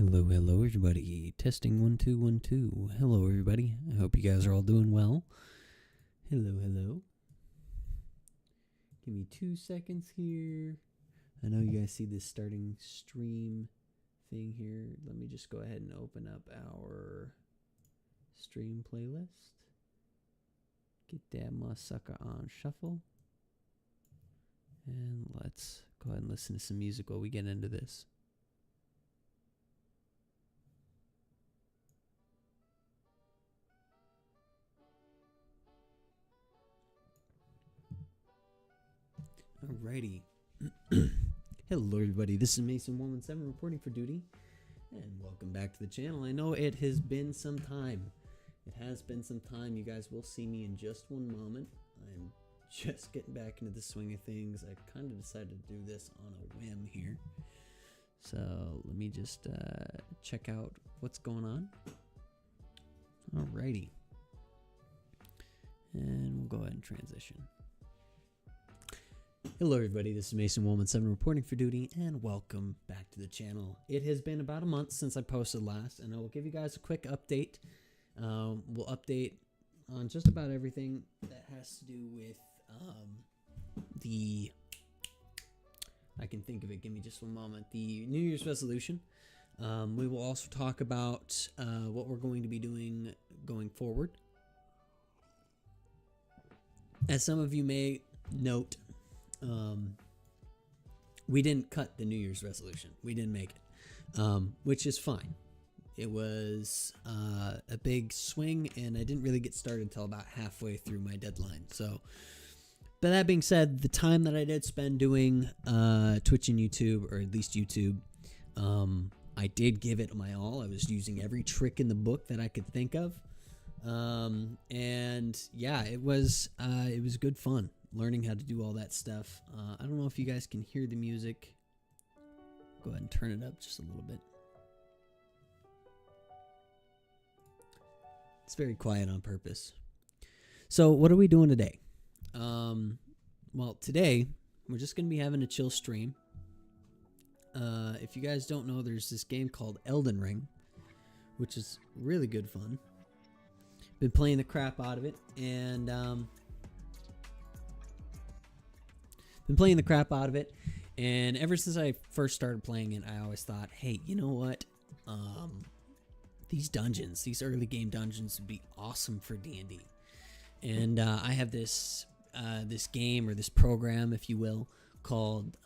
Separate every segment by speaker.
Speaker 1: Hello, everybody. Testing 1 2 1 2. Hello, everybody. I hope you guys are all doing well. Hello. Give me 2 seconds here. I know you guys see this starting stream thing here. Let me just go ahead and open up our stream playlist. Get that sucker on shuffle. And let's go ahead and listen to some music while we get into this. Alrighty. Hello, everybody. This is Mason117 reporting for duty, and welcome back to the channel. I know it has been some time. It has been some time. You guys will see me in just one moment. I'm just getting back into the swing of things. I kind of decided to do this on a whim here. So let me just check out what's going on. Alrighty. And we'll go ahead and transition. Hello, everybody. This is Mason117 reporting for duty, and welcome back to the channel. It has been about a month since I posted last, and I will give you guys a quick update. We'll update on just about everything that has to do with I can think of it. Give me just one moment. The New Year's resolution. We will also talk about what we're going to be doing going forward. As some of you may note, we didn't cut the New Year's resolution. We didn't make it, which is fine. It was a big swing, and I didn't really get started until about halfway through my deadline. So, but that being said, the time that I did spend doing Twitch and YouTube, or at least YouTube, I did give it my all. I was using every trick in the book that I could think of, and yeah, it was good fun. Learning how to do all that stuff. I don't know if you guys can hear the music. Go ahead and turn it up just a little bit. It's very quiet on purpose. So what are we doing today? Well, today we're just going to be having a chill stream. If you guys don't know, there's this game called Elden Ring, which is really good fun. Been playing the crap out of it, and ever since I first started playing it, I always thought, hey, you know what? These dungeons, these early game dungeons would be awesome for D&D. And I have this game, or this program, if you will, called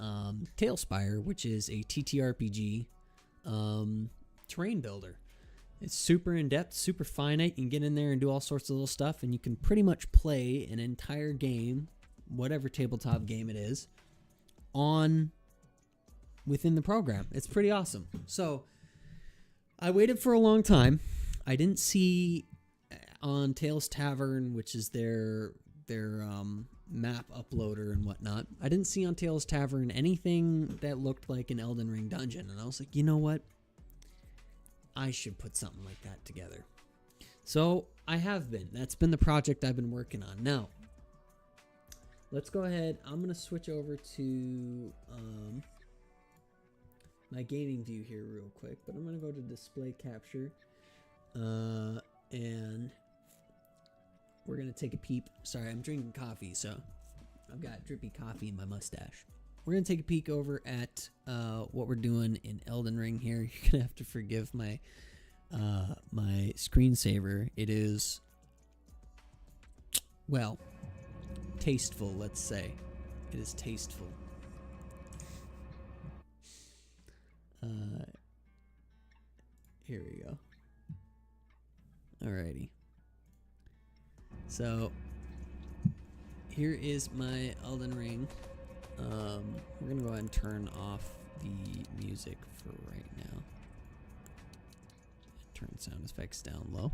Speaker 1: Talespire, which is a TTRPG terrain builder. It's super in-depth, super finite. You can get in there and do all sorts of little stuff, and you can pretty much play an entire game, whatever tabletop game it is, within the program. It's pretty awesome. So I waited for a long time. I didn't see on TalesTavern, which is their map uploader and whatnot, I didn't see on TalesTavern anything that looked like an Elden Ring dungeon. And I was like, you know what? I should put something like that together. So I have been. That's been the project I've been working on. Now, let's go ahead. I'm going to switch over to my gaming view here real quick. But I'm going to go to display capture. And we're going to take a peep. Sorry, I'm drinking coffee, so I've got drippy coffee in my mustache. We're going to take a peek over at what we're doing in Elden Ring here. You're going to have to forgive my screensaver. It is, well, tasteful, let's say. It is tasteful. Here we go. Alrighty. So, here is my Elden Ring. We're going to go ahead and turn off the music for right now. Turn sound effects down low.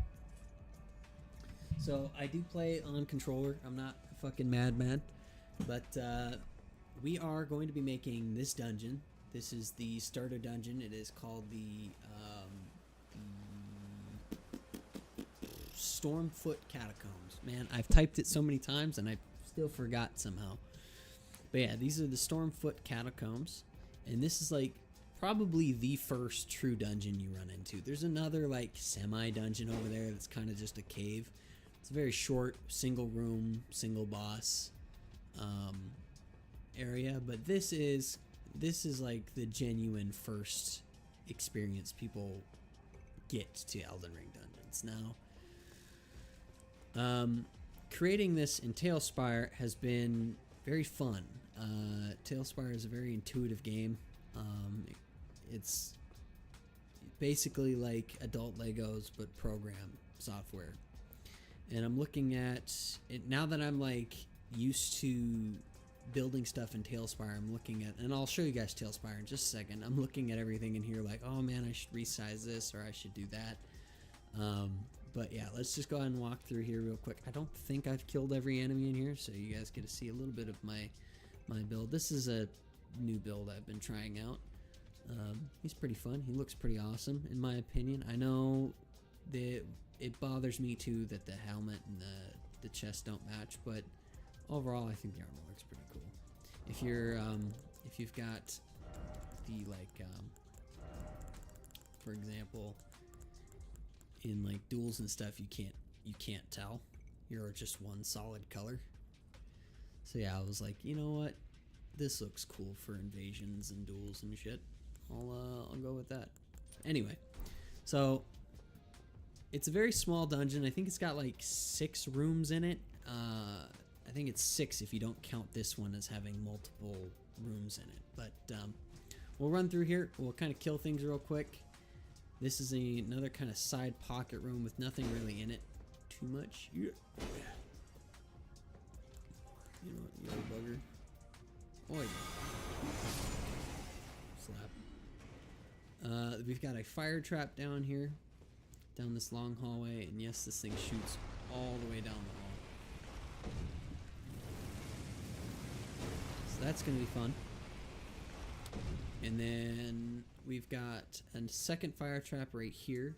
Speaker 1: So, I do play on controller. I'm not a fucking madman. But we are going to be making this dungeon. This is the starter dungeon. It is called the Stormfoot Catacombs. Man, I've typed it so many times and I still forgot somehow. But yeah, these are the Stormfoot Catacombs. And this is like probably the first true dungeon you run into. There's another like semi-dungeon over there that's kind of just a cave. It's a very short, single room, single boss area, but this is like the genuine first experience people get to Elden Ring dungeons. Now, creating this in Talespire has been very fun. Talespire is a very intuitive game. It's basically like adult Legos but program software. And I'm looking at it now that I'm like used to building stuff in Talespire. I'm looking at, and I'll show you guys Talespire in just a second. I'm looking at everything in here like, oh man, I should resize this or I should do that. But yeah, let's just go ahead and walk through here real quick. I don't think I've killed every enemy in here, so you guys get to see a little bit of my build. This is a new build I've been trying out. He's pretty fun. He looks pretty awesome in my opinion. I know that it bothers me too that the helmet and the chest don't match, but overall I think the armor looks pretty cool. If you're if you've got the like for example in like duels and stuff, you can't tell. You're just one solid color. So yeah, I was like, you know what? This looks cool for invasions and duels and shit. I'll go with that. Anyway, so it's a very small dungeon. I think it's got like 6 rooms in it. I think it's 6 if you don't count this one as having multiple rooms in it. But we'll run through here. We'll kind of kill things real quick. This is another kind of side pocket room with nothing really in it too much. Yeah. You know what, you old bugger. Oi. Slap. We've got a fire trap down here, down this long hallway, and yes, this thing shoots all the way down the hall. So that's going to be fun. And then we've got a second fire trap right here.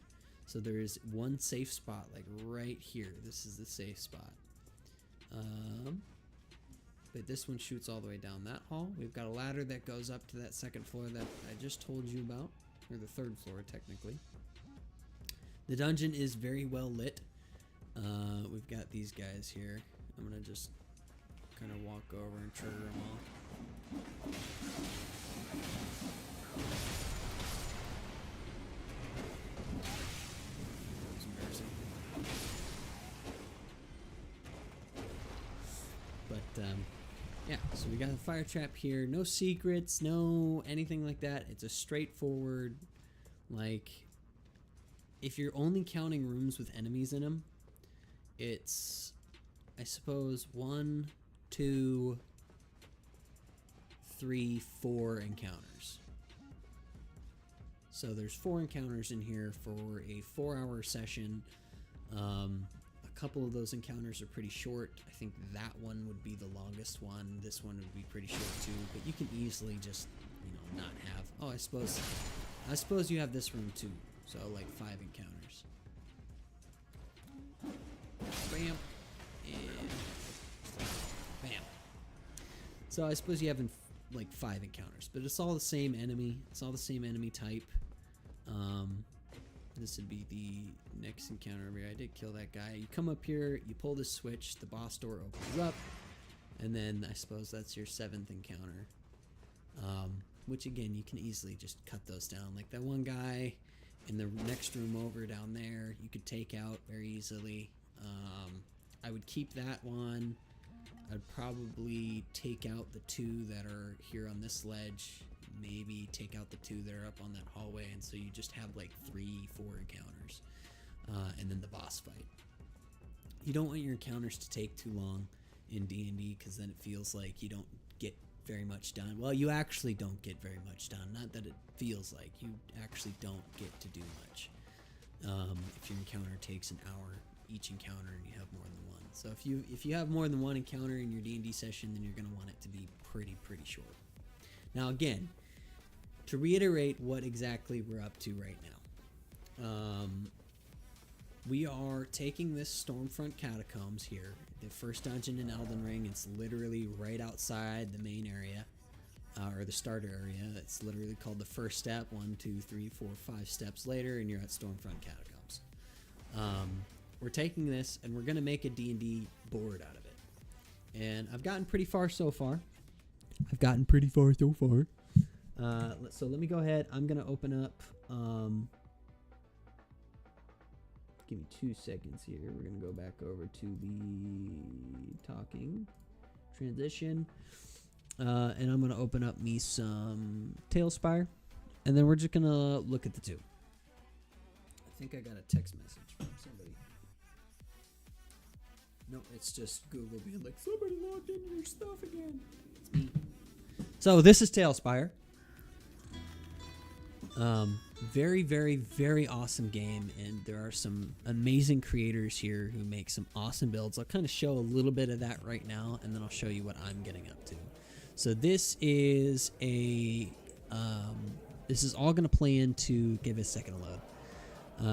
Speaker 1: So there is one safe spot, like right here. This is the safe spot. But this one shoots all the way down that hall. We've got a ladder that goes up to that second floor that I just told you about, or the third floor technically. The dungeon is very well lit. We've got these guys here. I'm gonna just kind of walk over and trigger them all. That was embarrassing. But yeah, so we got a fire trap here. No secrets, no anything like that. It's a straightforward, like, if you're only counting rooms with enemies in them, it's, I suppose, 1, 2, 3, 4 encounters. So there's 4 encounters in here for a 4-hour session. A couple of those encounters are pretty short. I think that one would be the longest one. This one would be pretty short too, but you can easily just, you know, not have. Oh, I suppose you have this room too. So like 5 encounters. Bam. And bam. So I suppose you have like 5 encounters, but it's all the same enemy. It's all the same enemy type. This would be the next encounter over here. I did kill that guy. You come up here, you pull this switch, the boss door opens up, and then I suppose that's your 7th encounter. Which again, you can easily just cut those down. Like that one guy in the next room over down there, you could take out very easily. I would keep that one. I'd probably take out the 2 that are here on this ledge. Maybe take out the 2 that are up on that hallway, and so you just have like 3, 4 encounters, and then the boss fight. You don't want your encounters to take too long in D&D, because then it feels like you don't get very much done. Well, you actually don't get very much done. Not that it feels like. You actually don't get to do much. If your encounter takes an hour each encounter and you have more than one. So if you have more than one encounter in your D&D session, then you're going to want it to be pretty short. Now again, to reiterate what exactly we're up to right now. We are taking this Stormfoot Catacombs here, the first dungeon in Elden Ring. It's literally right outside the main area. or the starter area. It's literally called the first step. 1, 2, 3, 4, 5 steps later, and you're at Stormfoot Catacombs. We're taking this, and we're going to make a D&D board out of it. And I've gotten pretty far so far. So let me go ahead. I'm going to open up... give me 2 seconds here. We're going to go back over to the talking transition. And I'm going to open up me some Talespire. And then we're just going to look at the two. I think I got a text message from somebody. No, it's just Google being like, somebody logged into your stuff again. It's me. So this is Talespire. Very, very, very awesome game, and there are some amazing creators here who make some awesome builds. I'll kind of show a little bit of that right now, and then I'll show you what I'm getting up to. So this is this is all going to play into, give it a second to load.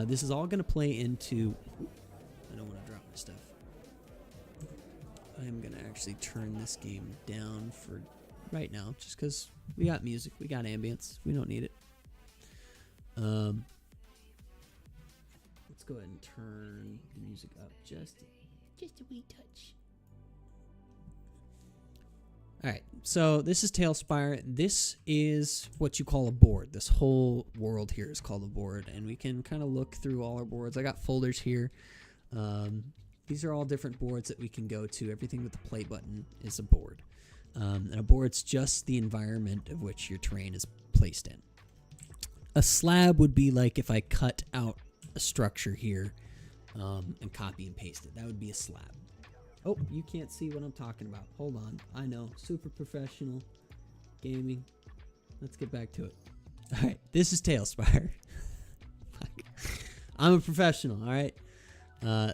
Speaker 1: This is all going to play into, I don't want to drop my stuff. I'm going to actually turn this game down for right now, just because we got music, we got ambience, we don't need it. Let's go ahead and turn the music up just a wee touch. Alright, so this is Talespire. This is what you call a board. This whole world here is called a board, and we can kind of look through all our boards. I got folders here. These are all different boards that we can go to. Everything with the play button is a board. And a board's just the environment of which your terrain is placed in. A slab would be like if I cut out a structure here and copy and paste it. That would be a slab. Oh, you can't see what I'm talking about. Hold on. I know. Super professional gaming. Let's get back to it. All right. This is Talespire. I'm a professional. All right.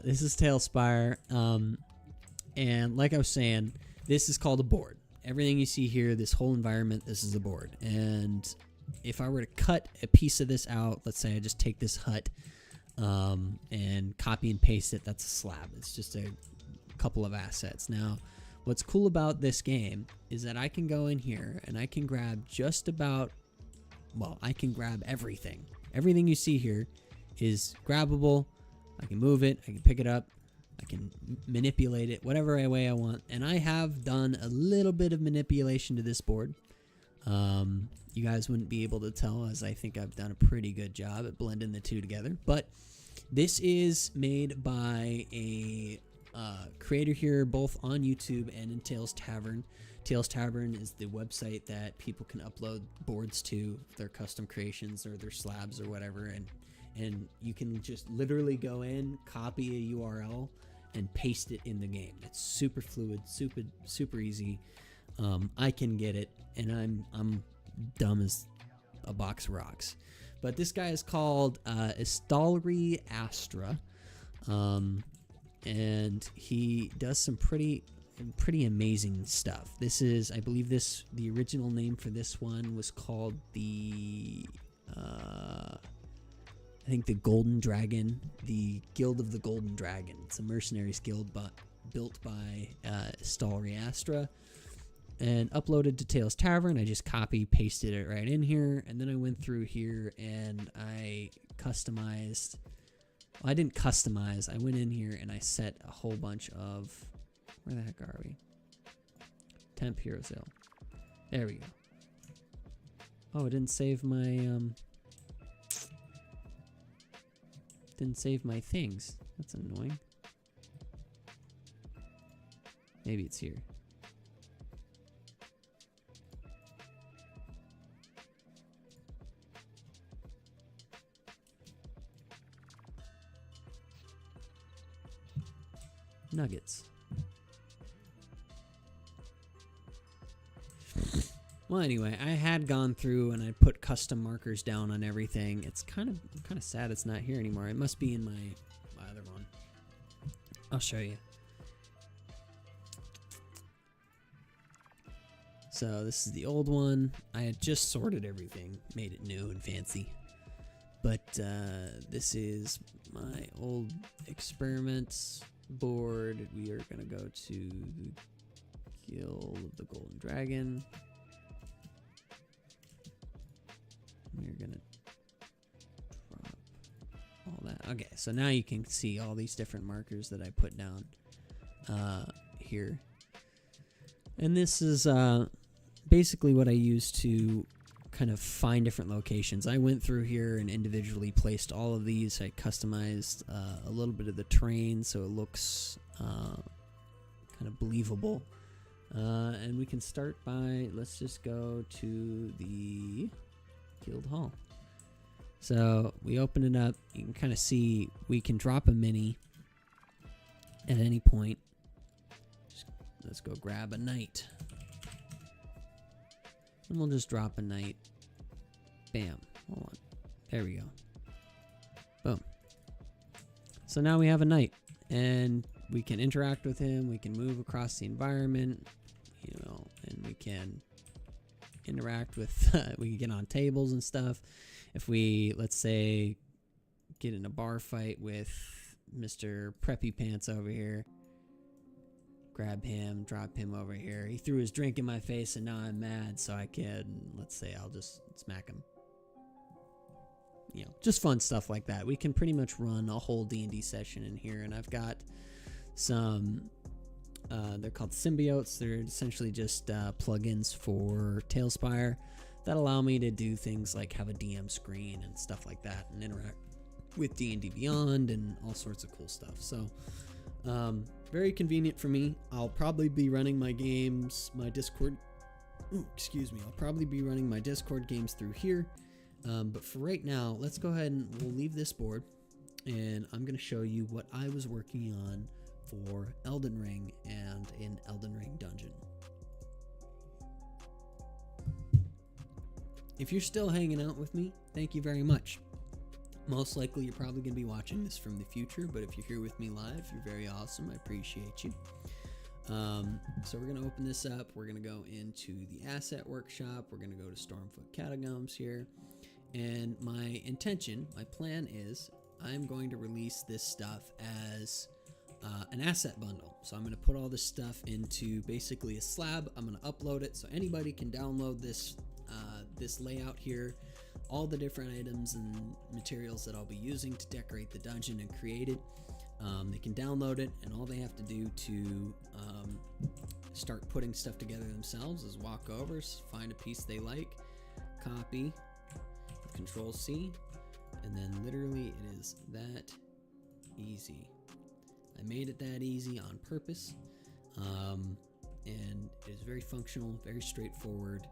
Speaker 1: This is Talespire. And like I was saying, this is called a board. Everything you see here, this whole environment, this is a board. And if I were to cut a piece of this out, let's say I just take this hut and copy and paste it, that's a slab. It's just a couple of assets. Now, what's cool about this game is that I can go in here and I can grab just about, well, I can grab everything. Everything you see here is grabbable. I can move it, I can pick it up, I can manipulate it whatever way I want. And I have done a little bit of manipulation to this board. You guys wouldn't be able to tell, as I think I've done a pretty good job at blending the two together. But this is made by a creator here, both on YouTube and in TalesTavern. TalesTavern is the website that people can upload boards to, their custom creations or their slabs or whatever, and you can just literally go in, copy a URL, and paste it in the game. It's super fluid, super easy. I can get it, and I'm dumb as a box of rocks. But this guy is called Istalri Astra, and he does some pretty amazing stuff. This is, I believe, the original name for this one was called the I think the Golden Dragon, the Guild of the Golden Dragon. It's a mercenaries guild built by Istalri Astra and uploaded to TalesTavern. I just pasted it right in here, and then I went through here and I customized. Well, I didn't customize. I went in here and I set a whole bunch of, where the heck are we? Temp Hero Sale. There we go. Oh, it didn't save my didn't save my things. That's annoying. Maybe it's here. Nuggets. Well, anyway, I had gone through and I put custom markers down on everything. It's kind of sad it's not here anymore. It must be in my other one. I'll show you. So this is the old one. I had just sorted everything, made it new and fancy. But this is my old experiments board. We are going to go to the Guild of the Golden Dragon. we're gonna drop all that. Okay, so now you can see all these different markers that I put down here. And this is basically what I use to kind of find different locations. I went through here and individually placed all of these. I customized a little bit of the terrain so it looks kind of believable. And we can start by, let's just go to the Guild Hall. So we open it up. You can kind of see we can drop a mini at any point. Let's go grab a knight. And we'll just drop a knight. Bam. Hold on. There we go. Boom. So now we have a knight. And we can interact with him. We can move across the environment. You know, and we can interact with, we can get on tables and stuff. If we, let's say, get in a bar fight with Mr. Preppy Pants over here, grab him, drop him over here. He threw his drink in my face and now I'm mad, so I can, let's say, I'll just smack him. You know, just fun stuff like that. We can pretty much run a whole D&D session in here, and I've got some, they're called symbiotes. They're essentially just plugins for Talespire that allow me to do things like have a DM screen and stuff like that and interact with D&D Beyond and all sorts of cool stuff. So, very convenient for me. I'll probably be running my games, my Discord, I'll probably be running my Discord games through here. But for right now, let's go ahead and we'll leave this board, and I'm going to show you what I was working on for Elden Ring and in Elden Ring Dungeon. If you're still hanging out with me, thank you very much. Most likely you're probably going to be watching this from the future, but if you're here with me live, you're very awesome. I appreciate you. So we're going to open this up. We're going to go into the asset workshop. We're going to go to Stormfoot Catacombs here. And my intention, my plan is I'm going to release this stuff as an asset bundle. So I'm going to put all this stuff into basically a slab. I'm going to upload it so anybody can download this this layout here, all the different items and materials that I'll be using to decorate the dungeon and create it. They can download it, and all they have to do to start putting stuff together themselves is walk over, find a piece they like, copy, Control C, and then literally it is that easy. I made it that easy on purpose, and it is very functional, very straightforward,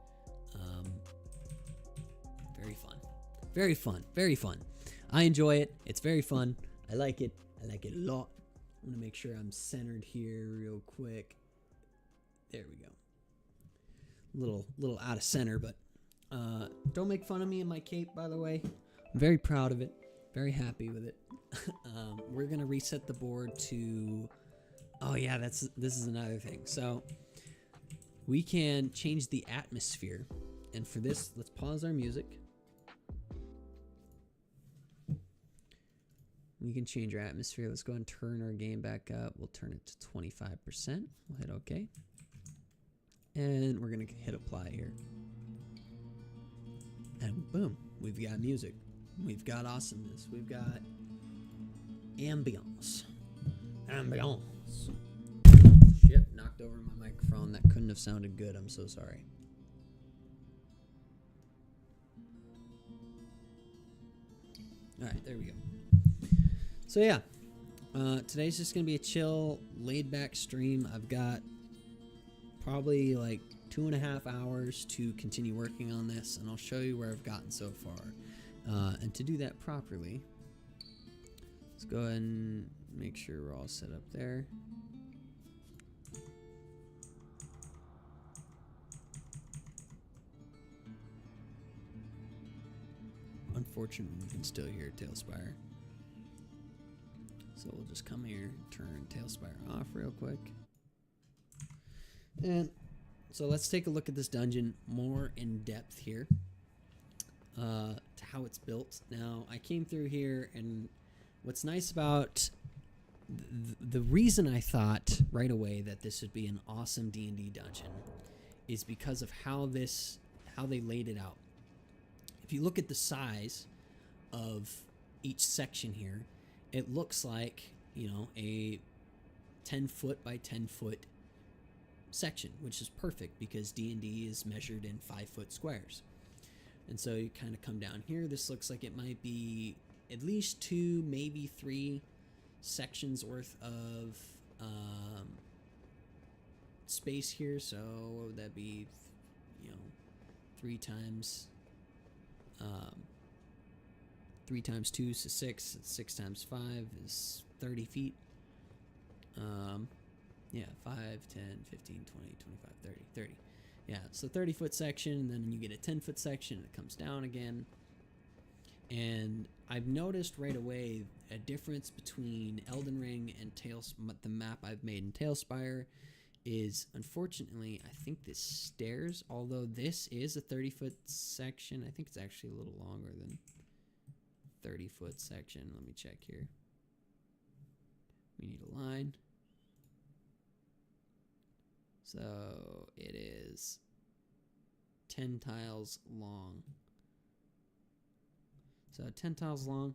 Speaker 1: very fun. I enjoy it. It's very fun. I like it a lot. I'm gonna make sure I'm centered here real quick. There we go. Little out of center, but don't make fun of me and my cape, by the way. I'm very proud of it. Very happy with it. We're gonna reset the board to, oh yeah, this is another thing. So we can change the atmosphere, and for this, let's pause our music. We can change our atmosphere. Let's go and turn our game back up. We'll turn it to 25%. We'll hit OK. And we're going to hit apply here. And boom, we've got music. We've got awesomeness. We've got ambiance. Shit, knocked over my microphone. That couldn't have sounded good. I'm so sorry. All right, there we go. So yeah, today's just going to be a chill, laid-back stream. I've got probably like 2.5 hours to continue working on this, and I'll show you where I've gotten so far. And to do that properly, let's go ahead and make sure we're all set up there. Unfortunately, you can still hear Talespire. So we'll just come here, turn Talespire off real quick. And so let's take a look at this dungeon more in depth here. To how it's built. Now, I came through here, and what's nice about the reason I thought right away that this would be an awesome D&D dungeon is because of how they laid it out. if you look at the size of each section here, it looks like, you know, a 10 foot by 10 foot section, which is perfect because D&D is measured in 5 foot squares. And so you kind of come down here. This looks like it might be at least 2, maybe 3 sections worth of space here. So what would that be? You know, 3 times 2 is 6. 6 times 5 is 30 feet. Yeah, 5, 10, 15, 20, 25, 30, 30. Yeah, so 30-foot section, and then you get a 10-foot section, and it comes down again. And I've noticed right away a difference between Elden Ring and the map I've made in Talespire is, unfortunately, I think this stairs, although this is a 30-foot section, I think it's actually a little longer than 30-foot section. Let me check here. We need a line. So it is 10 tiles long. So 10 tiles long.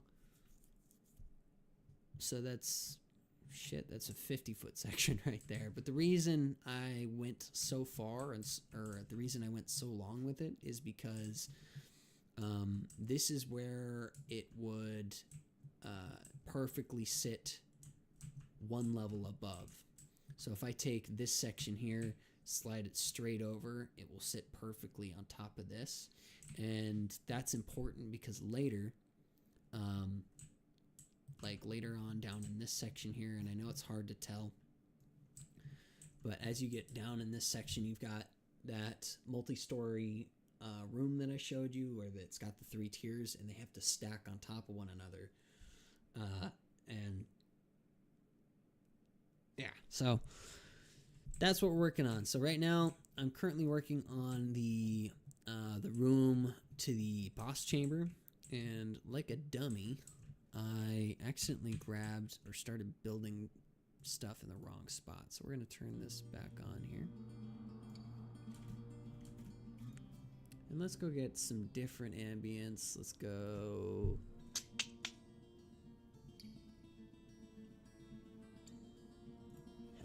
Speaker 1: So that's a 50-foot section right there. But the reason I went so far, or the reason I went so long with it, is because this is where it would perfectly sit one level above. So if I take this section here, slide it straight over, it will sit perfectly on top of this. And that's important because later, like later on down in this section here, and I know it's hard to tell, but as you get down in this section, you've got that multi-story room that I showed you where it's got the 3 tiers and they have to stack on top of one another. And yeah, so that's what we're working on. So right now, I'm currently working on the room to the boss chamber, and like a dummy, I accidentally grabbed or started building stuff in the wrong spot. So we're gonna turn this back on here, and let's go get some different ambience. Let's go.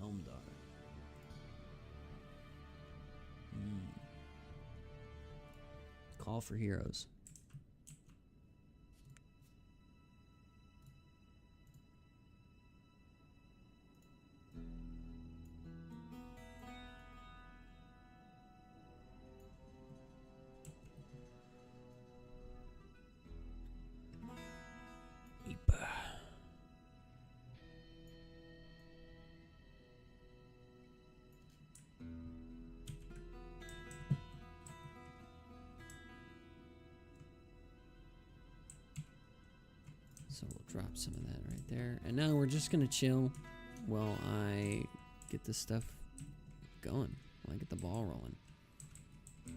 Speaker 1: Helmdar. Call for heroes. So we'll drop some of that right there. And now we're just going to chill while I get this stuff going, while I get the ball rolling. And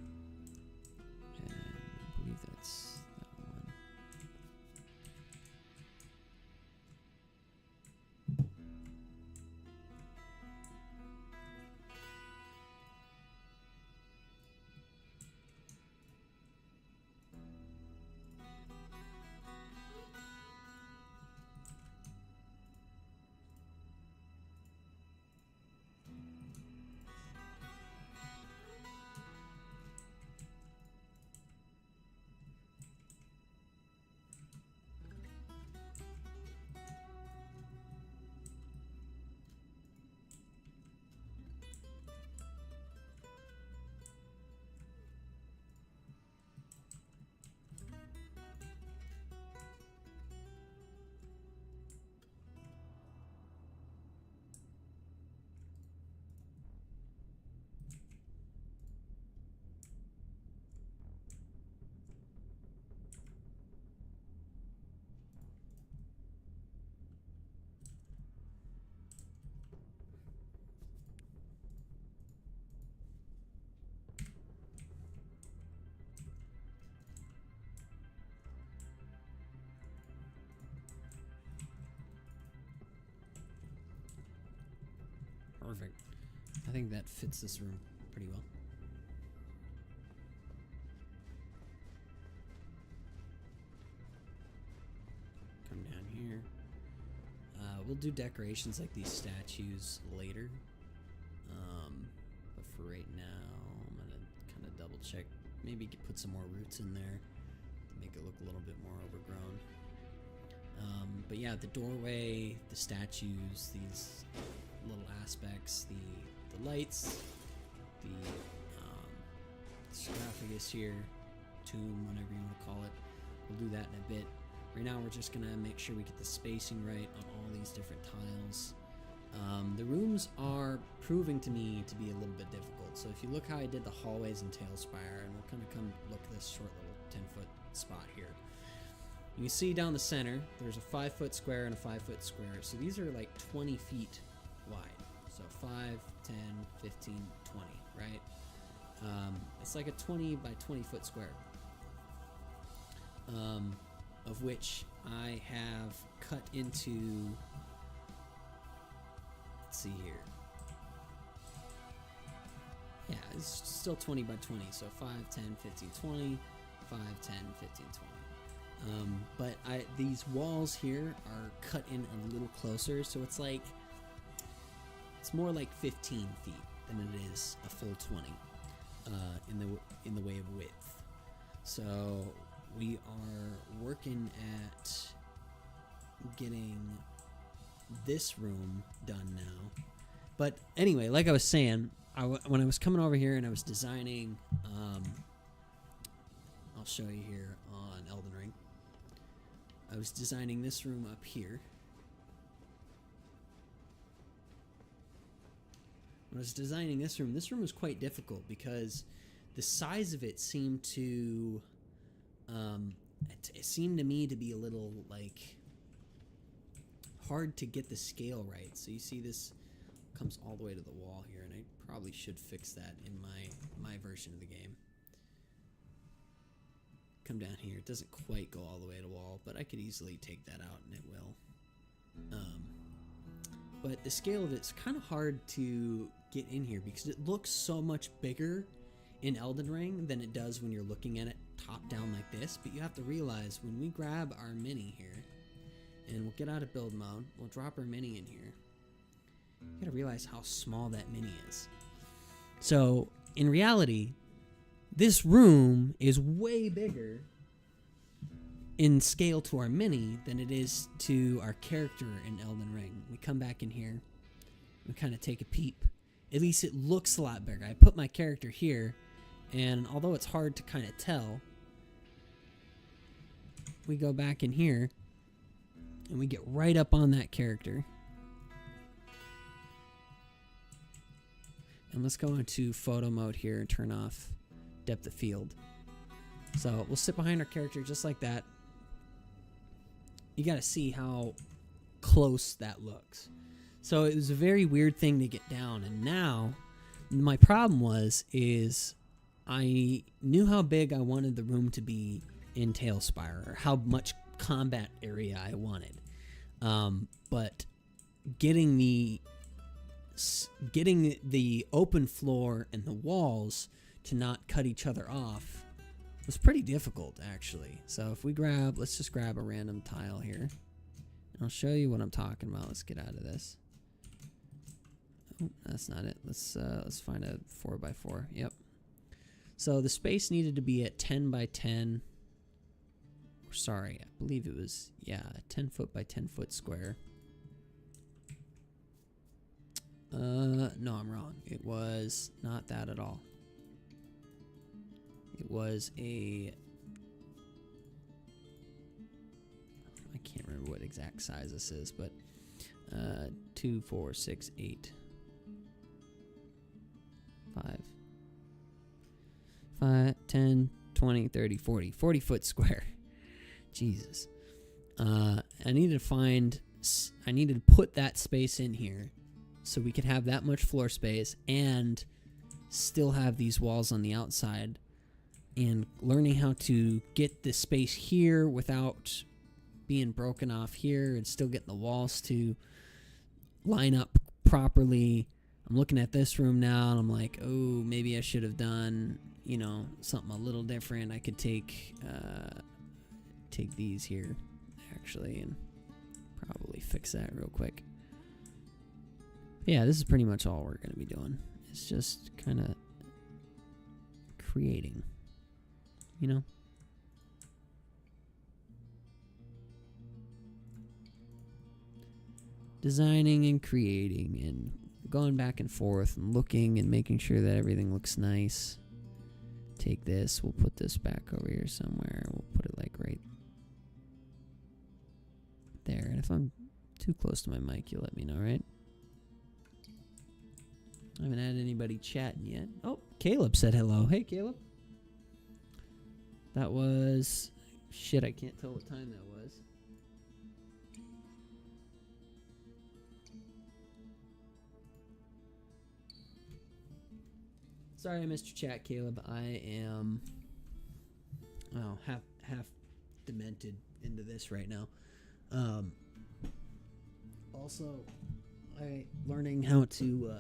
Speaker 1: I believe that's that one. Perfect. I think that fits this room pretty well. here. We'll do decorations like these statues later. But for right now, I'm gonna kind of double check. Maybe put some more roots in there to make it look a little bit more overgrown. But yeah, the doorway, the statues, these little aspects, the lights, the sarcophagus here, tomb, whatever you want to call it. We'll do that in a bit. Right now we're just gonna make sure we get the spacing right on all these different tiles. The rooms are proving to me to be a little bit difficult. So if you look how I did the hallways in Talespire, and we'll kind of come look at this short little 10-foot spot here. You can see down the center, there's a 5-foot square and a 5-foot square. So these are like 20 feet wide. So 5, 10, 15, 20, right? It's like a 20 by 20 foot square. Of which I have cut into, let's see here. Yeah, it's still 20 by 20. So 5, 10, 15, 20, 5, 10, 15, 20. But these walls here are cut in a little closer, so it's more like 15 feet than it is a full 20 in the way of width. So we are working at getting this room done now. But anyway, like I was saying, when I was coming over here and I was designing, I'll show you here on Elden Ring. I was designing this room up here. When I was designing this room was quite difficult because the size of it seemed to, it seemed to me to be a little like hard to get the scale right. So you see this comes all the way to the wall here, and I probably should fix that in my version of the game. Come down here. It doesn't quite go all the way to the wall, but I could easily take that out, and it will. But the scale of it's kind of hard to get in here because it looks so much bigger in Elden Ring than it does when you're looking at it top down like this. But you have to realize when we grab our mini here, and we'll get out of build mode, we'll drop our mini in here. You gotta realize how small that mini is. So in reality, this room is way bigger in scale to our mini than it is to our character in Elden Ring. We come back in here, we kind of take a peep. At least it looks a lot bigger. I put my character here, and although it's hard to kind of tell, we go back in here, and we get right up on that character. And let's go into photo mode here and turn off depth of field. So we'll sit behind our character just like that. You got to see how close that looks. So it was a very weird thing to get down. And now my problem is I knew how big I wanted the room to be in Talespire, or how much combat area I wanted. But getting the open floor and the walls to not cut each other off was pretty difficult, actually. So if we let's just grab a random tile here, and I'll show you what I'm talking about. Let's get out of this. Oh, that's not it. Let's find a 4x4. Yep. So the space needed to be at 10 by 10. Sorry, I believe it was, yeah, a 10 foot by 10 foot square. No, I'm wrong. It was not that at all. It was I can't remember what exact size this is, but 2, 4, 6, 8, 5, 10, 20, 30, 40 foot square. Jesus. I needed to put that space in here so we could have that much floor space and still have these walls on the outside, and learning how to get the space here without being broken off here and still getting the walls to line up properly. I'm looking at this room now and I'm like, oh, maybe I should have done, something a little different. I could take these here actually and fix that real quick. Yeah, this is pretty much all we're going to be doing. It's just kind of creating, you know? Designing and creating and going back and forth and looking and making sure that everything looks nice. Take this, we'll put this back over here somewhere. We'll put it like right there. And if I'm too close to my mic, you'll let me know, right? I haven't had anybody chatting yet. Oh, Caleb said hello. Hey, Caleb. That was... Shit, I can't tell what time that was. Sorry I missed your chat, Caleb. I am... Oh, half demented into this right now. Also, learning how to...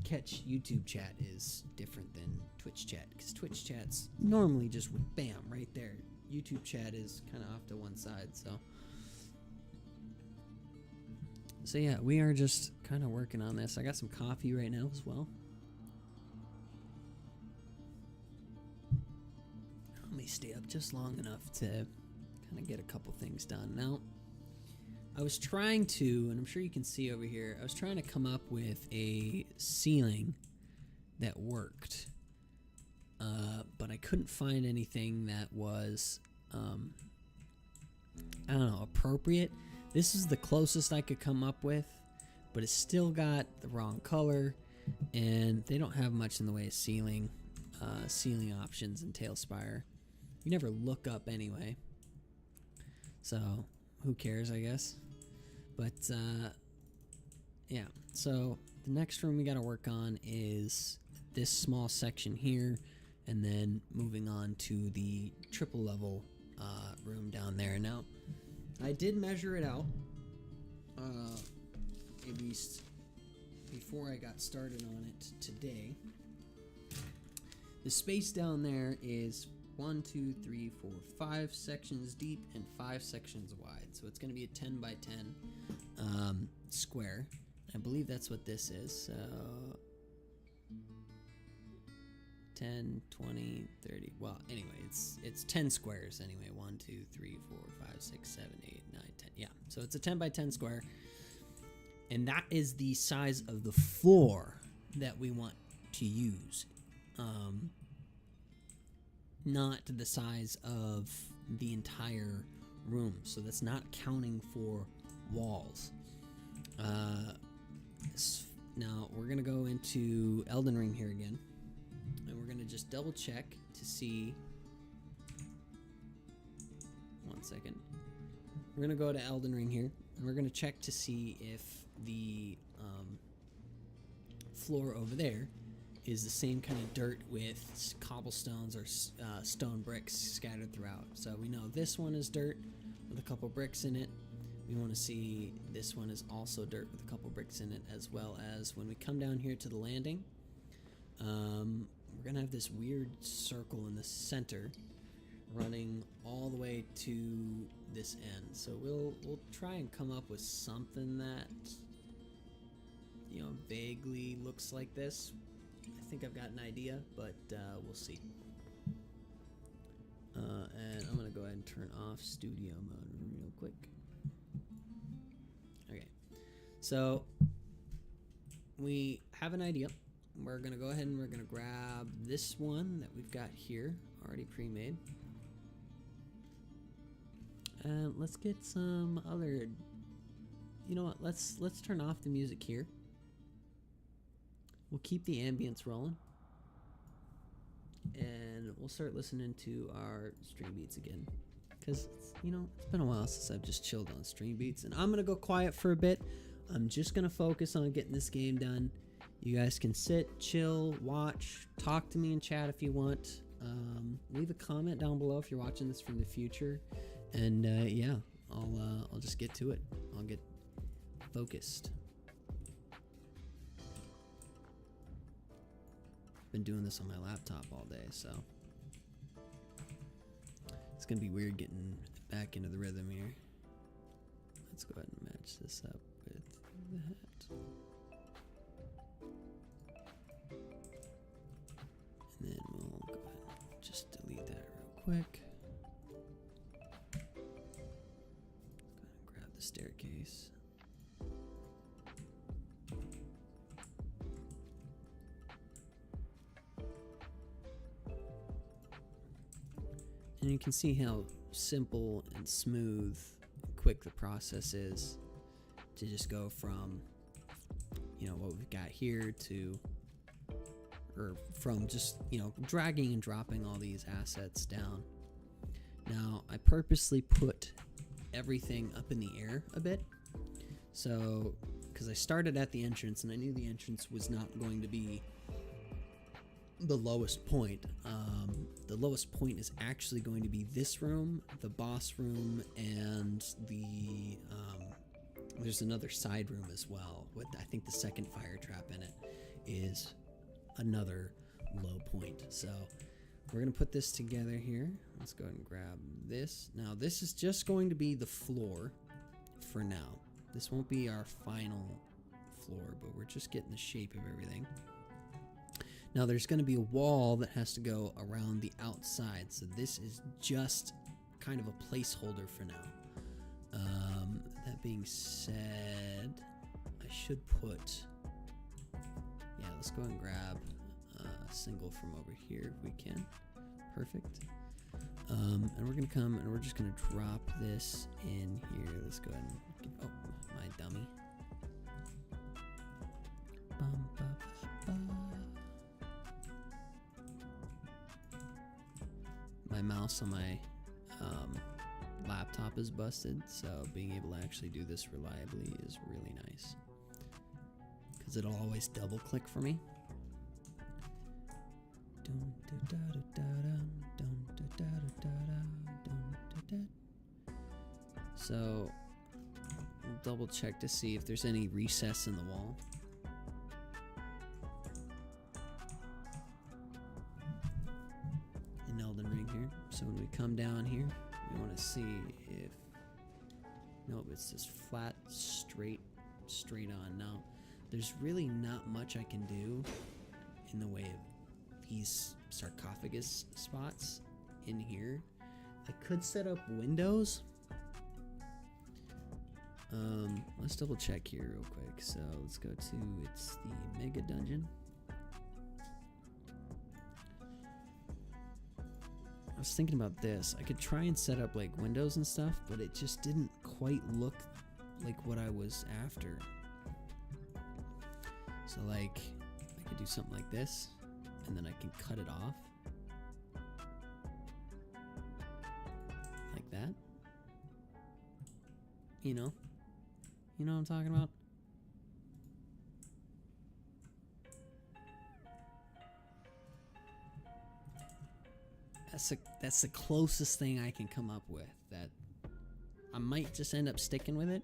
Speaker 1: catch YouTube chat is different than Twitch chat, because Twitch chat's normally just bam right there. YouTube chat is kind of off to one side, so yeah, we are just kind of working on this. I got some coffee right now as well. Let me stay up just long enough to kind of get a couple things done. Now, I was trying to, and I'm sure you can see over here, I was trying to come up with a ceiling that worked, but I couldn't find anything that was, I don't know, appropriate. This is the closest I could come up with, but it's still got the wrong color, and they don't have much in the way of ceiling options in Talespire. You never look up anyway, so who cares, I guess. But yeah, so the next room we got to work on is this small section here, and then moving on to the triple level room down there. Now, I did measure it out, at least before I got started on it today. The space down there is 1, 2, 3, 4, 5 sections deep and 5 sections wide. So it's going to be a 10 by 10 square. I believe that's what this is. So 10, 20, 30. Well, anyway, it's 10 squares anyway. 1, 2, 3, 4, 5, 6, 7, 8, 9, 10. Yeah. So it's a 10 by 10 square. And that is the size of the floor that we want to use. Not the size of the entire room, so that's not counting for walls. Now we're gonna go into Elden Ring here again, and we're gonna just double check to see. One second. We're gonna go to Elden Ring here, and we're gonna check to see if the floor over there is the same kind of dirt with cobblestones or stone bricks scattered throughout. So we know this one is dirt with a couple bricks in it. We want to see this one is also dirt with a couple bricks in it, as well as when we come down here to the landing, we're going to have this weird circle in the center running all the way to this end. So we'll try and come up with something that, you know, vaguely looks like this. I think I've got an idea, but we'll see. And I'm gonna go ahead and turn off studio mode real quick. Okay, so we have an idea. We're gonna go ahead and we're gonna grab this one that we've got here, already pre-made. And let's get some other. You know what? Let's turn off the music here. We'll keep the ambience rolling, and we'll start listening to our stream beats again, because you know, it's been a while since I've just chilled on stream beats. And I'm gonna go quiet for a bit. I'm just gonna focus on getting this game done. You guys can sit, chill, watch, talk to me in chat if you want. Leave a comment down below if you're watching this from the future, and yeah, I'll just get to it. I'll get focused. Been doing this on my laptop all day, so it's gonna be weird getting back into the rhythm here. let's go ahead and match this up with that. And then we'll go ahead and just delete that real quick. Go ahead and grab the staircase. And you can see how simple and smooth and quick the process is to just go from, you know, what we've got here to, or from just, you know, dragging and dropping all these assets down. Now, I purposely put everything up in the air a bit. So, because I started at the entrance and I knew the entrance was not going to be the lowest point. The lowest point is actually going to be this room, the boss room, and the there's another side room as well with, I think, the second fire trap in it is another low point. So we're gonna put this together here. Let's go ahead and grab this. Now this is just going to be the floor for now. This won't be our final floor, but we're just getting the shape of everything. Now there's going to be a wall that has to go around the outside, so this is just kind of a placeholder for now. That being said, I should put, yeah, let's go and grab a single from over here if we can. Perfect. And we're going to come and we're just going to drop this in here. Let's go ahead and get, oh, my dummy. Bum, ba, ba, ba. My mouse on my laptop is busted, so being able to actually do this reliably is really nice, because it'll always double click for me. So we'll double check to see if there's any recess in the wall. Elden Ring here. So when we come down here, we want to see if, nope, it's just flat, straight on. Now, there's really not much I can do in the way of these sarcophagus spots in here. I could set up windows. Let's double check here real quick. So let's go to, it's the mega dungeon. I was thinking about this. I could try and set up like windows and stuff, but it just didn't quite look like what I was after. So like, I could do something like this, and then I can cut it off. Like that. You know what I'm talking about? That's the closest thing I can come up with. That I might just end up sticking with it,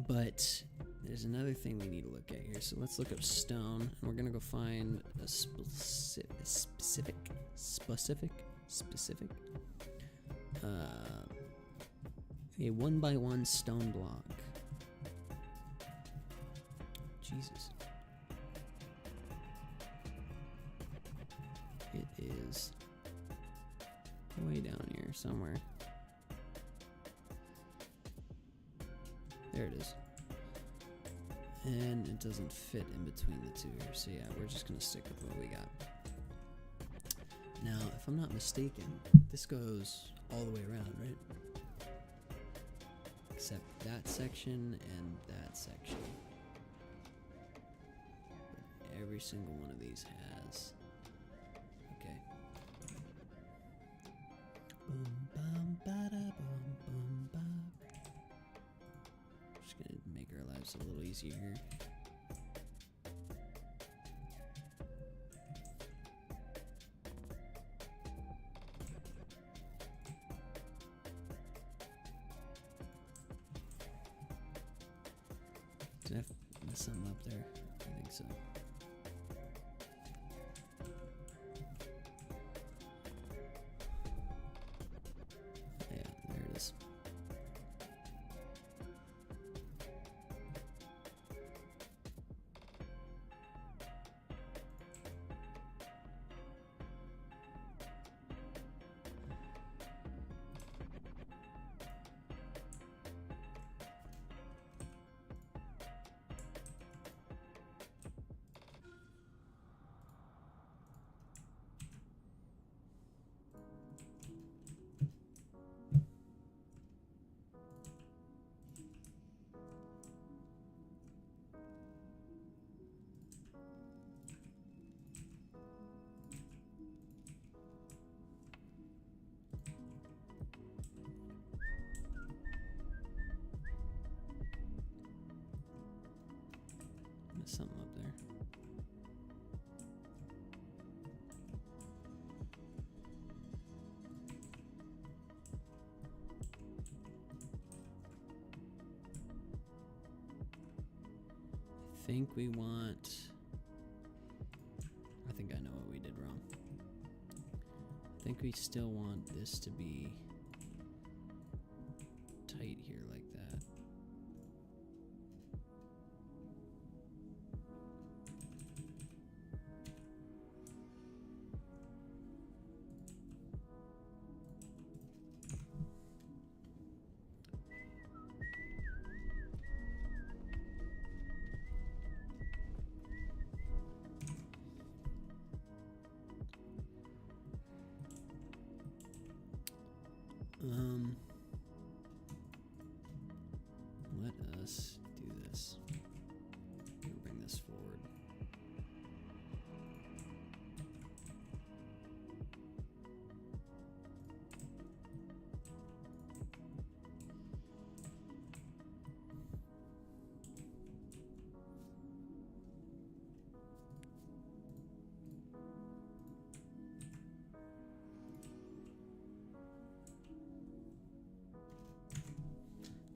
Speaker 1: but there's another thing we need to look at here. So let's look up stone, and we're gonna go find a specific a 1x1 stone block. Jesus. It is way down here somewhere. There it is. And it doesn't fit in between the two here. So yeah, we're just gonna stick with what we got. Now, if I'm not mistaken, this goes all the way around, right? Except that section and that section. But every single one of these has. Okay. Boom, bum, bada, boom, boom, bum. Just gonna make our lives a little easier here. Did I mess something up there? I think so. Yeah, there it is. something up there. I think we want... I think I know what we did wrong. I think we still want this to be tight here like that. Let us do this. We'll bring this forward.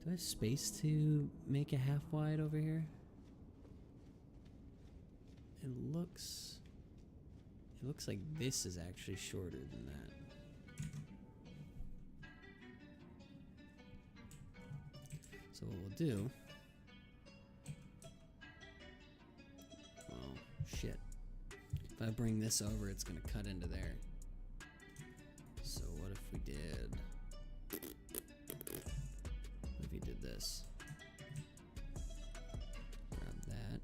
Speaker 1: Do I have space to make a half wide over here? It looks like this is actually shorter than that. So what we'll do, well, shit. If I bring this over, it's gonna cut into there. So what if we did this? Grab that.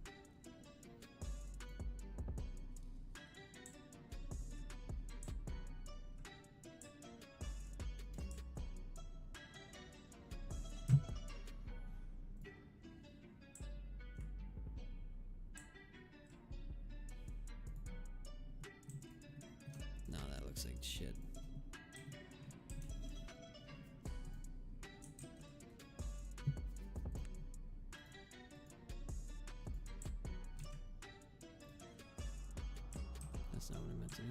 Speaker 1: No, that looks like shit. That's not what I meant to do.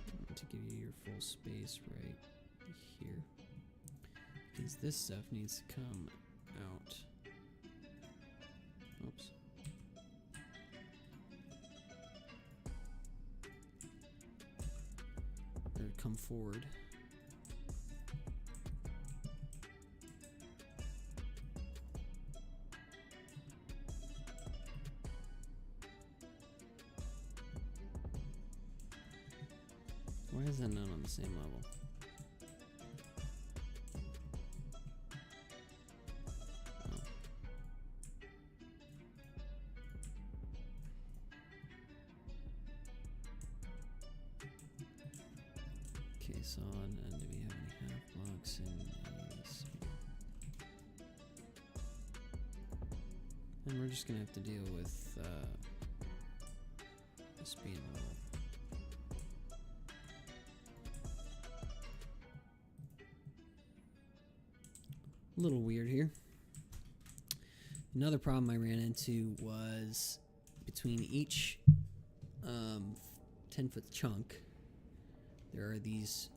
Speaker 1: I meant to give you your full space right here. Because this stuff needs to come out. Oops. Or come forward. Why is that not on the same level? Oh. Okay, so and do we have any half blocks in these? And we're just gonna have to deal with this being a little weird here. Another problem I ran into was between each 10-foot chunk, there are these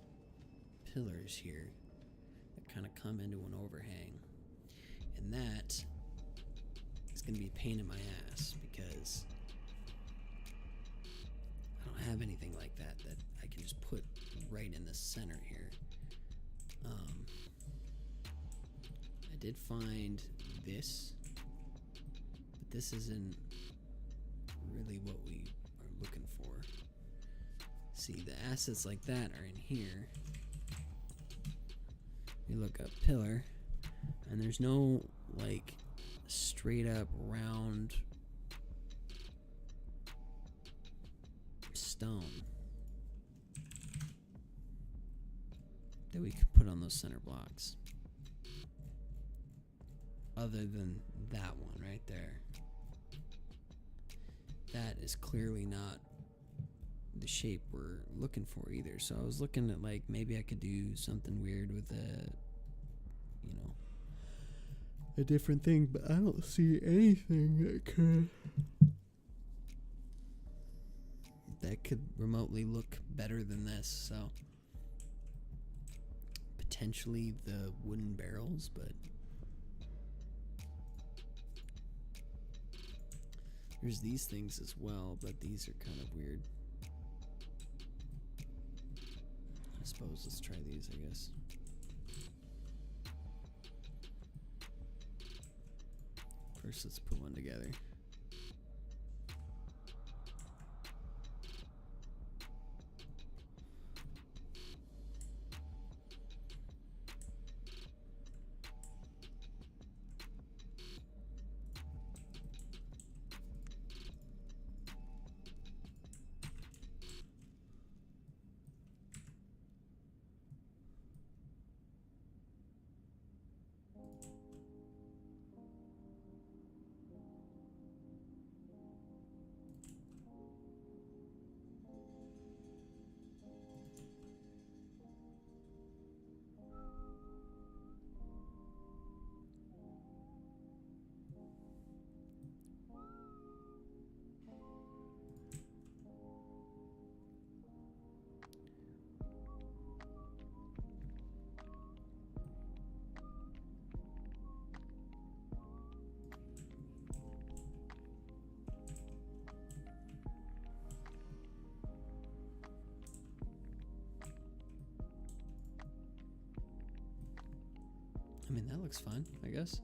Speaker 1: pillars here that kind of come into an overhang. And that is going to be a pain in my ass because I don't have anything like that that I can just put right in the center here. I did find this, but this isn't really what we are looking for. See, the assets like that are in here. You look up pillar, and there's no like straight up round stone that we could put on those center blocks. Other than that one right there. That is clearly not the shape we're looking for either. So I was looking at like maybe I could do something weird with a, you know, a different thing, but I don't see anything that could remotely look better than this. So potentially the wooden barrels, but there's these things as well, but these are kind of weird. I suppose let's try these, I guess. First, let's put one together. I mean, that looks fun, I guess.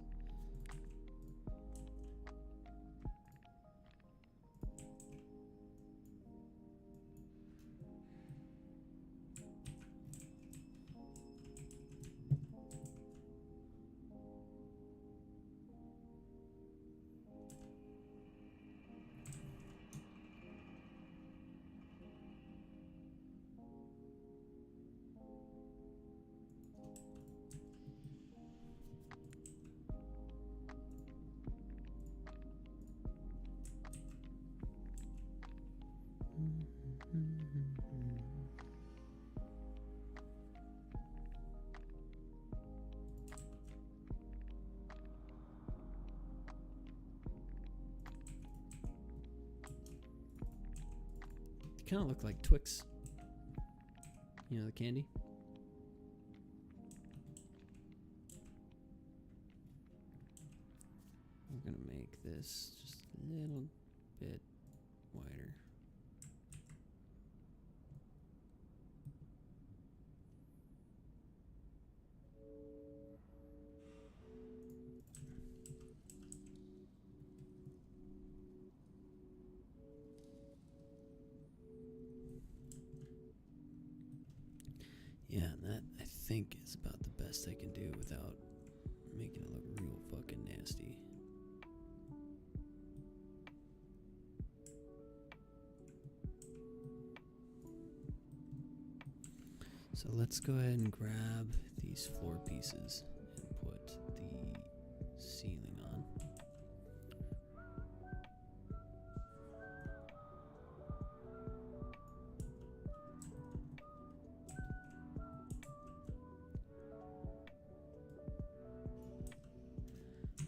Speaker 1: They kind of look like Twix. You know, the candy. We're gonna make this just a little bit wider. Yeah, and that I think is about the best I can do without making it look real fucking nasty. So let's go ahead and grab these floor pieces and put the ceiling on.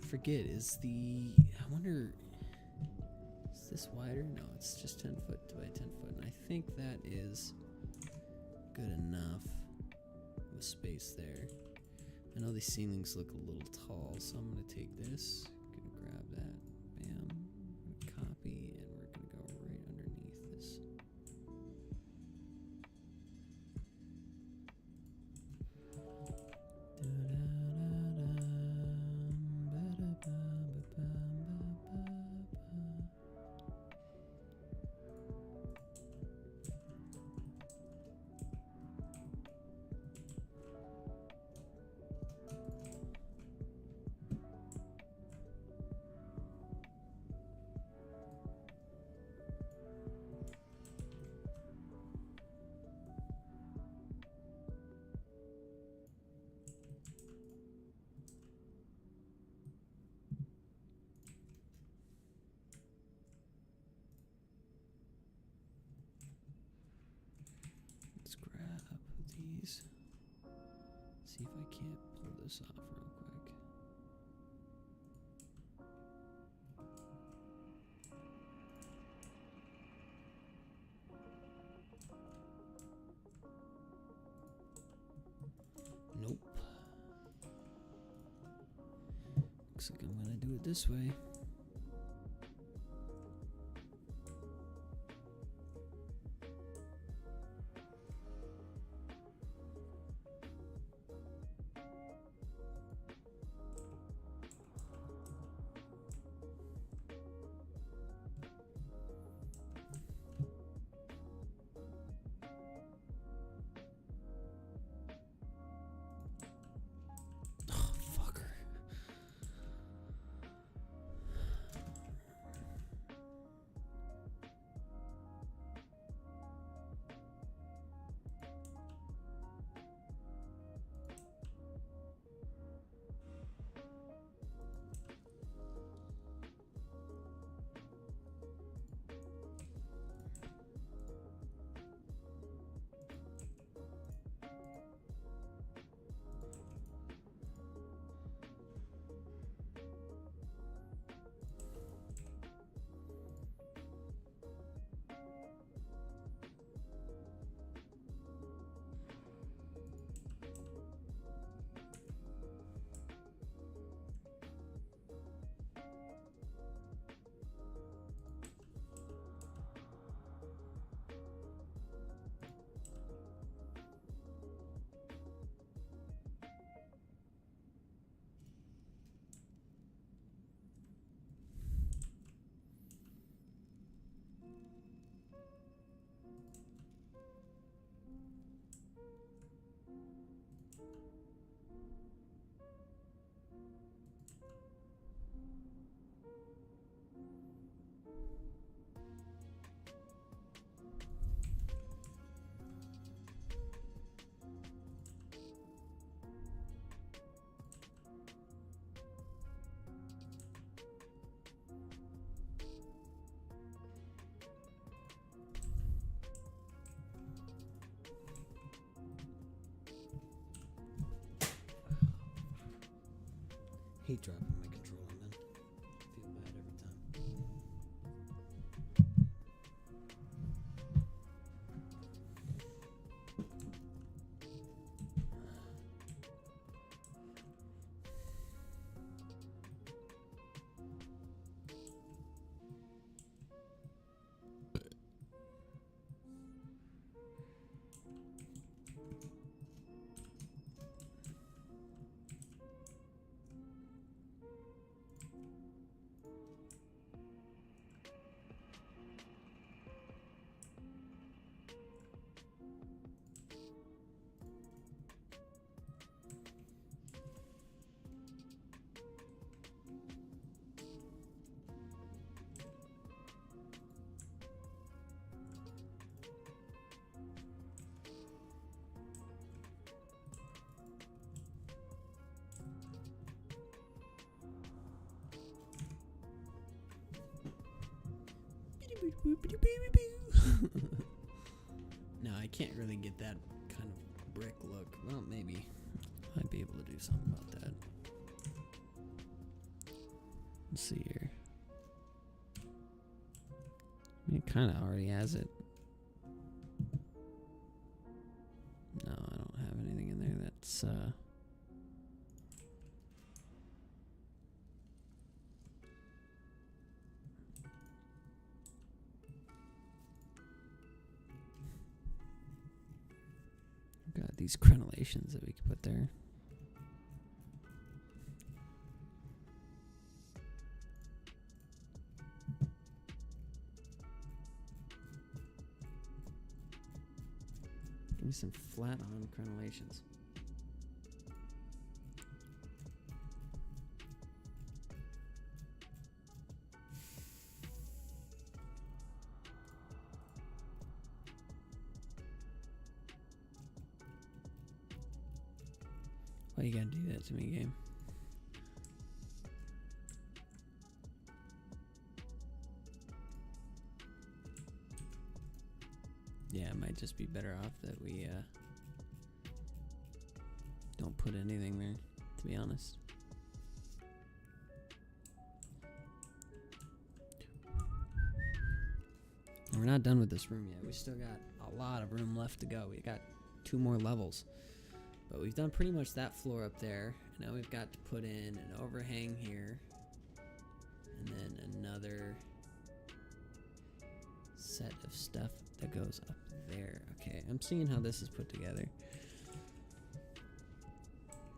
Speaker 1: Forget, I wonder, is this wider? No, it's just 10 foot by 10 foot, and I think that is good enough with space there. I know these ceilings look a little tall, so I'm gonna take this, gonna grab that, bam, copy, and we're gonna go right underneath this. See if I can't pull this off real quick. Looks like I'm gonna do it this way. Hate dropping my controller, man. Feel bad every time. No, I can't really get that kind of brick look. Well, maybe I'd be able to do something about that. Let's see here. I mean, it kind of already has it. No, I don't have anything in there that's got these crenellations that we could put there. Give me some flat on crenellations. Why you gotta do that to me, game? Yeah, it might just be better off that we don't put anything there, to be honest. And we're not done with this room yet. We still got a lot of room left to go. We got 2 more levels. But we've done pretty much that floor up there. Now we've got to put in an overhang here. And then another set of stuff that goes up there. Okay, I'm seeing how this is put together.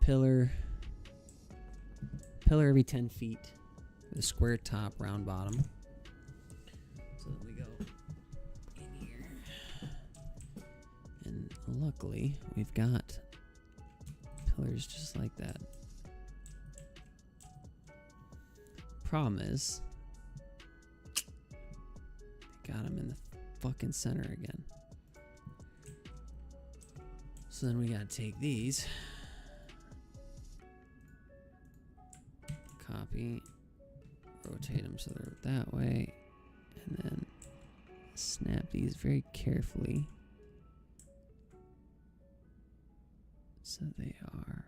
Speaker 1: Pillar every 10 feet with a square top, round bottom. So then we go in here. And luckily, we've got pillars just like that. Problem is, got them in the fucking center again. So then we gotta take these, copy, rotate them so they're that way, and then snap these very carefully so they are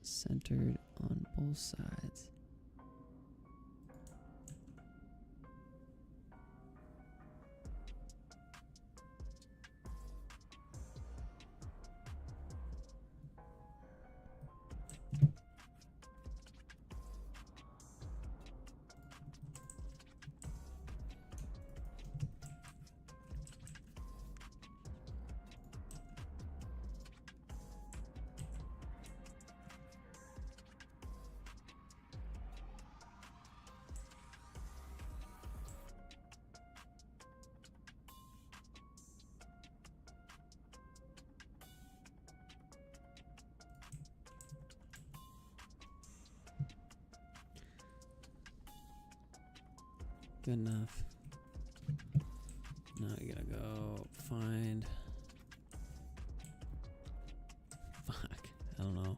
Speaker 1: centered on both sides. Good enough. Now you gotta go find. Fuck. I don't know.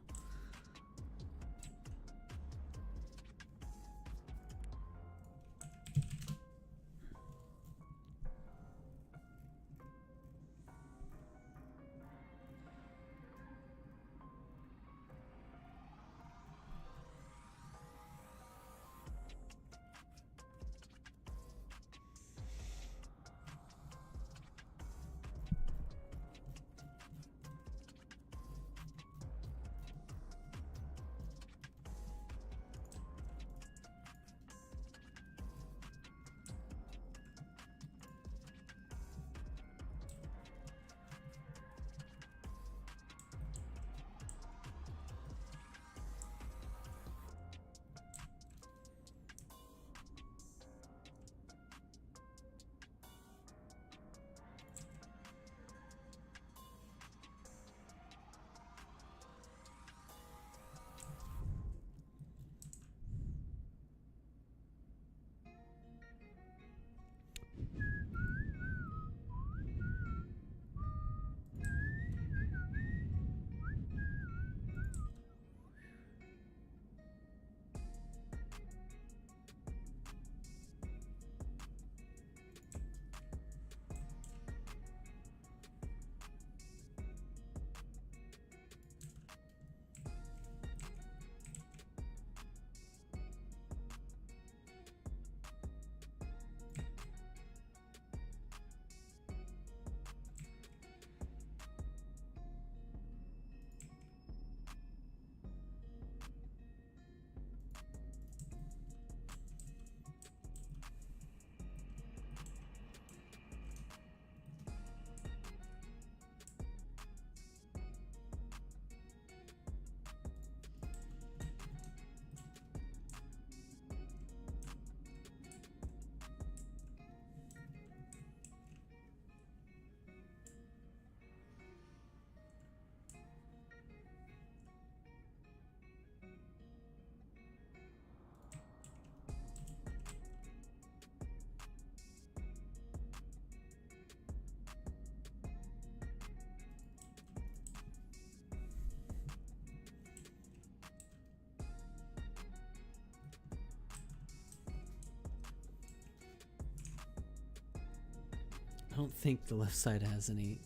Speaker 1: I don't think the left side has any.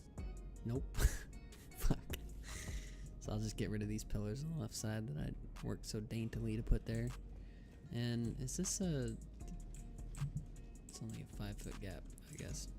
Speaker 1: Nope. Fuck. So I'll just get rid of these pillars on the left side that I worked so daintily to put there. And is this a... It's only a 5-foot gap, I guess.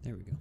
Speaker 1: There we go.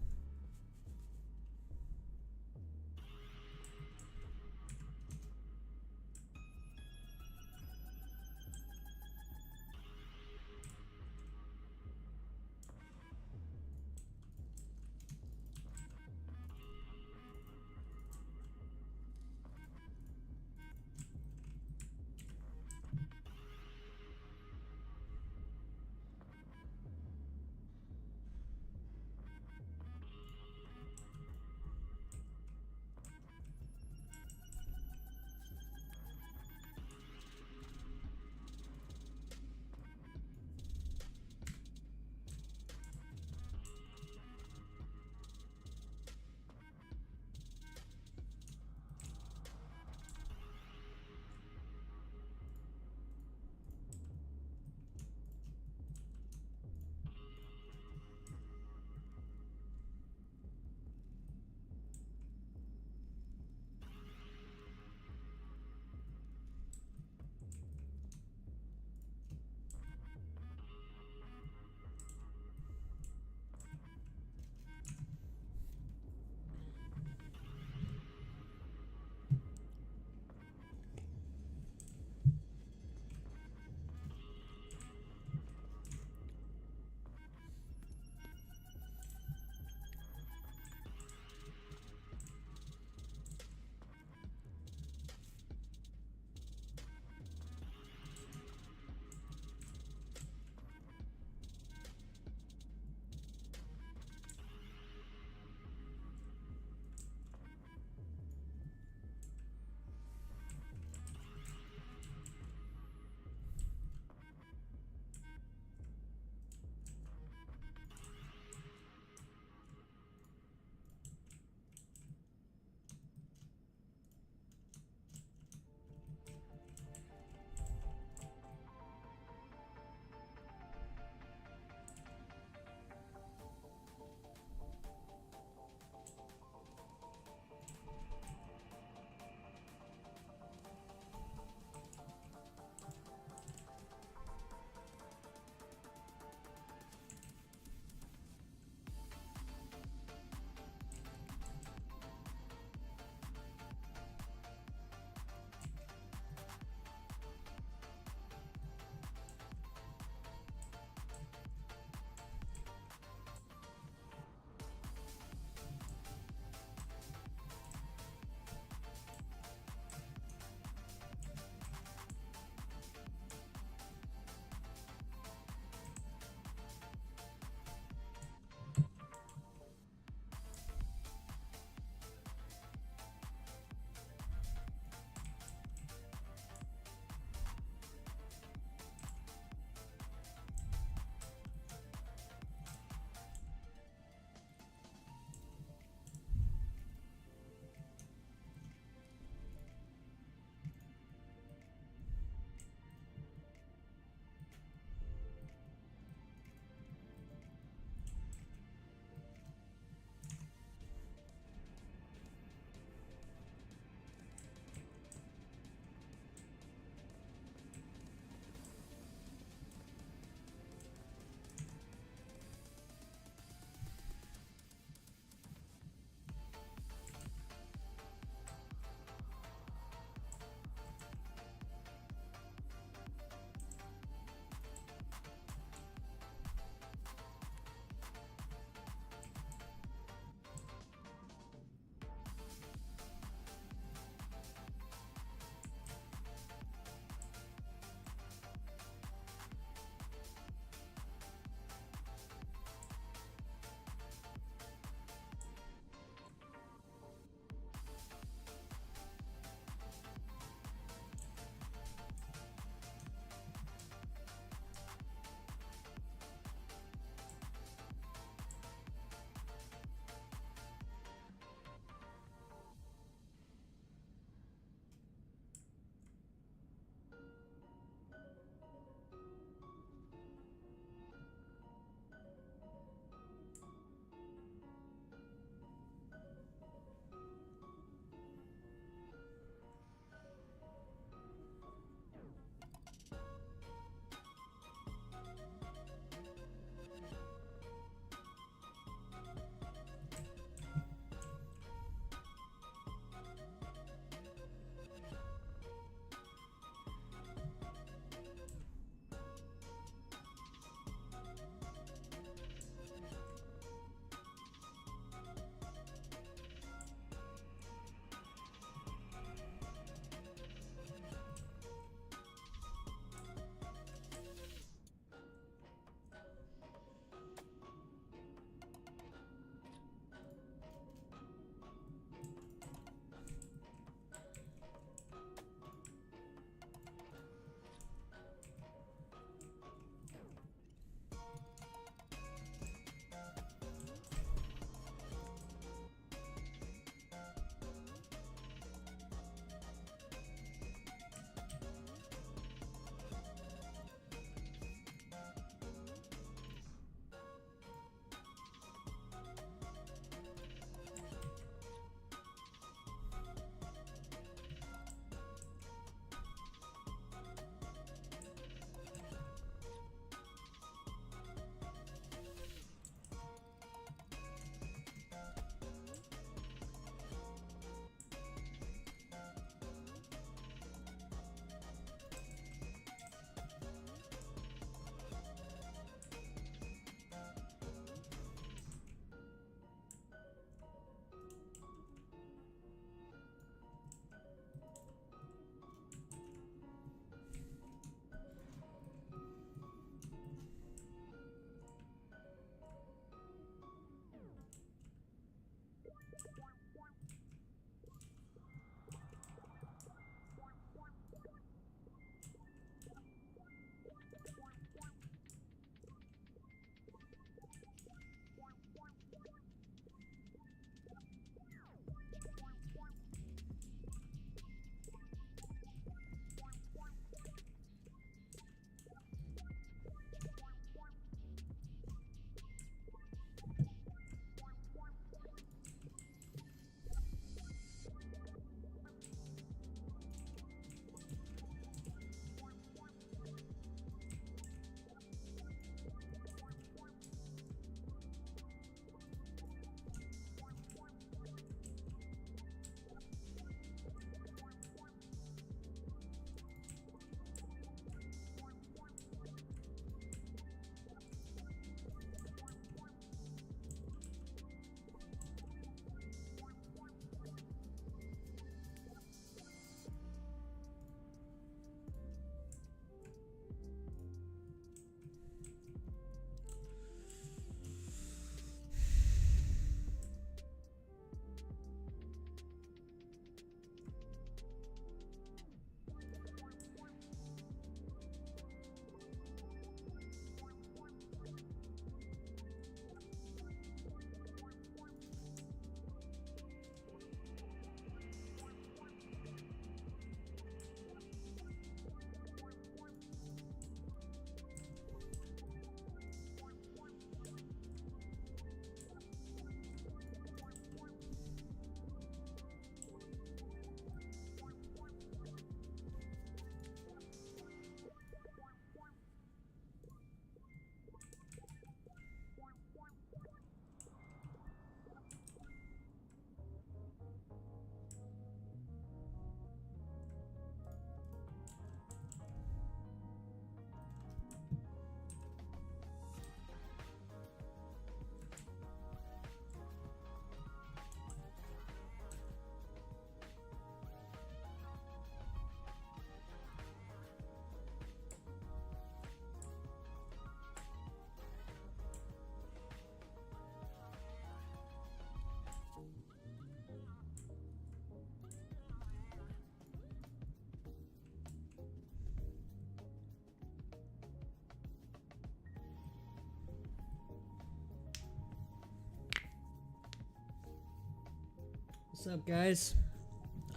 Speaker 1: What's up, guys?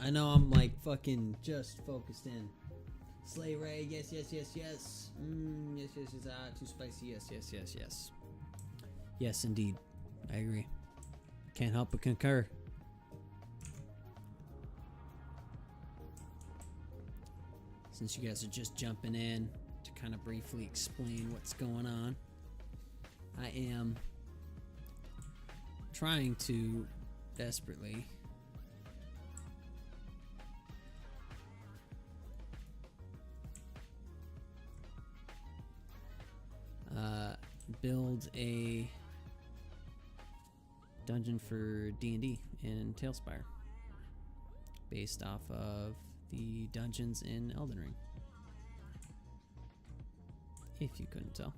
Speaker 1: I know I'm like fucking just focused in. Slay Ray, yes, yes, yes, yes. Yes, yes, yes. Ah, too spicy. Yes, yes, yes, yes. Yes, indeed. I agree. Can't help but concur. Since you guys are just jumping in to kind of briefly explain what's going on, I am trying to desperately build a dungeon for D&D in Talespire based off of the dungeons in Elden Ring, if you couldn't tell.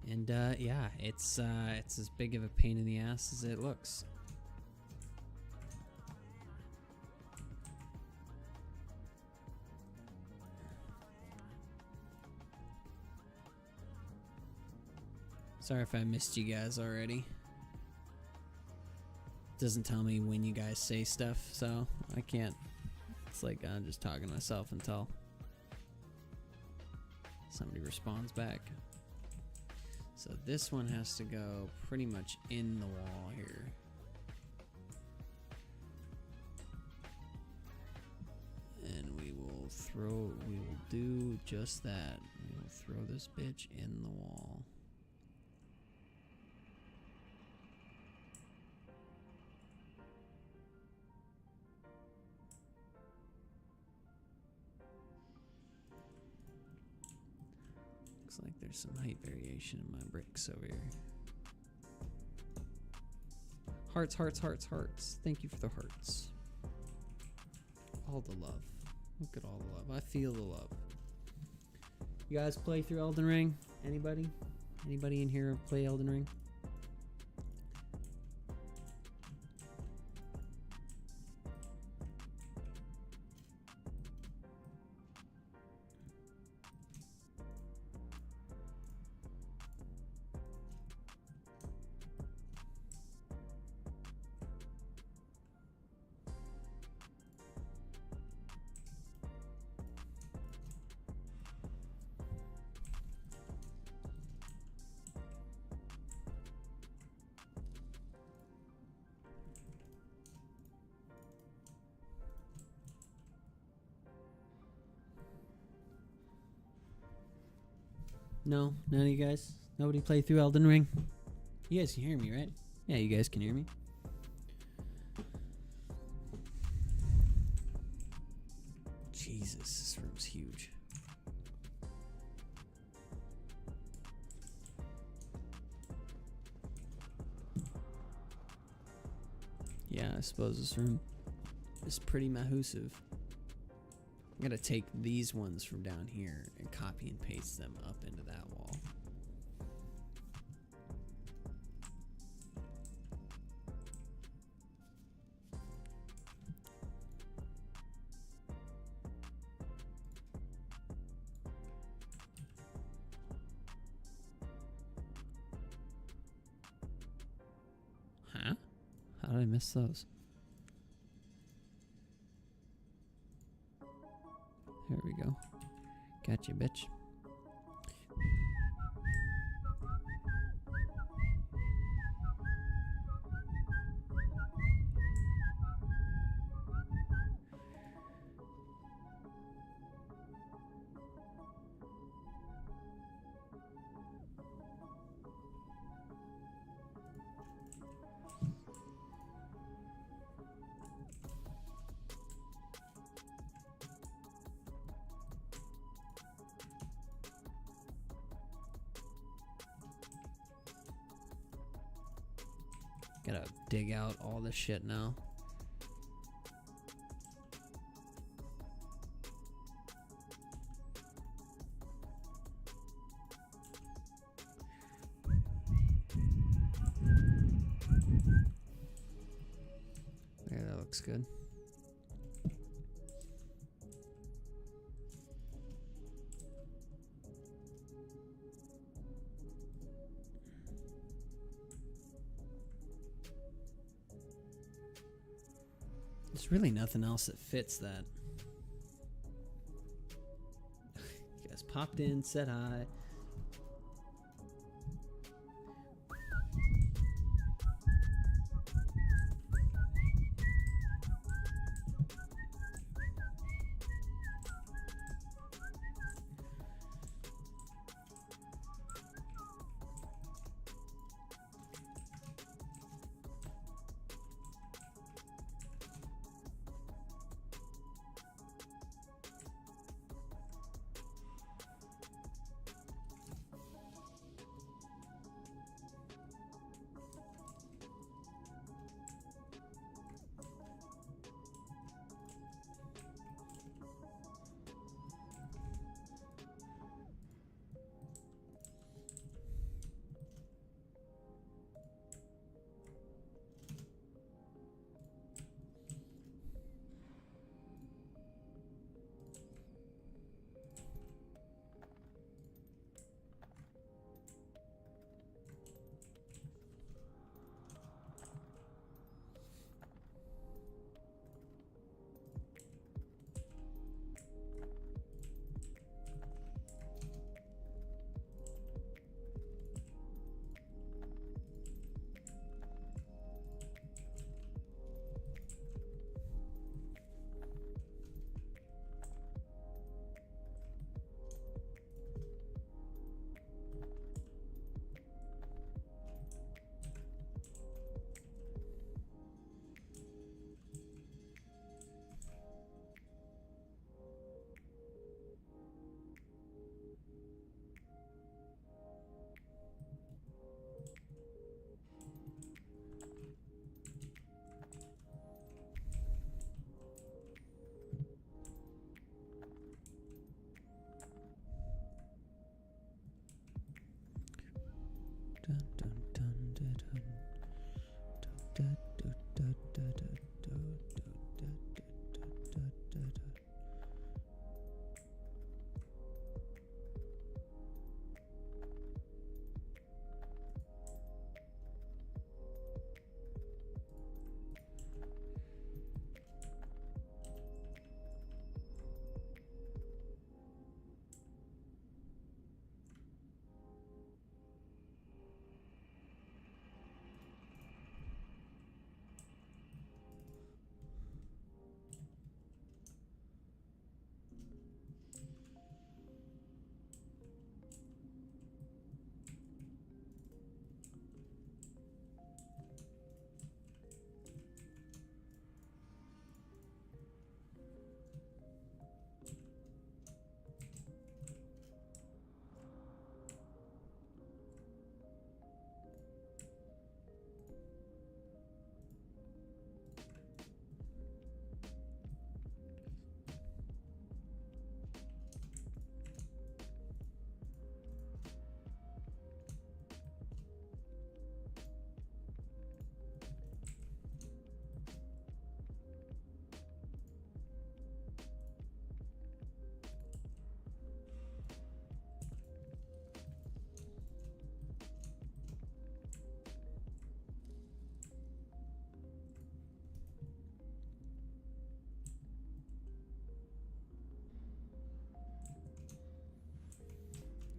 Speaker 1: And yeah, it's as big of a pain in the ass as it looks. Sorry if I missed you guys already. Doesn't tell me when you guys say stuff, so I can't. It's like I'm just talking to myself until somebody responds back. So this one has to go pretty much in the wall here. And we will do just that. We will throw this bitch in the wall. Looks like there's some height variation in my bricks over here. Hearts, hearts, hearts, hearts. Thank you for the hearts. All the love. Look at all the love. I feel the love. You guys play through Elden Ring? Anybody? Anybody in here play Elden Ring? No, none of you guys? Nobody play through Elden Ring? You guys can hear me, right? Yeah, you guys can hear me. Jesus, this room's huge. Yeah, I suppose this room is pretty massive. I'm gonna take these ones from down here and copy and paste them up into that wall. Huh? How did I miss those? There we go. Gotcha, bitch. Gotta dig out all this shit now. Yeah, that looks good. There's really nothing else that fits that. You guys popped in, said hi.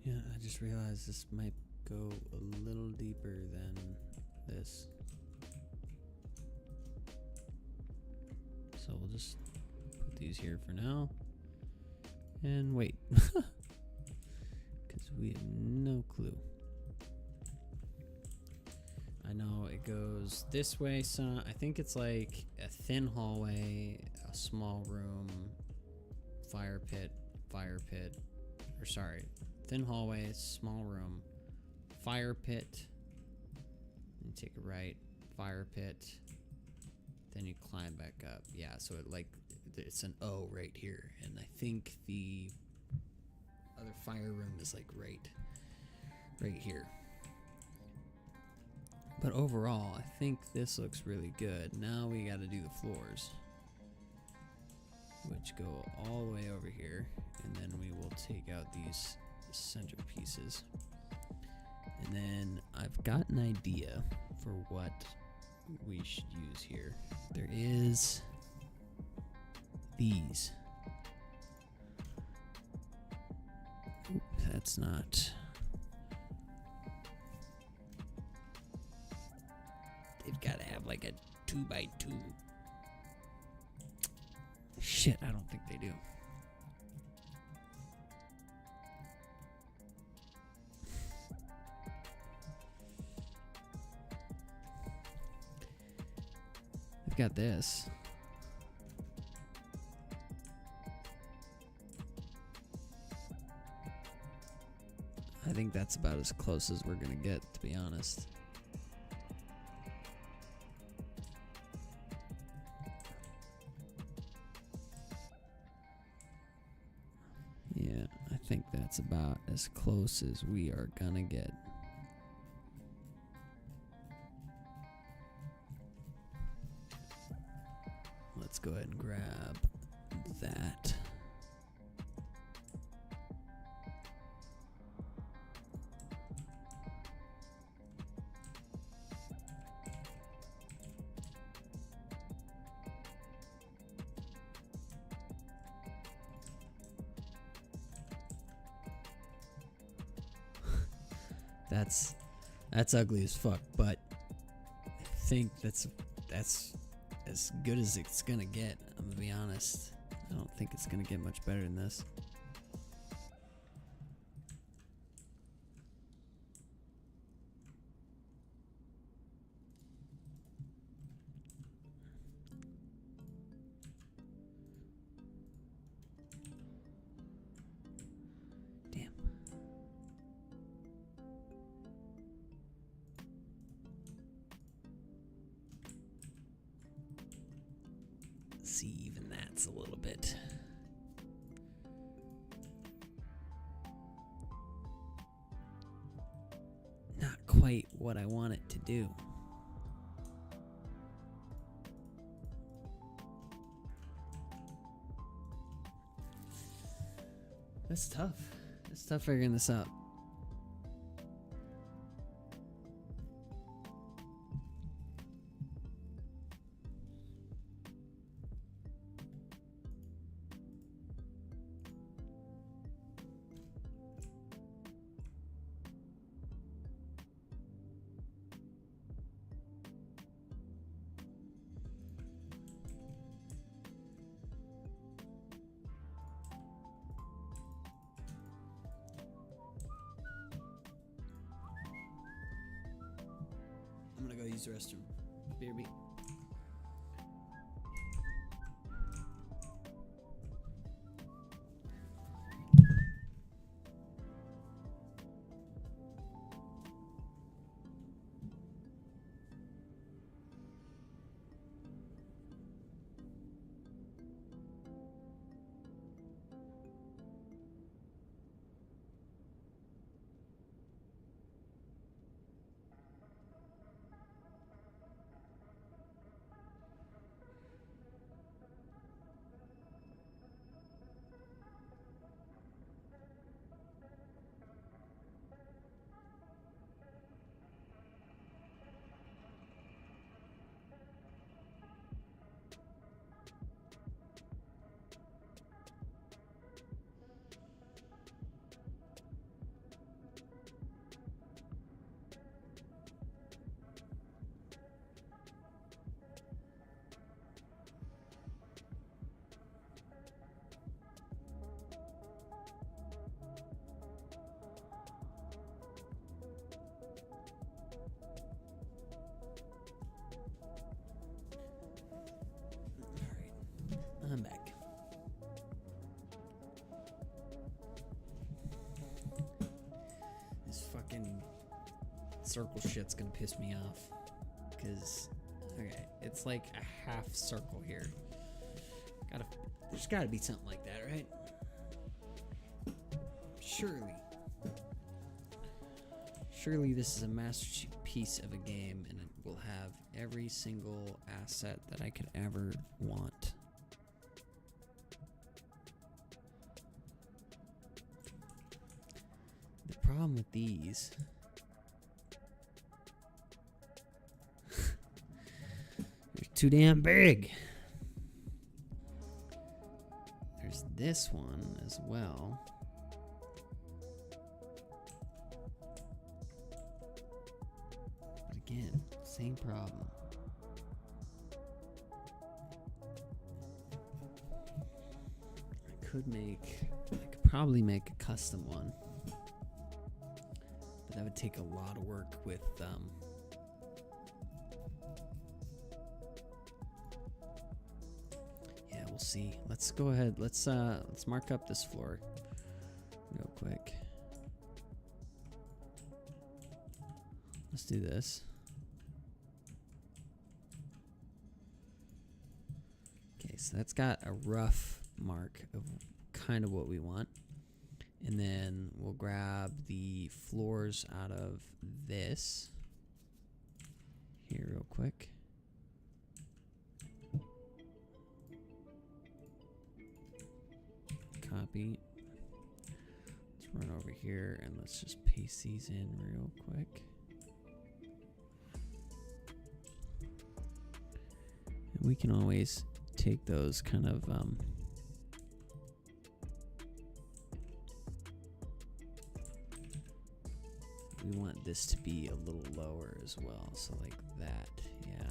Speaker 1: Yeah, I just realized this might go a little deeper than this. So we'll just put these here for now. And wait. Because we have no clue. I know it goes this way, so I think it's like a thin hallway, a small room, fire pit, or sorry, thin hallway, small room, fire pit, and take a right, fire pit, then you climb back up. Yeah, so it's an O right here, and I think the other fire room is like right here. But overall, I think this looks really good. Now we got to do the floors, which go all the way over here, and then we will take out these center pieces. And then I've got an idea for what we should use here. There is these. Oop, that's not. They've got to have like a 2x2. Shit, I don't think they do. They've got this. I think that's about as close as we're gonna get, to be honest. Yeah, I think that's about as close as we are gonna get. Let's go ahead and grab that. That's ugly as fuck, but I think that's as good as it's gonna get. I'm gonna be honest. I don't think it's gonna get much better than this. See, even that's a little bit. Not quite what I want it to do. That's tough. It's tough figuring this out. I'm gonna go use the restroom. BRB. I'm back. This fucking circle shit's gonna piss me off. Cause, okay, it's like a half circle here. There's gotta be something like that, right? Surely this is a masterpiece of a game and it will have every single asset that I could ever want. The problem with these they're too damn big. this one as well. But again, same problem. I could probably make a custom one. But that would take a lot of work with yeah, we'll see. Let's go ahead. Let's mark up this floor real quick. Let's do this. Okay, so that's got a rough mark of kind of what we want. And then we'll grab the floors out of this here real quick. Copy. Let's run over here and let's just paste these in real quick. And we can always take those kind of we want this to be a little lower as well, so like that, yeah.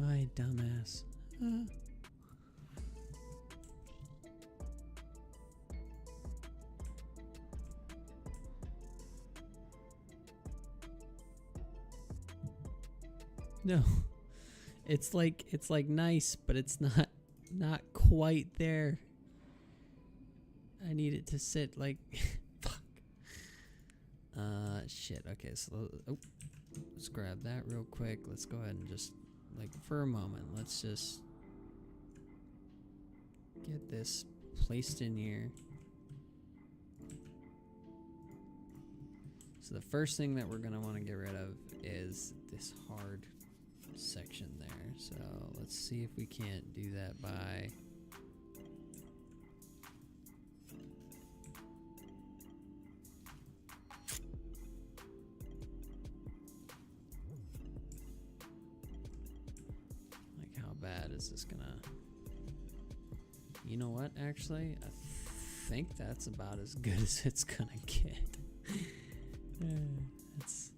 Speaker 1: My dumbass. No. It's like nice, but it's not quite there. I need it to sit like fuck. Shit. Okay, so let's grab that real quick. Let's go ahead and just like for a moment, let's just get this placed in here. So the first thing that we're gonna want to get rid of is this hard section there. So let's see if we can't do that by bad is this gonna, you know what, actually I think that's about as good as it's gonna get. It's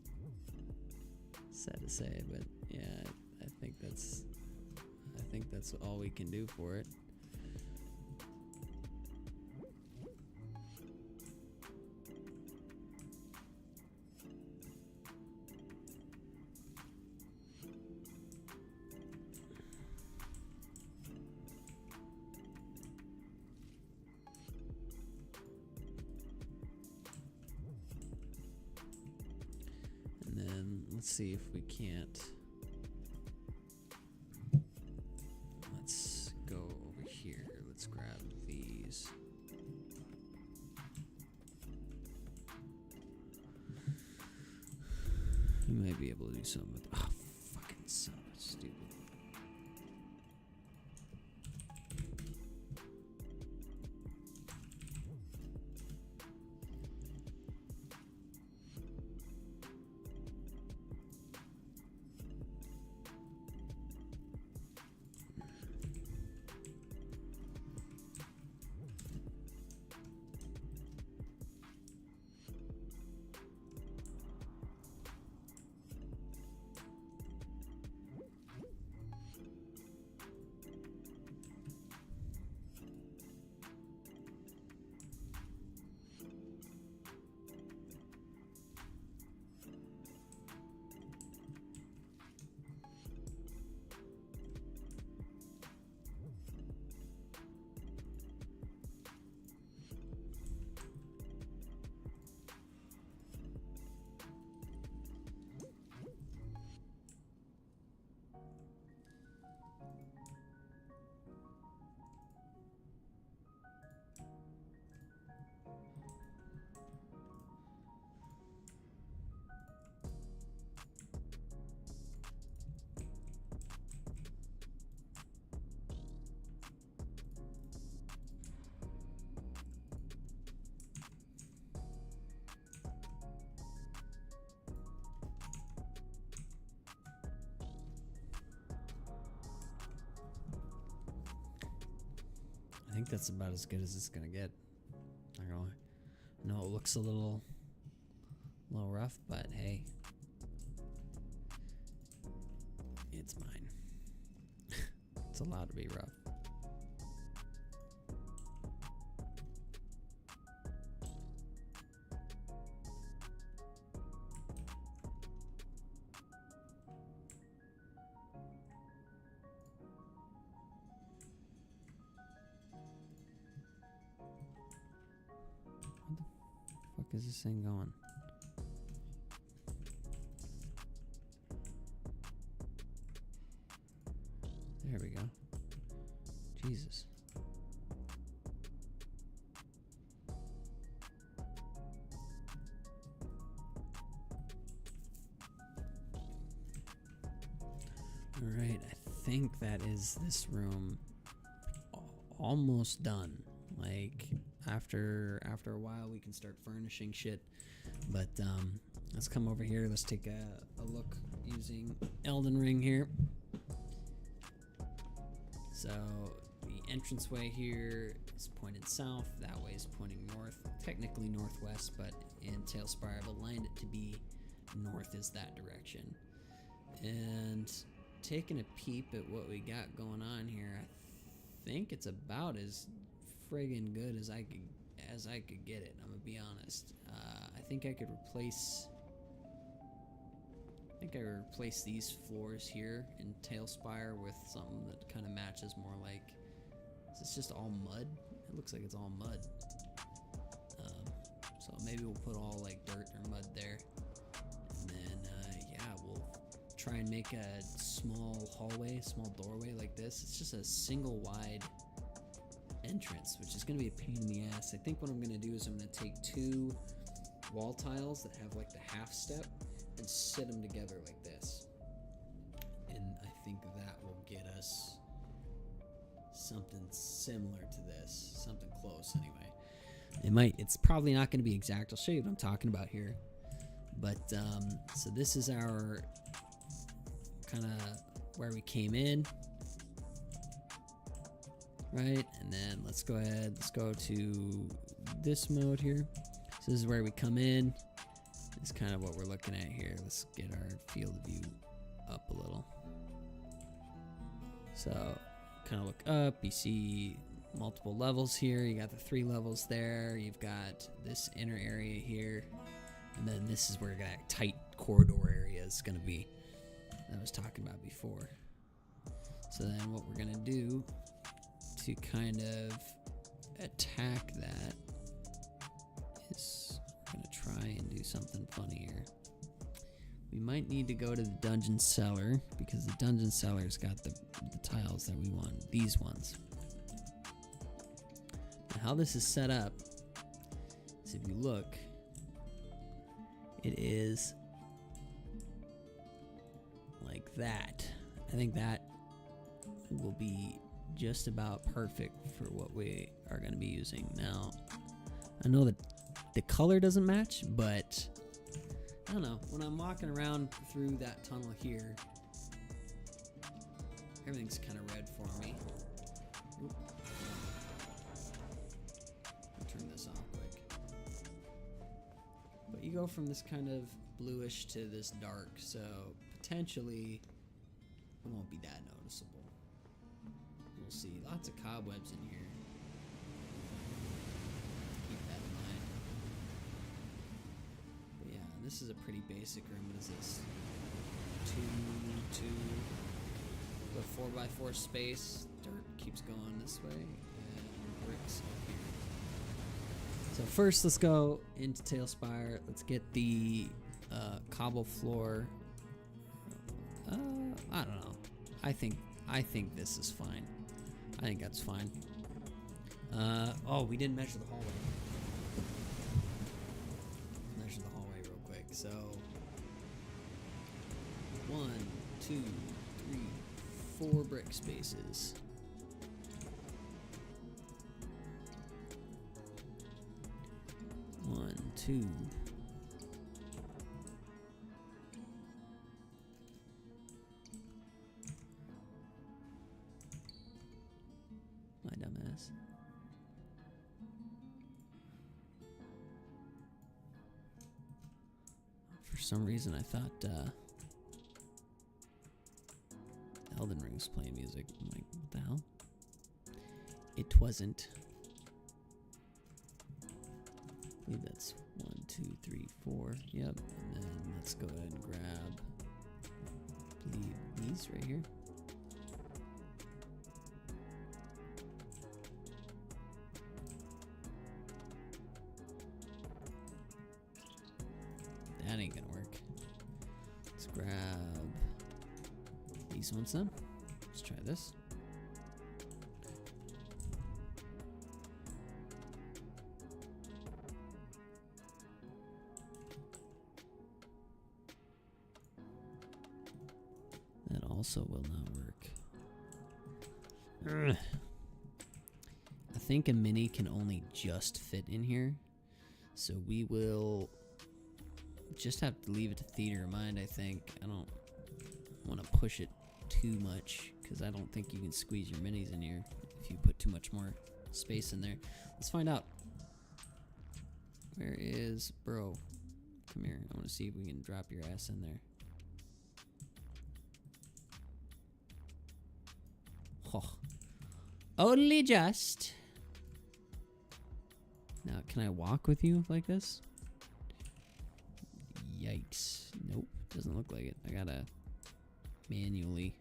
Speaker 1: sad to say, but yeah, I think that's all we can do for it. Let's see if we can't. Let's go over here. Let's grab these. We might be able to do something with. Oh, fucking son of a stupid. think that's about as good as it's gonna get. I don't know. No, it looks a little rough, but hey, it's mine. It's allowed to be rough. What the fuck is this thing going? There we go. Jesus. Alright, I think that is this room almost done. Like, after a while we can start furnishing shit. But let's come over here. Let's take a look using Elden Ring here. So the entranceway here is pointed south, that way is pointing north, technically northwest, but in Talespire I've aligned it to be north is that direction. And taking a peep at what we got going on here, I think it's about as friggin' good as I could get it, I'm gonna be honest. I think I could replace these floors here in Talespire with something that kind of matches more like, it's just all mud. It looks like it's all mud. So maybe we'll put all like dirt or mud there. And then, yeah, we'll try and make a small hallway, small doorway like this. It's just a single wide entrance, which is going to be a pain in the ass. I think what I'm going to do is I'm going to take 2 wall tiles that have like the half step and sit them together like this. And I think that will get us something similar to this, something close anyway. It's probably not going to be exact. I'll show you what I'm talking about here. But so this is our kind of where we came in, right? And then let's go to this mode here. So this is where we come in. This is kind of what we're looking at here. Let's get our field of view up a little. So kind of look up, you see multiple levels here. You got the 3 levels there. You've got this inner area here. And then this is where that tight corridor area is going to be that I was talking about before. So then what we're going to do to kind of attack that is we're going to try and do something funny here. We might need to go to the dungeon cellar because the dungeon cellar's got the tiles that we want, these ones. Now how this is set up is if you look, it is like that. I think that will be just about perfect for what we are going to be using. Now, I know that the color doesn't match, but I don't know. When I'm walking around through that tunnel here, everything's kind of red for me. Oop. I'll turn this off quick. But you go from this kind of bluish to this dark, so potentially it won't be that noticeable. We'll see. Lots of cobwebs in here. Keep that in mind. But yeah, this is a pretty basic room. What is this? 2 the 4x4 space. Dirt keeps going this way, and bricks up here. So first, let's go into Talespire. Let's get the cobble floor. I don't know. I think this is fine. I think that's fine. Oh, we didn't measure the hallway. Measure the hallway real quick. So 1, 2, 3, 4 brick spaces. One, two. My dumbass. For some reason, I thought Elden Ring was playing music. I'm like, what the hell? It wasn't. I believe that's 1, 2, 3, 4. Yep. And then let's go ahead and grab, I believe, these right here. That ain't gonna work. Let's grab these ones then. Let's try this. That also will not work. Ugh. I think a mini can only just fit in here. So we will just have to leave it to theater of mind, I think. I don't want to push it too much because I don't think you can squeeze your minis in here if you put too much more space in there. Let's find out. Where is bro? Come here. I want to see if we can drop your ass in there. Oh. Only just. Now, can I walk with you like this? Yikes. Nope. Doesn't look like it. I gotta manually.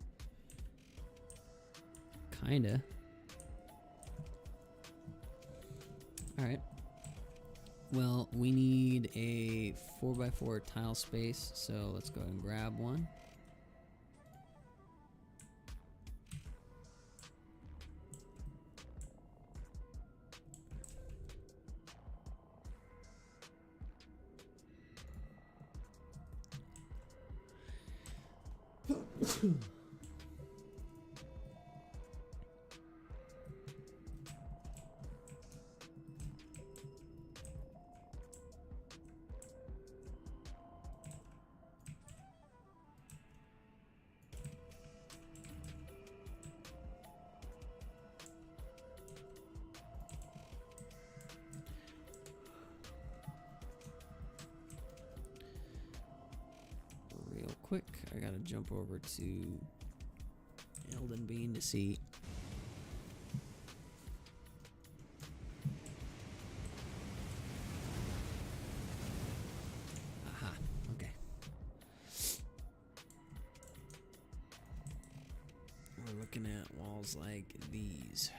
Speaker 1: Kinda. Alright. Well, we need a 4x4 tile space, so let's go ahead and grab one. Real quick, I gotta jump over to Elden Bean to see. Aha, okay. We're looking at walls like these.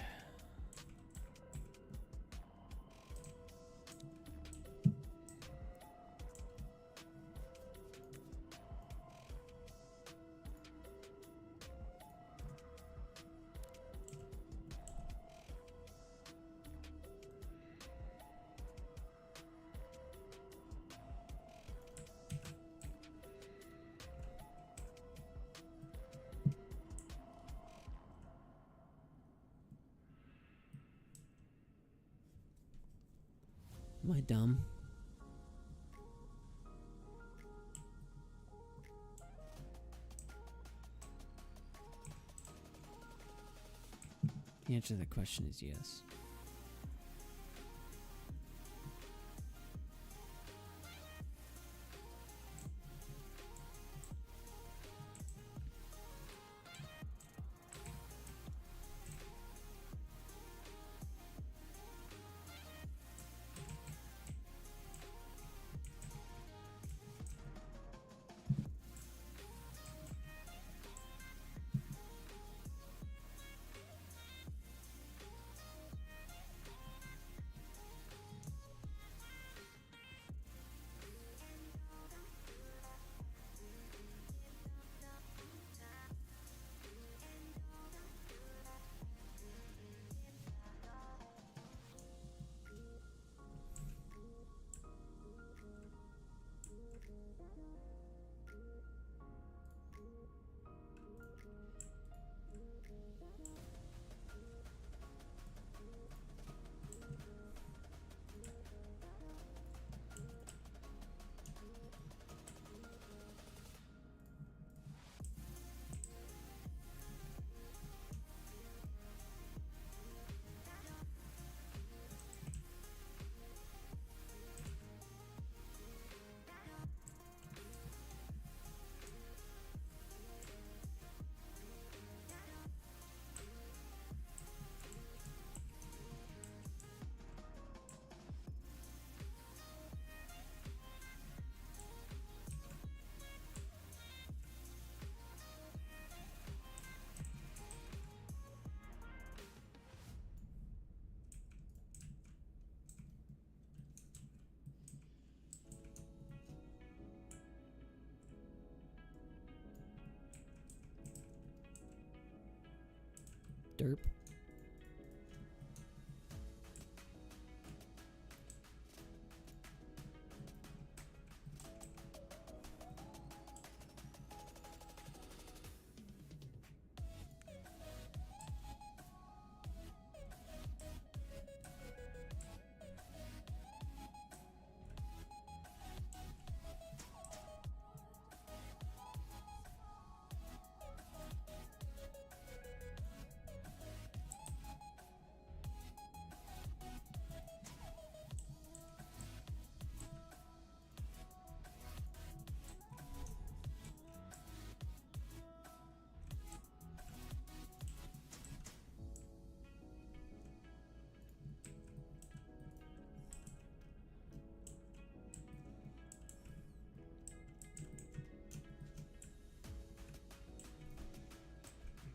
Speaker 1: Am I dumb? The answer to the question is yes. Derp.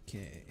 Speaker 1: Okay.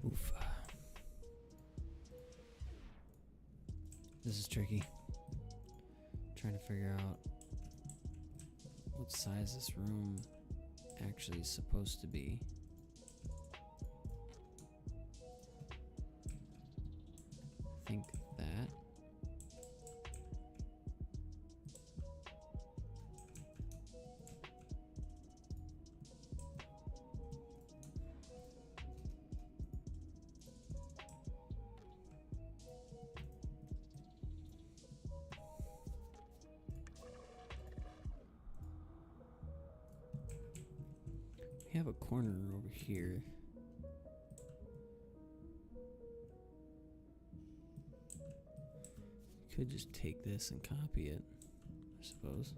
Speaker 1: Oof. This is tricky. Trying to figure out what size this room actually is supposed to be. I think that. We have a corner over here. Could just take this and copy it, I suppose.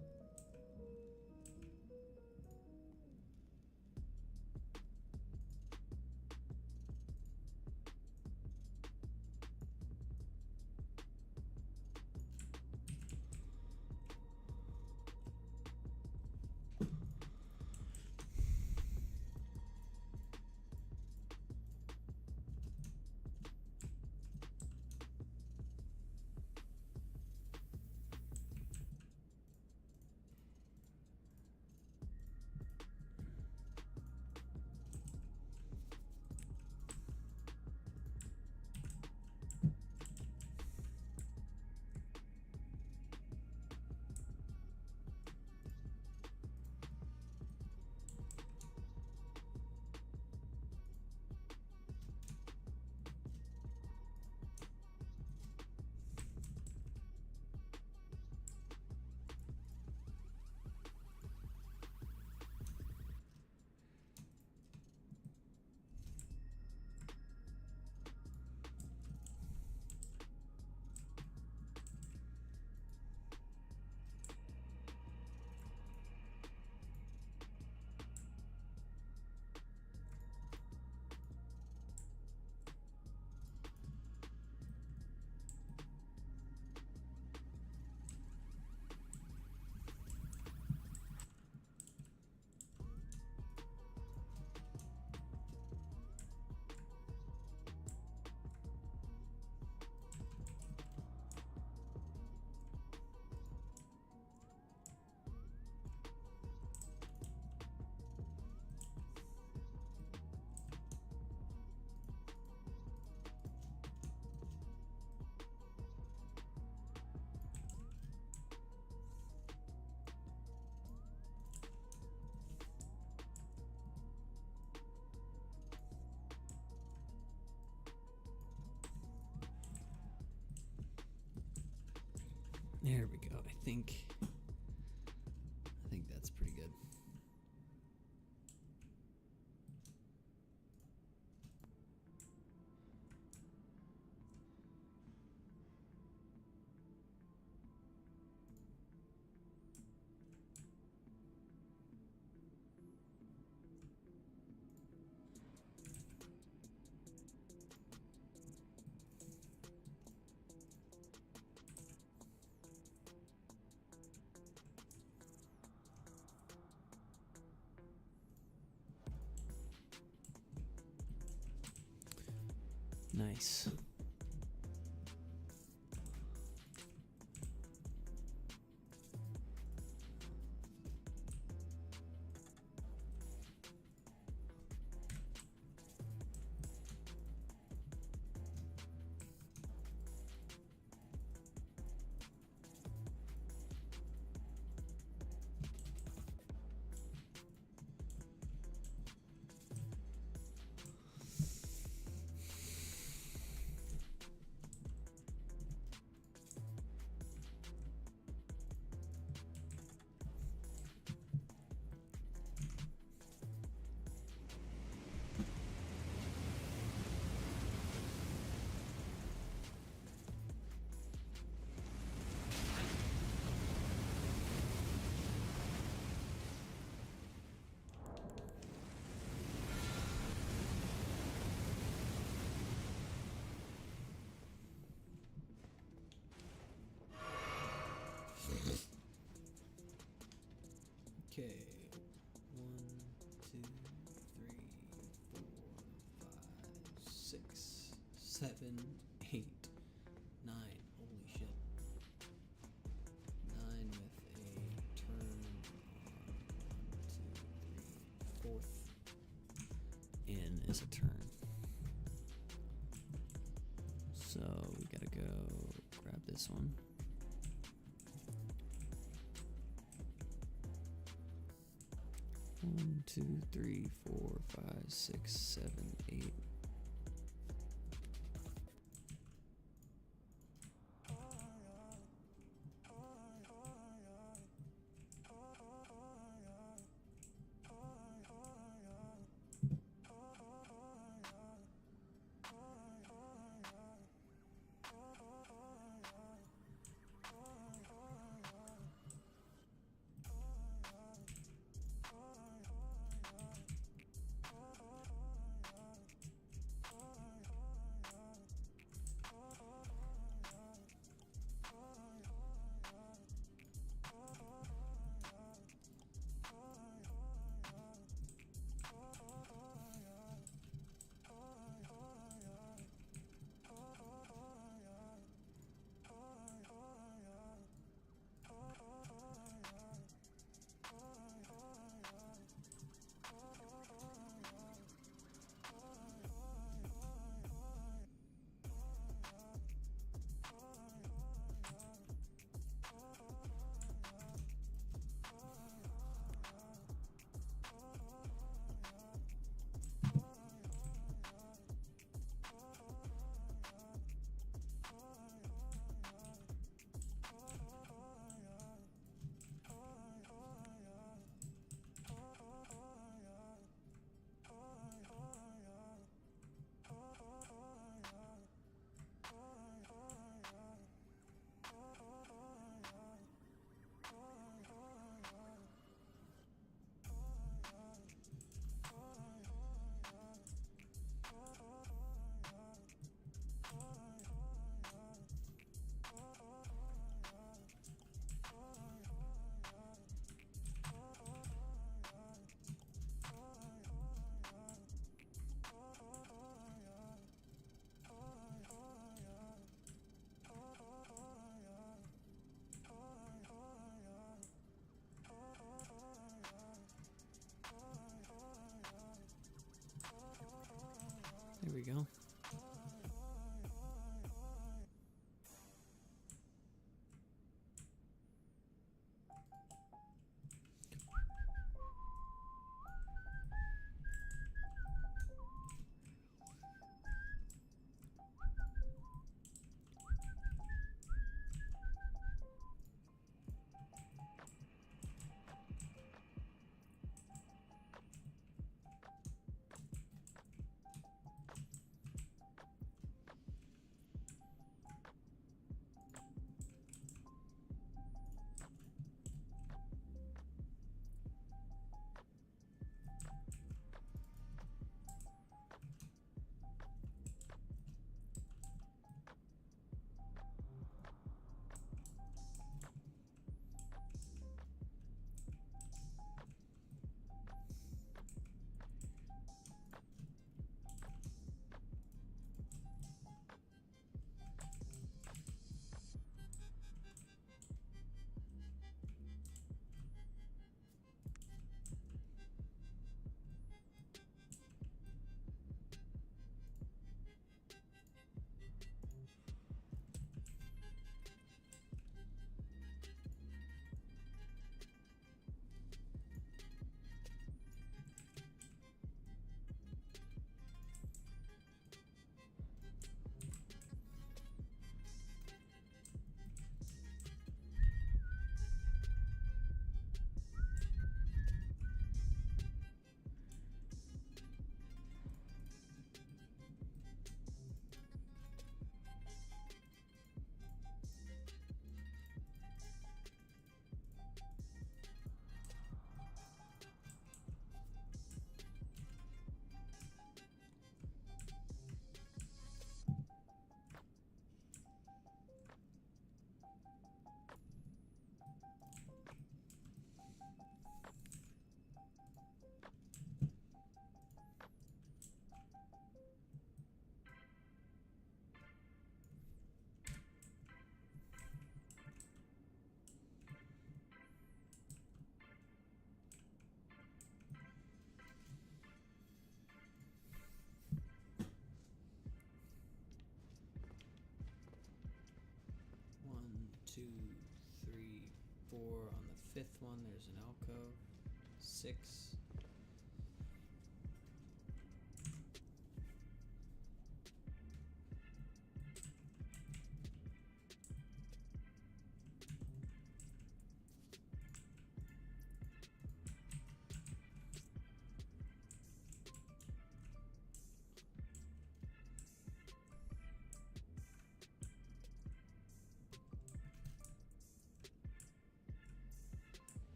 Speaker 1: There we go. I think that's pretty good. Nice. Okay. 1, 2, 3, 4, 5, 6, 7, 8, 9. Holy shit. 9 with a turn on 1, 2, 3, 4th. In is a turn. So we gotta go grab this one. 1, 2, 3, 4, 5, 6, 7, 8. There we go. There's an alcove. 6.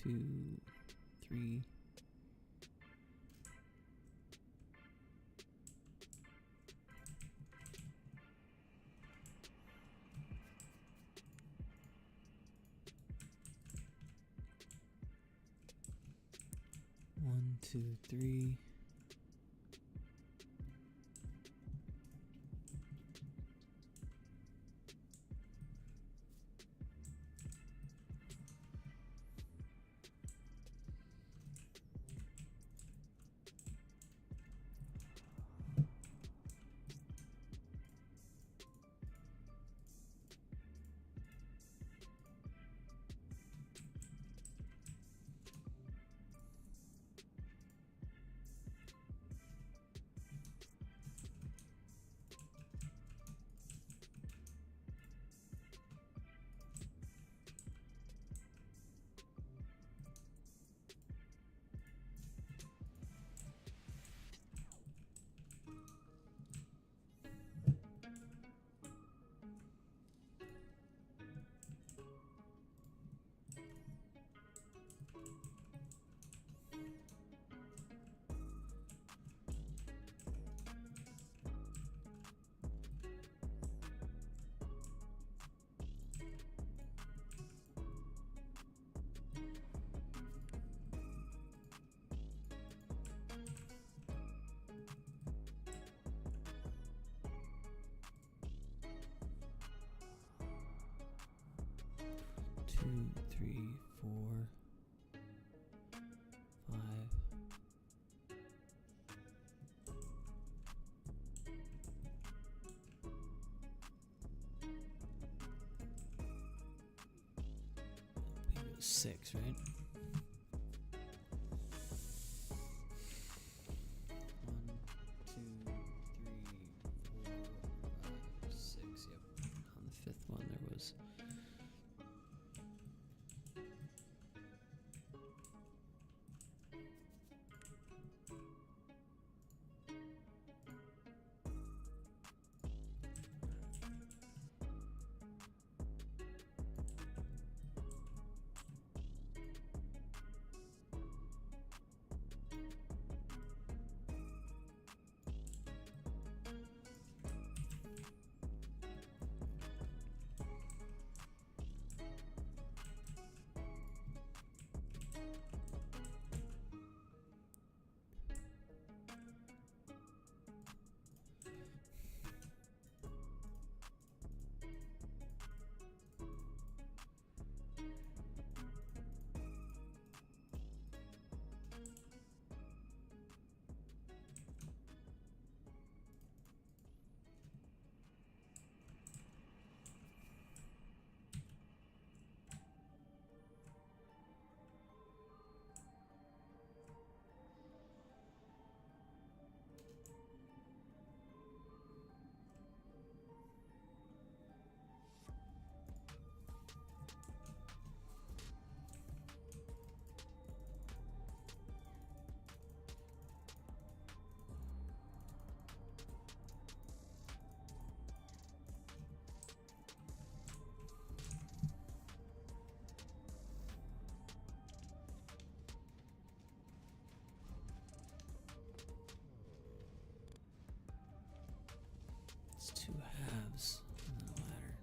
Speaker 1: Two, 3. One, 2, 3. Two, 3, 4, 5. I believe it was 6, right? 1, 2, 3, 4, 5, 6. Yep. On the 5th one, there was. It's 2 halves on the ladder.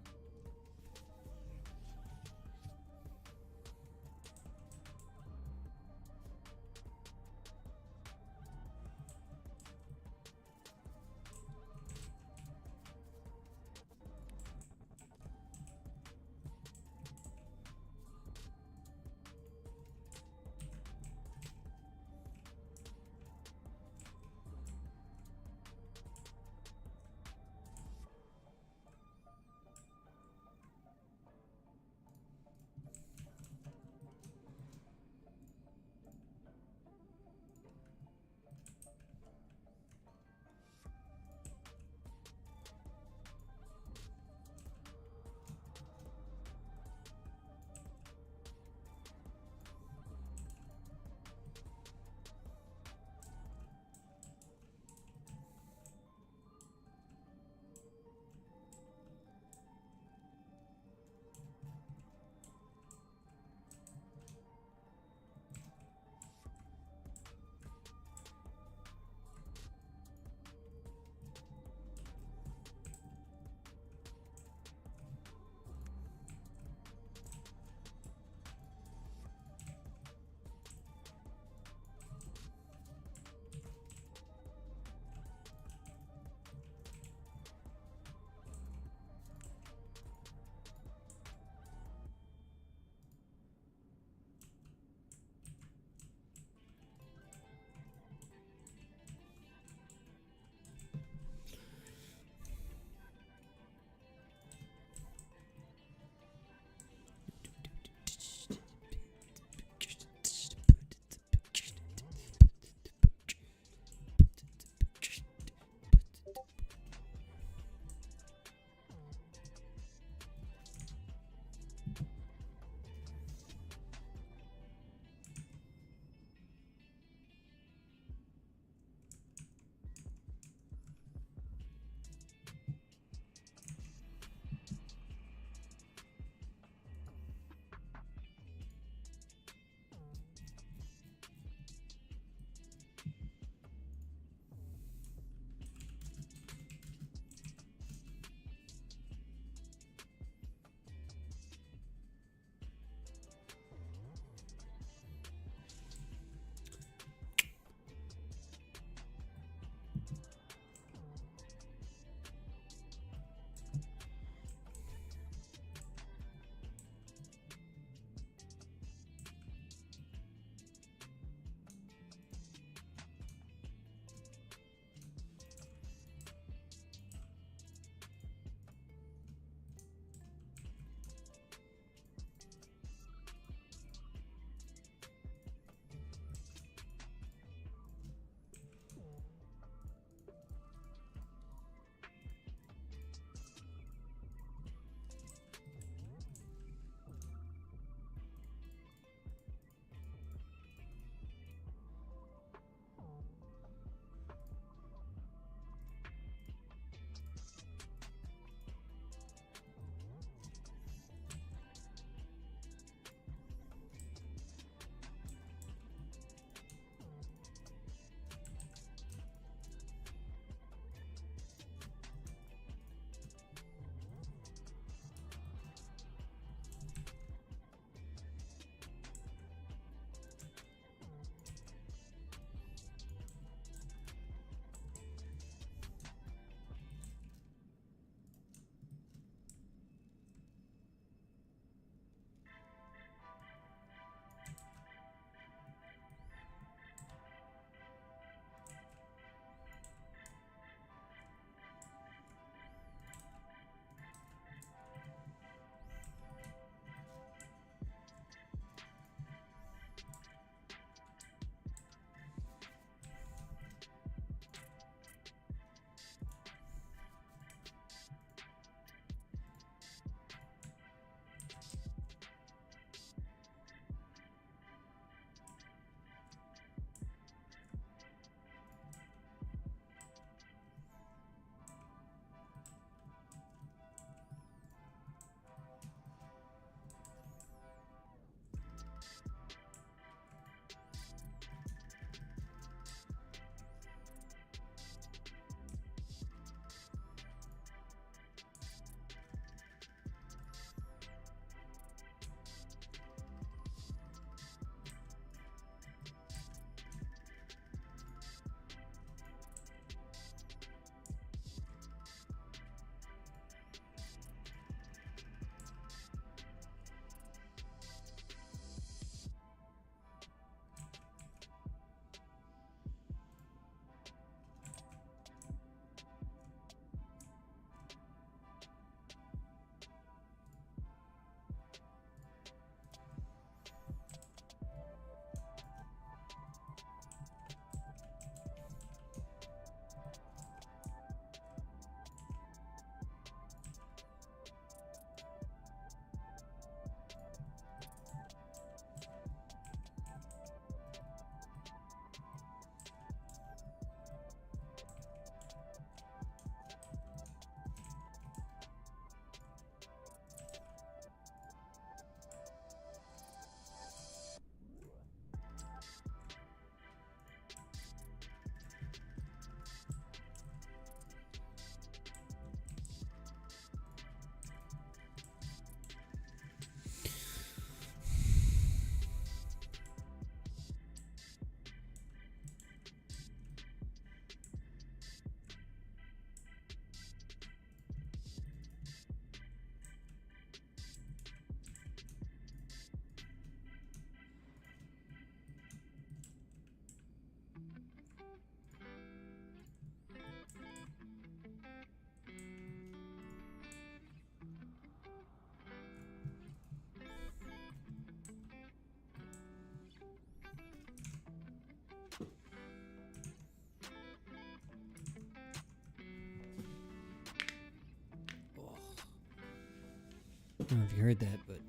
Speaker 1: I don't know if you heard that, but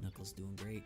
Speaker 1: Knuckles doing great.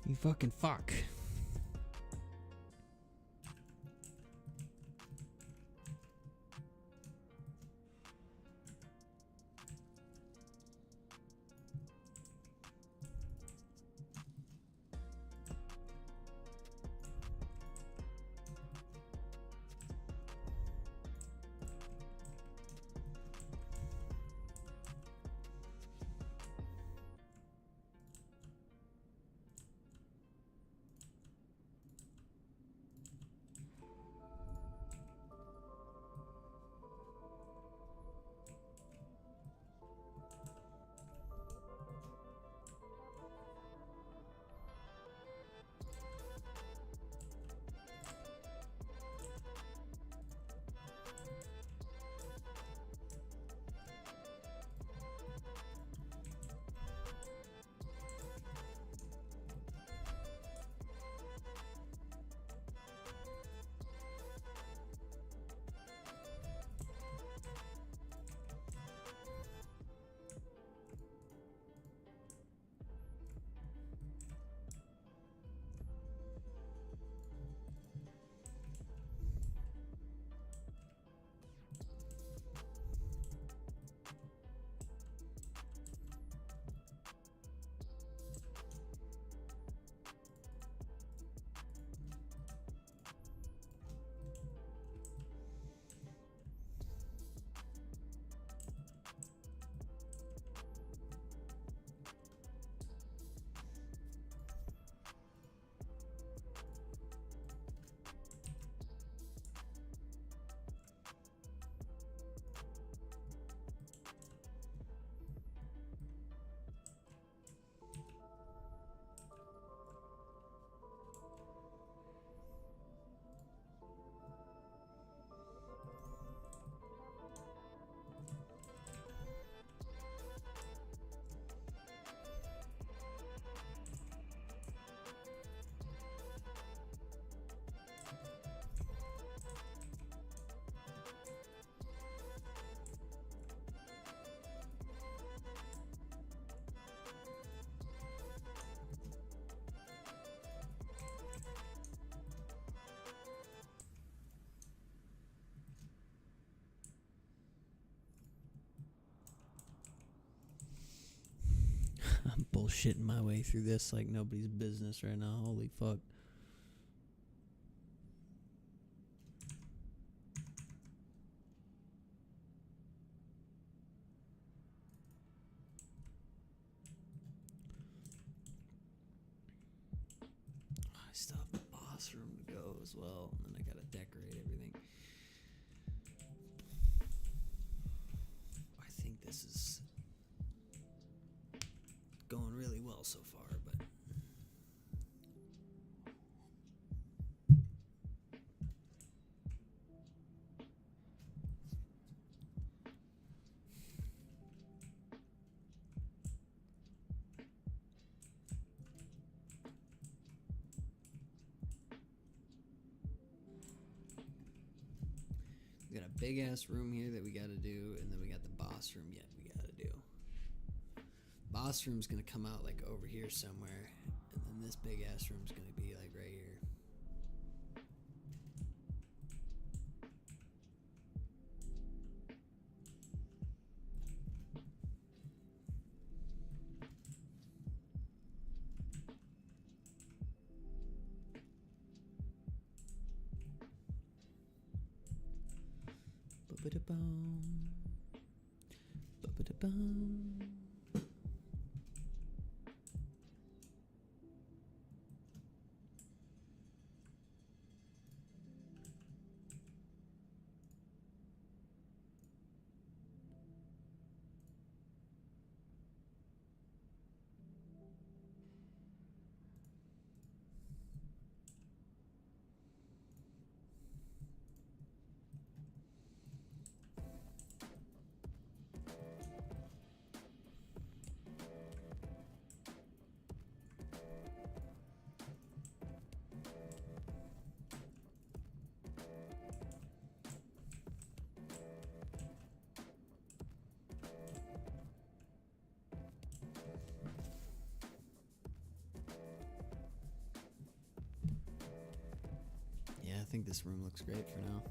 Speaker 1: You fucking fuck. I'm bullshitting my way through this like nobody's business right now. Holy fuck. I still have the boss room to go as well, and then I gotta decorate everything. I think this is going really well so far, but we got a big ass room here that we gotta do, and then we got the boss room yet we gotta do. Boss room's gonna come out like over here somewhere, and then this big ass room's gonna be like right here. Ba-ba-da-bum. Ba-ba-da-bum. think this room looks great for now.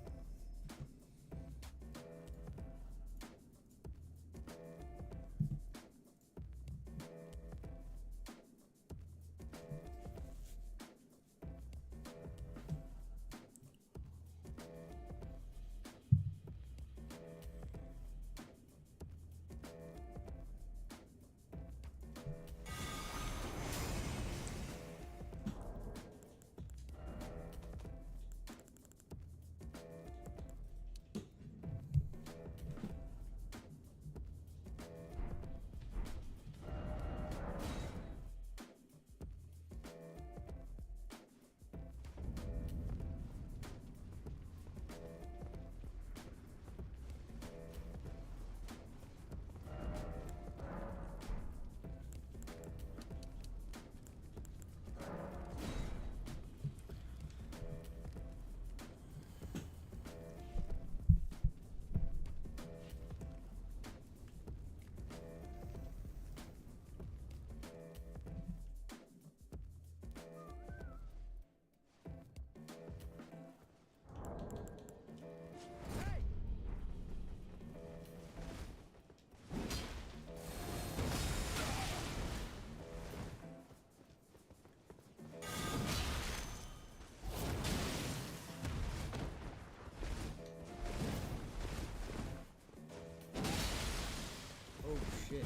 Speaker 1: Shit.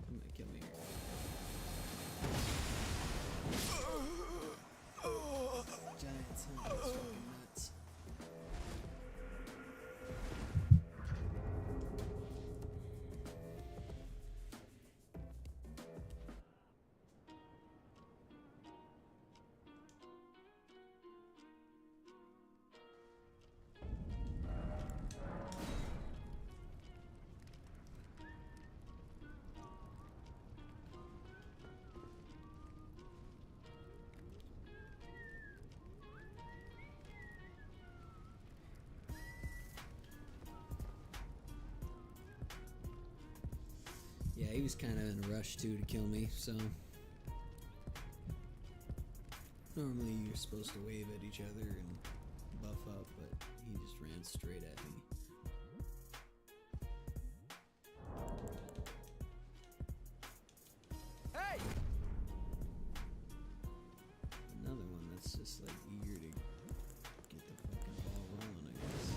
Speaker 1: I'm gonna kill me here. Giant son, that's fucking nuts. Yeah, he was kind of in a rush too to kill me, so normally you're supposed to wave at each other and buff up, but he just ran straight at me.
Speaker 2: Hey!
Speaker 1: Another one that's just like eager to get the fucking ball rolling, I guess.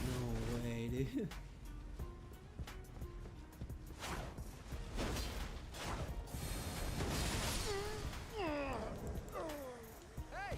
Speaker 1: No way, dude.
Speaker 2: Hey!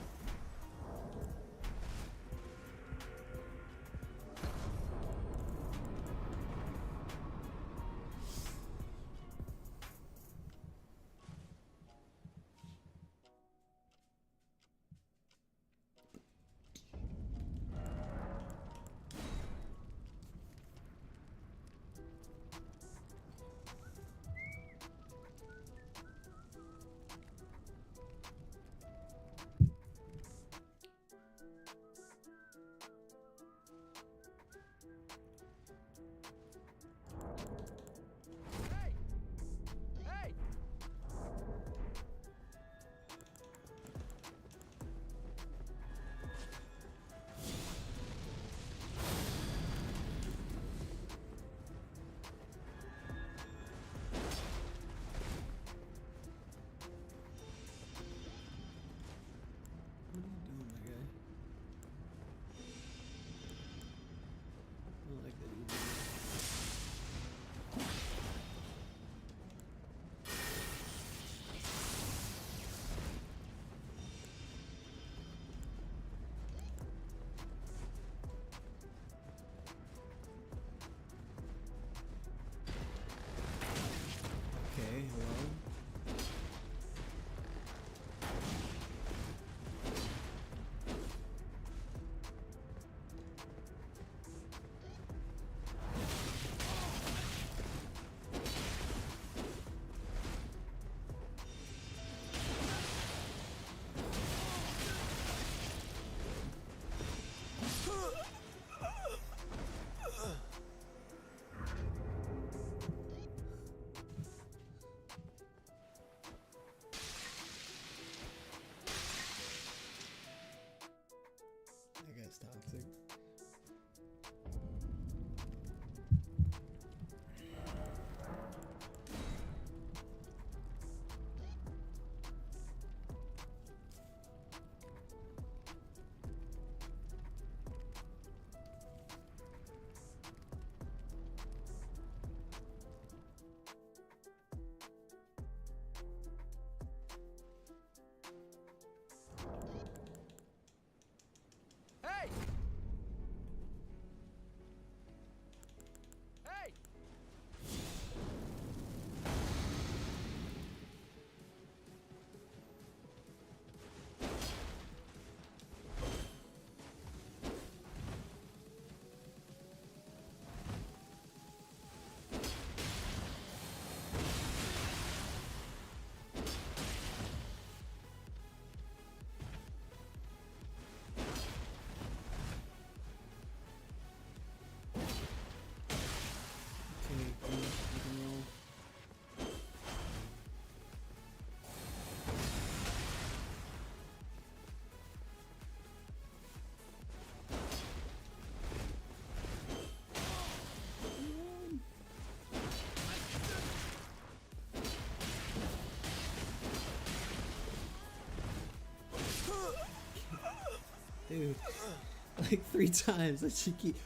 Speaker 1: like 3 times and she keep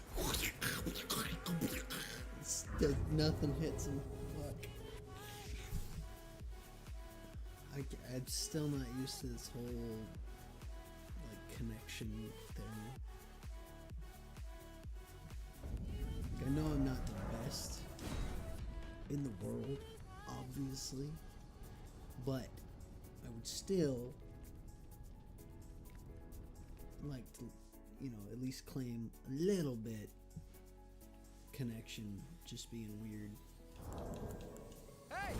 Speaker 1: still nothing hits him. Fuck. I'm still not used to this whole like connection thing. I know I'm not the best in the world, obviously, but I would still like to, you know, at least claim a little bit connection just being weird.
Speaker 2: Hey!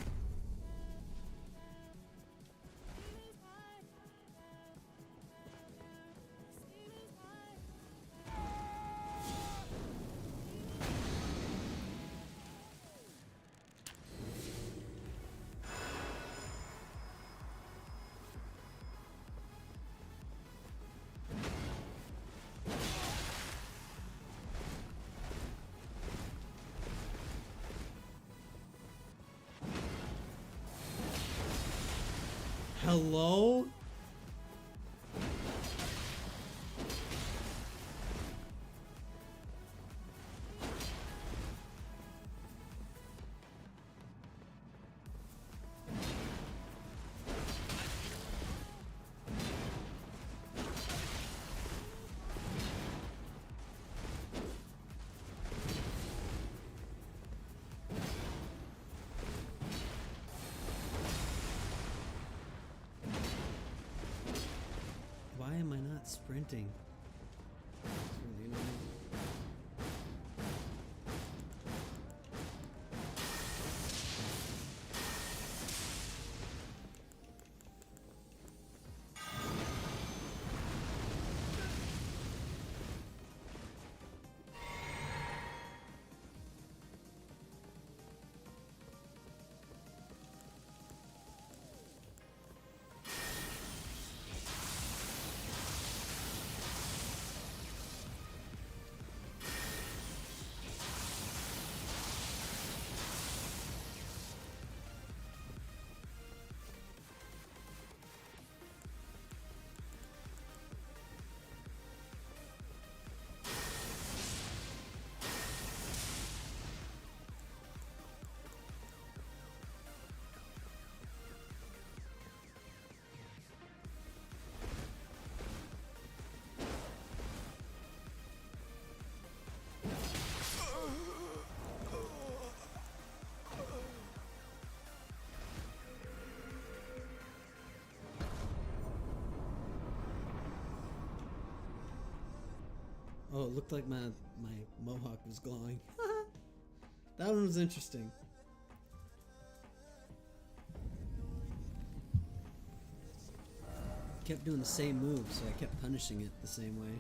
Speaker 1: Hello? Why am I not sprinting? It's really annoying. Oh, it looked like my mohawk was glowing. That one was interesting. Kept doing the same move, so I kept punishing it the same way.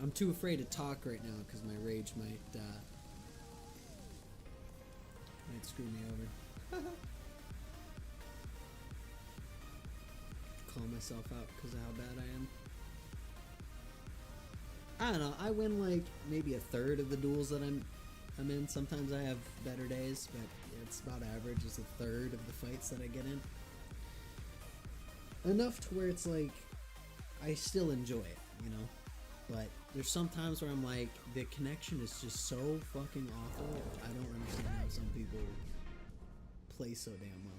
Speaker 1: I'm too afraid to talk right now because my rage might screw me over. Call myself out because of how bad I am. I don't know. I win like maybe a third of the duels that I'm in. Sometimes I have better days, but it's about average. It's a third of the fights that I get in. Enough to where it's like I still enjoy it, you know. But there's some times where I'm like, the connection is just so fucking awful. I don't understand how some people play so damn well.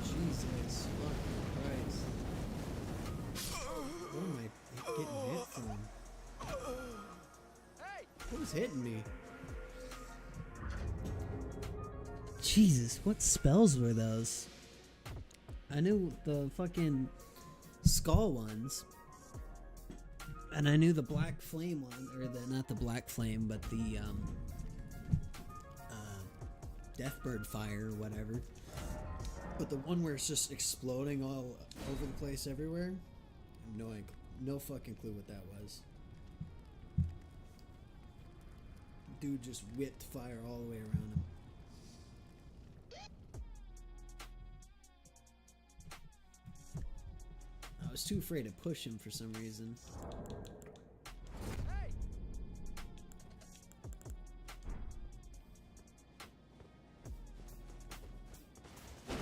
Speaker 1: Jesus fucking Christ. What am I getting hit from? What was hitting me? Jesus, what spells were those? I knew the fucking skull ones. And I knew the black flame one, or not the black flame, but the Deathbird fire or whatever. But the one where it's just exploding all over the place everywhere, I have No fucking clue what that was. Dude just whipped fire all the way around him. I was too afraid to push him for some reason.
Speaker 2: Hey!
Speaker 1: I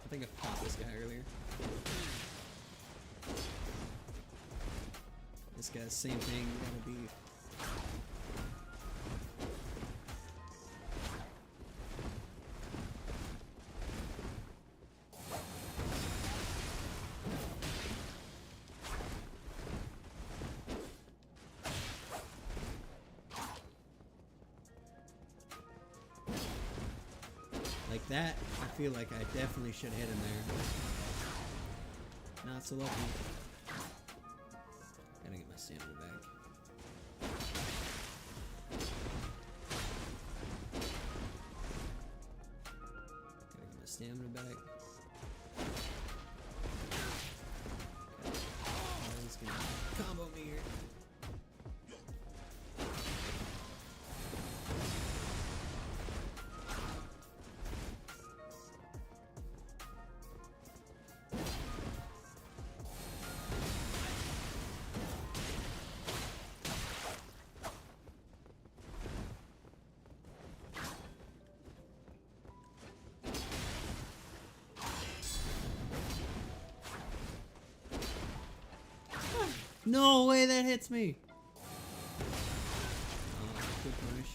Speaker 1: think I popped this guy earlier. This guy's same thing, gotta be. Like that, I feel like I definitely should hit him there. Not so lucky. Gotta get my stamina back. Gotta get my stamina back. Oh, he's gonna combo me here. No way that hits me! Oh, good punish.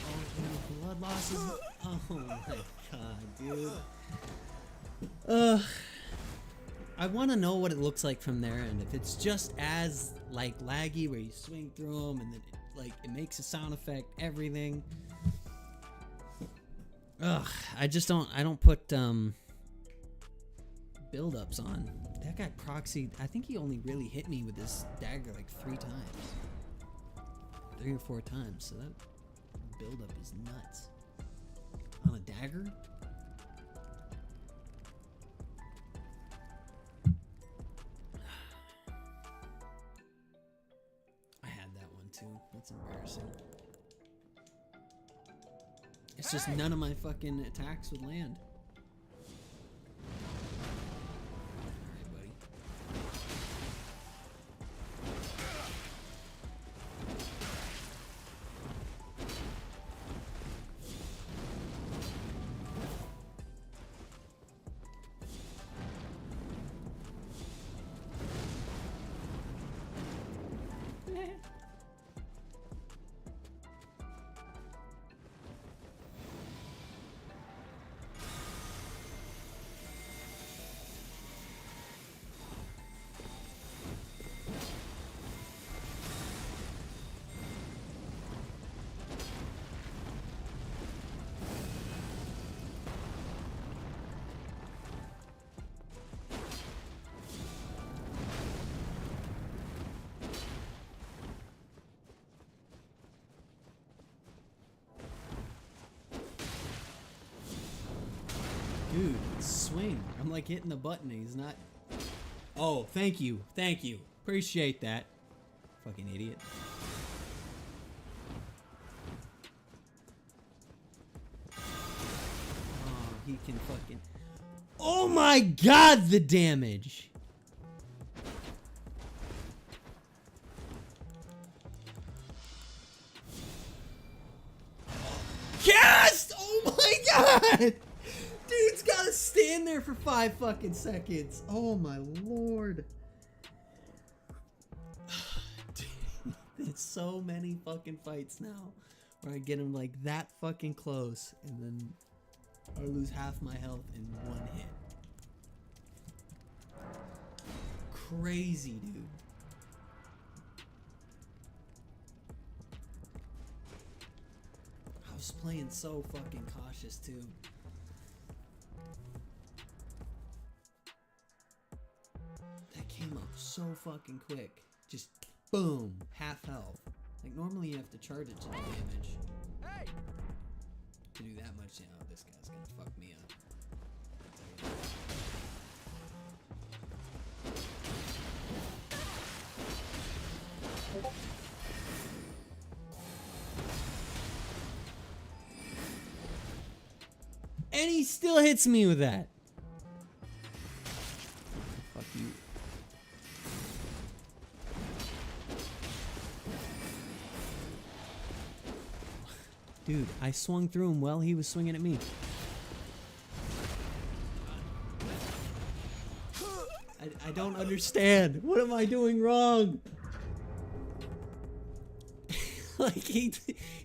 Speaker 1: Oh, dude, blood losses. Oh my god, dude. I want to know what it looks like from there, and if it's just as like laggy, where you swing through them, and then it makes a sound effect, everything. Ugh, I don't put build-ups on. That guy proxied. I think he only really hit me with this dagger like 3 times. 3 or 4 times, so that build-up is nuts. On a dagger? I had that one too. That's embarrassing. It's just none of my fucking attacks would land. Dude, swing. I'm like hitting the button and he's not. Oh, thank you. Thank you. Appreciate that. Fucking idiot. Oh, he can fucking. Oh my god, the damage. Cast! Oh my god! Dude's gotta stand there for 5 fucking seconds. Oh my lord. There's so many fucking fights now where I get him like that fucking close and then I lose half my health in 1 hit. Crazy, dude. I was playing so fucking cautious too. That came up so fucking quick. Just boom, half health. Like normally you have to charge it to do damage.
Speaker 2: Hey!
Speaker 1: To do that much, you know, this guy's gonna fuck me up. I'll tell And he still hits me with that. Fuck you. Dude, I swung through him while he was swinging at me. I don't understand. What am I doing wrong? Like he's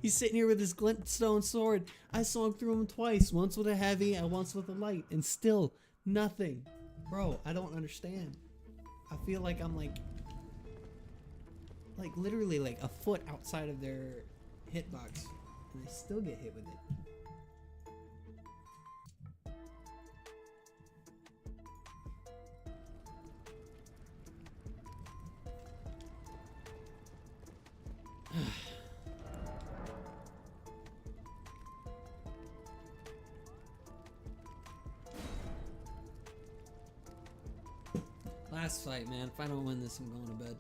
Speaker 1: sitting here with his glintstone sword. I swung through him twice, once with a heavy and once with a light, and still nothing. Bro, I don't understand. I feel like I'm like literally like a foot outside of their hitbox, and I still get hit with it. Last fight, man. If I don't win this, I'm going to bed.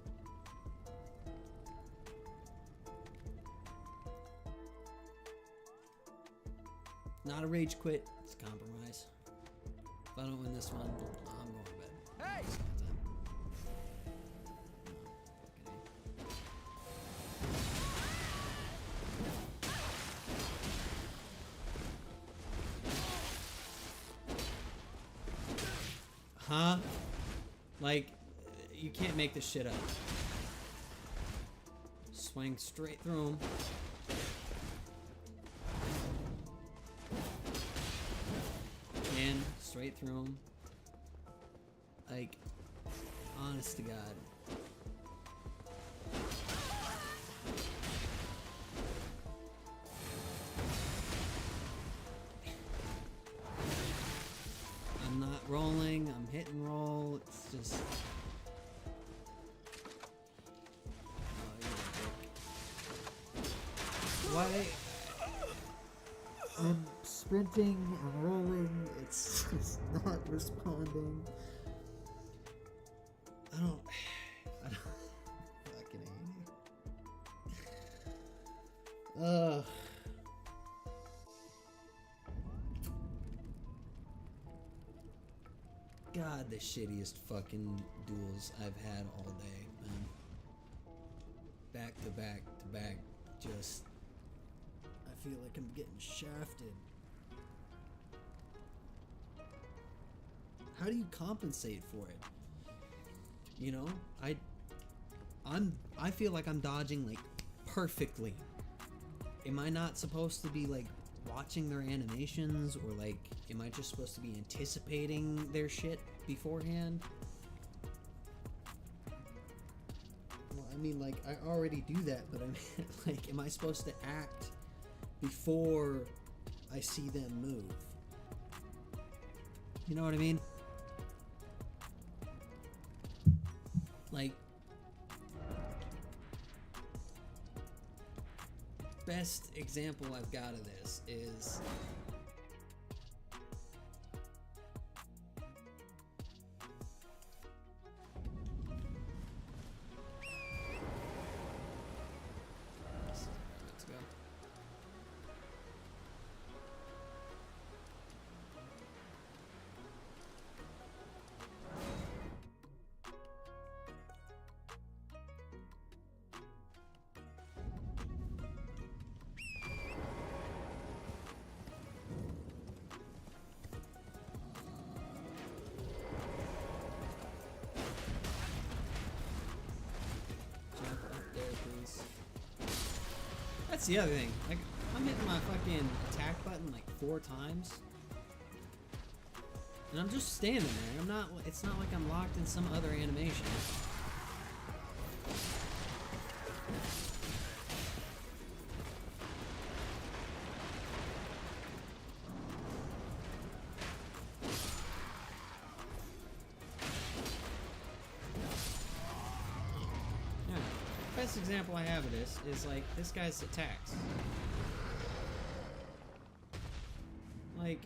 Speaker 1: Not a rage quit. It's a compromise. If I don't win this one, I'm going to bed.
Speaker 2: Hey!
Speaker 1: Huh? Like, you can't make this shit up. Swing straight through him. Again, straight through him. Like, honest to God. I'm not rolling, I'm hit and roll, it's just... Oh, you're a dick. Why? I'm sprinting, I'm rolling, it's just not responding. I don't fucking hate it. Ugh. God, the shittiest fucking duels I've had all day, man. Back to back to back, just... I feel like I'm getting shafted. How do you compensate for it? You know, I feel like I'm dodging like perfectly. Am I not supposed to be like watching their animations, or like am I just supposed to be anticipating their shit beforehand? Well, I mean, like I already do that, but I mean, like, am I supposed to act before I see them move? You know what I mean? Like, best example I've got of this is let's go. That's the other thing. Like, I'm hitting my fucking attack button like 4 times, and I'm just standing there. I'm not. It's not like I'm locked in some other animation. Best example I have of this is like this guy's attacks. Like,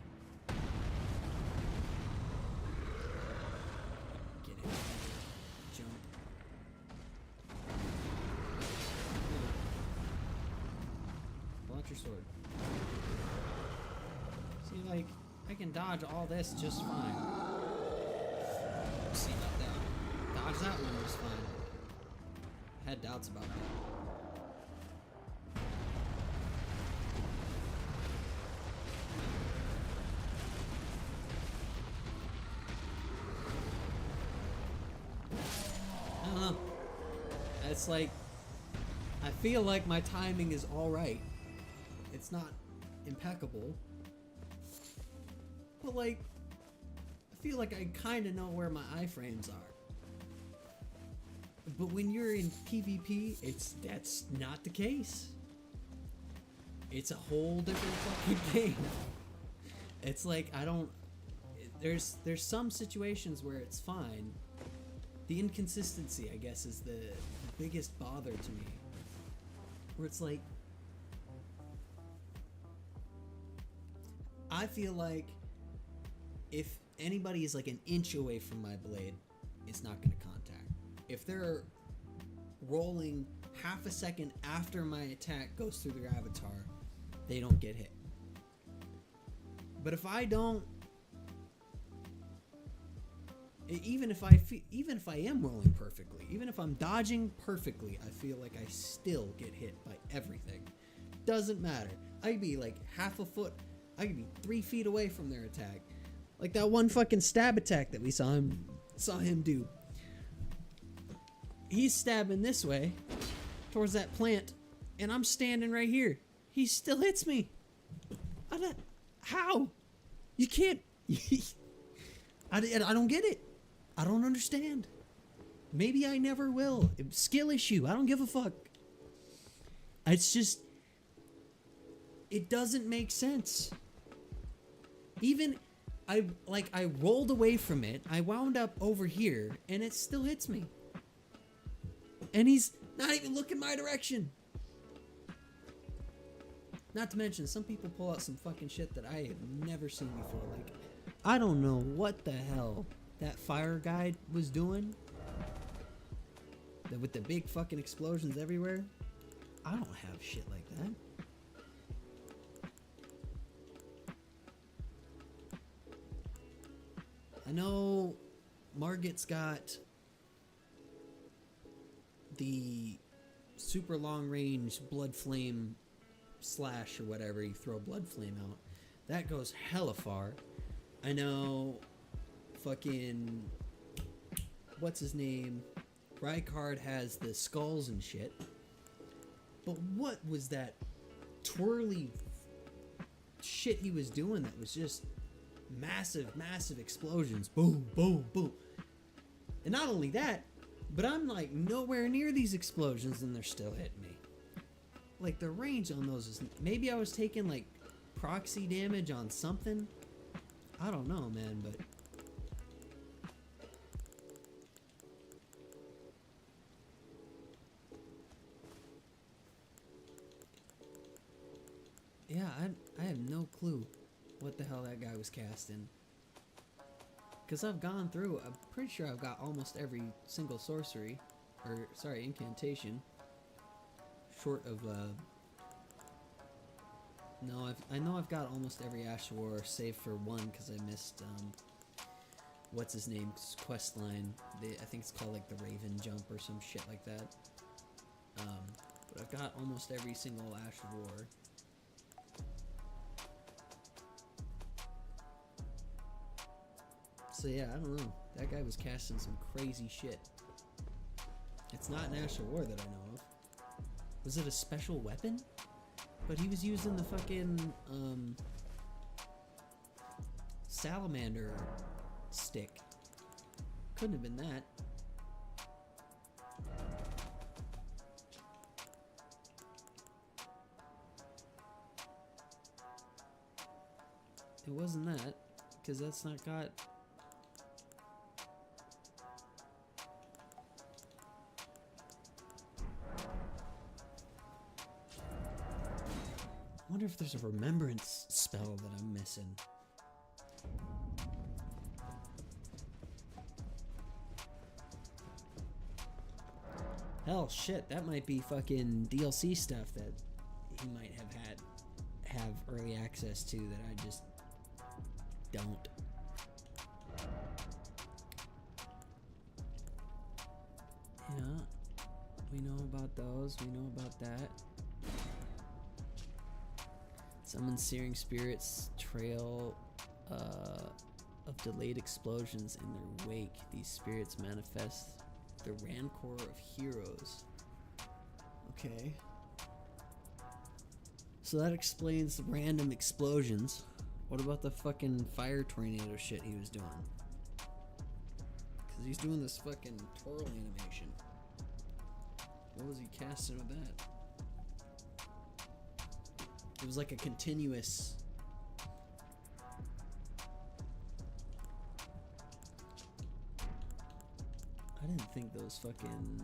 Speaker 1: Master Sword. See, like, I can dodge all this just fine. See about that. Dodge that one just fine. I had doubts about that. I don't know. It's like, I feel like my timing is alright. It's not impeccable. But like, I feel like I kind of know where my iframes are. But when you're in PvP, that's not the case. It's a whole different fucking game. It's like, there's some situations where it's fine. The inconsistency, I guess, is the biggest bother to me. Where it's like, I feel like if anybody is like an inch away from my blade, it's not going to contact. If they're rolling half a second after my attack goes through their avatar, they don't get hit. But if I don't, even if I am rolling perfectly, even if I'm dodging perfectly, I feel like I still get hit by everything. Doesn't matter. I could be like half a foot, I could be 3 feet away from their attack. Like that one fucking stab attack that we saw him do. He's stabbing this way towards that plant, and I'm standing right here. He still hits me. How? You can't. I don't get it. I don't understand. Maybe I never will. Skill issue. I don't give a fuck. It's just, it doesn't make sense. Even I rolled away from it. I wound up over here, and it still hits me. And he's not even looking my direction. Not to mention, some people pull out some fucking shit that I have never seen before. Like, I don't know what the hell that fire guy was doing. With the big fucking explosions everywhere. I don't have shit like that. I know Margit's got the super long range blood flame slash or whatever. You throw a blood flame out. That goes hella far. I know fucking, what's his name? Rykard has the skulls and shit. But what was that twirly shit he was doing that was just massive, massive explosions? Boom, boom, boom. And not only that, but I'm like nowhere near these explosions and they're still hitting me. Like the range on those is, maybe I was taking like proxy damage on something. I don't know, man, but yeah, I have no clue what the hell that guy was casting. Because I've gone through, I'm pretty sure I've got almost every single sorcery, or sorry, incantation. Short of, no, I know I've got almost every Ash War, save for one, because I missed, what's his name's quest line. I think it's called, like, the Raven Jump or some shit like that. But I've got almost every single Ash War. So yeah, I don't know. That guy was casting some crazy shit. It's not an Ash War that I know of. Was it a special weapon? But he was using the fucking, salamander stick. Couldn't have been that. It wasn't that, because that's not got... I wonder if there's a remembrance spell that I'm missing. Hell, shit, that might be fucking DLC stuff that he might have had. have early access to that I just don't. Yeah, we know about those. We know about that. Summon searing spirits, trail of delayed explosions in their wake. These spirits manifest the rancor of heroes. Okay. So that explains the random explosions. What about the fucking fire tornado shit he was doing? Because he's doing this fucking twirl animation. What was he casting with that? It was like a continuous... I didn't think those fucking...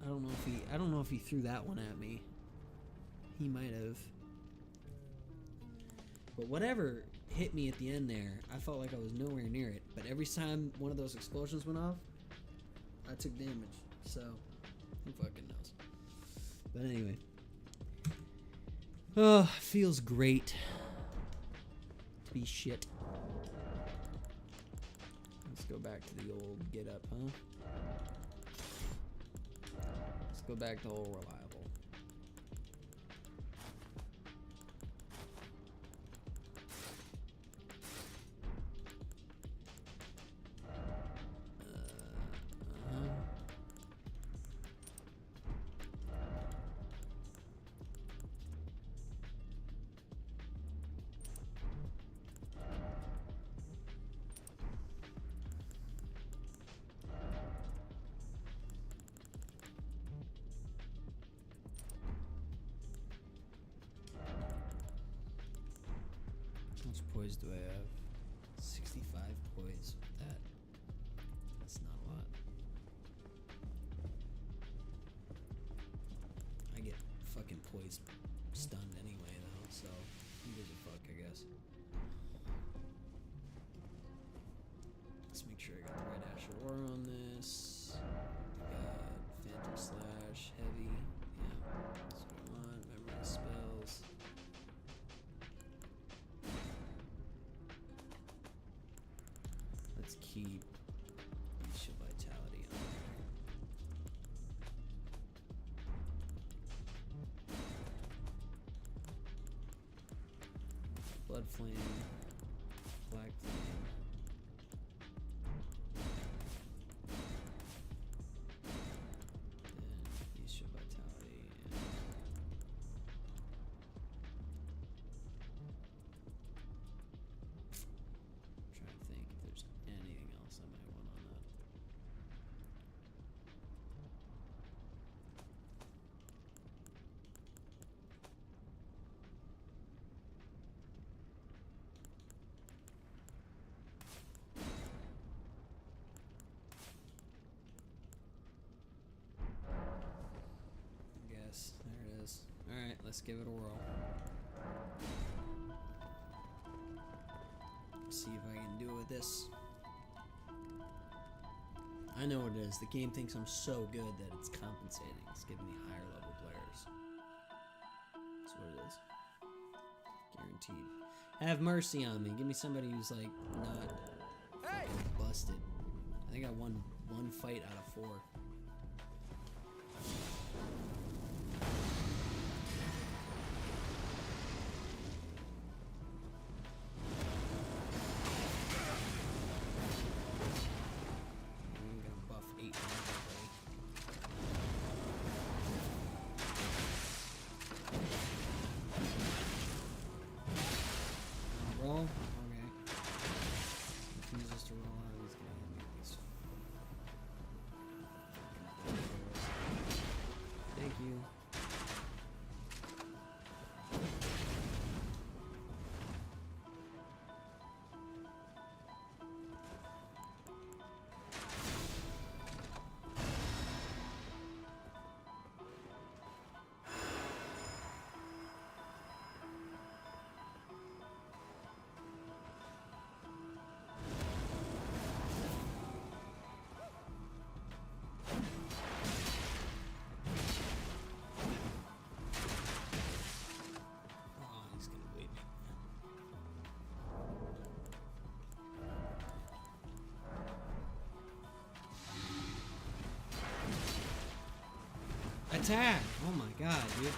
Speaker 1: I don't know if he threw that one at me. He might have. But whatever hit me at the end there, I felt like I was nowhere near it. But every time one of those explosions went off, I took damage. So, who fucking knows? But anyway. Oh, feels great to be shit. Let's go back to the old get up, huh? Let's go back to old reliable. How much poise do I have? 65 poise with that. That's not a lot. I get fucking poise stunned anyway though, so who gives a fuck, I guess. Let's make sure I got the right Ash Aurora on this. We got Phantom Slash, Heavy. Yeah, that's what I want. Memorize spells. Let's keep Initial Vitality on there. Blood Flame, Black Flame. And Initial Vitality. And trying to think if there's anything else I might want on that. I guess there it is. All right, let's give it a whirl. See if I can do it with this. I know what it is. The game thinks I'm so good that it's compensating. It's giving me higher level players. That's what it is. Guaranteed. Have mercy on me. Give me somebody who's like not
Speaker 2: Hey!
Speaker 1: fucking busted. I think I won one fight out of 4. I'm gonna buff 8 immediately. Roll? Okay. Refuses to roll out. He's gonna make these. Big Attack! Oh my god, dude.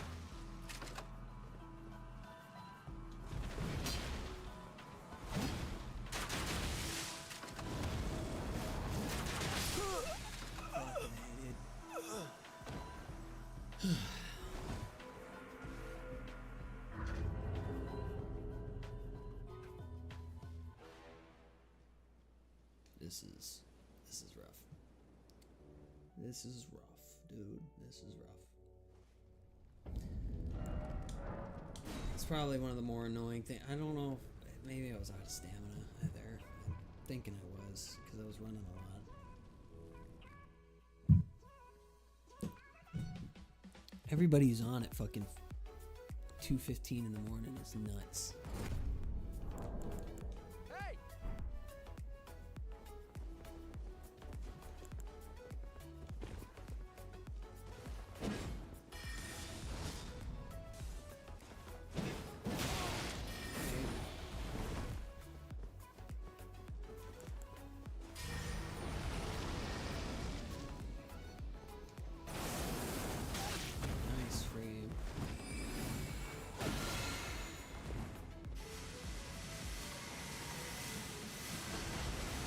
Speaker 1: This is rough. This is rough, dude. This is rough. It's probably one of the more annoying things. I don't know if maybe I was out of stamina there. I'm thinking I was because I was running a lot. Everybody who's on at fucking 2:15 in the morning is nuts.
Speaker 2: Hey!
Speaker 1: Nice frame.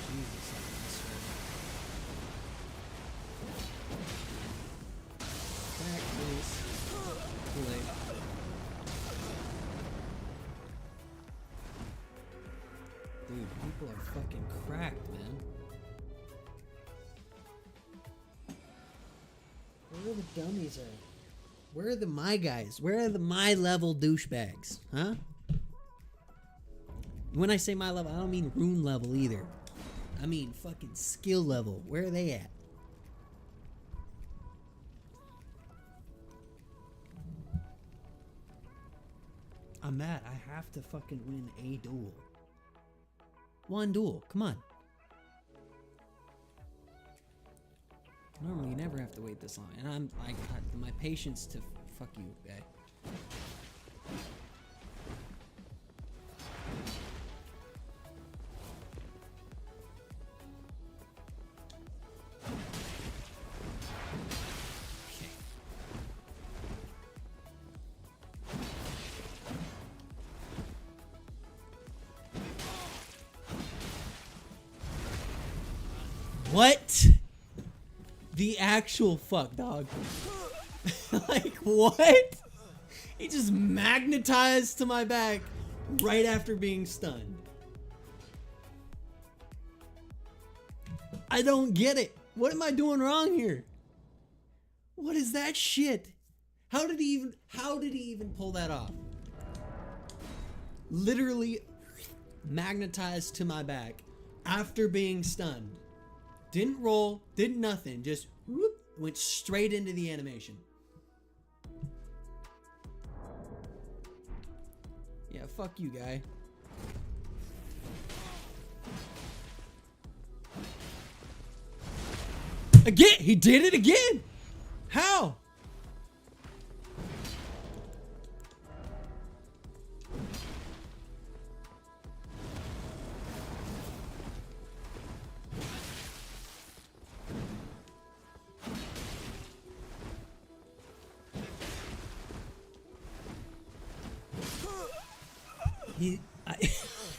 Speaker 1: Jesus, I misread. Back, please. Too late. Dude, people are fucking cracked, man. Where are the dummies at? Where are the my guys? Where are the my level douchebags? Huh? When I say my level, I don't mean rune level either. I mean fucking skill level. Where are they at? I'm mad. I have to fucking win a duel. One duel. Come on. Normally, you never have to wait this long, and I got my patience to fuck you, guy. Okay. What? The actual fuck, dog. Like, what? He just magnetized to my back right after being stunned. I don't get it. What am I doing wrong here? What is that shit? How did he even pull that off? Literally magnetized to my back after being stunned. Didn't roll, did nothing, just whoop, went straight into the animation. Yeah, fuck you, guy. Again, he did it again. How?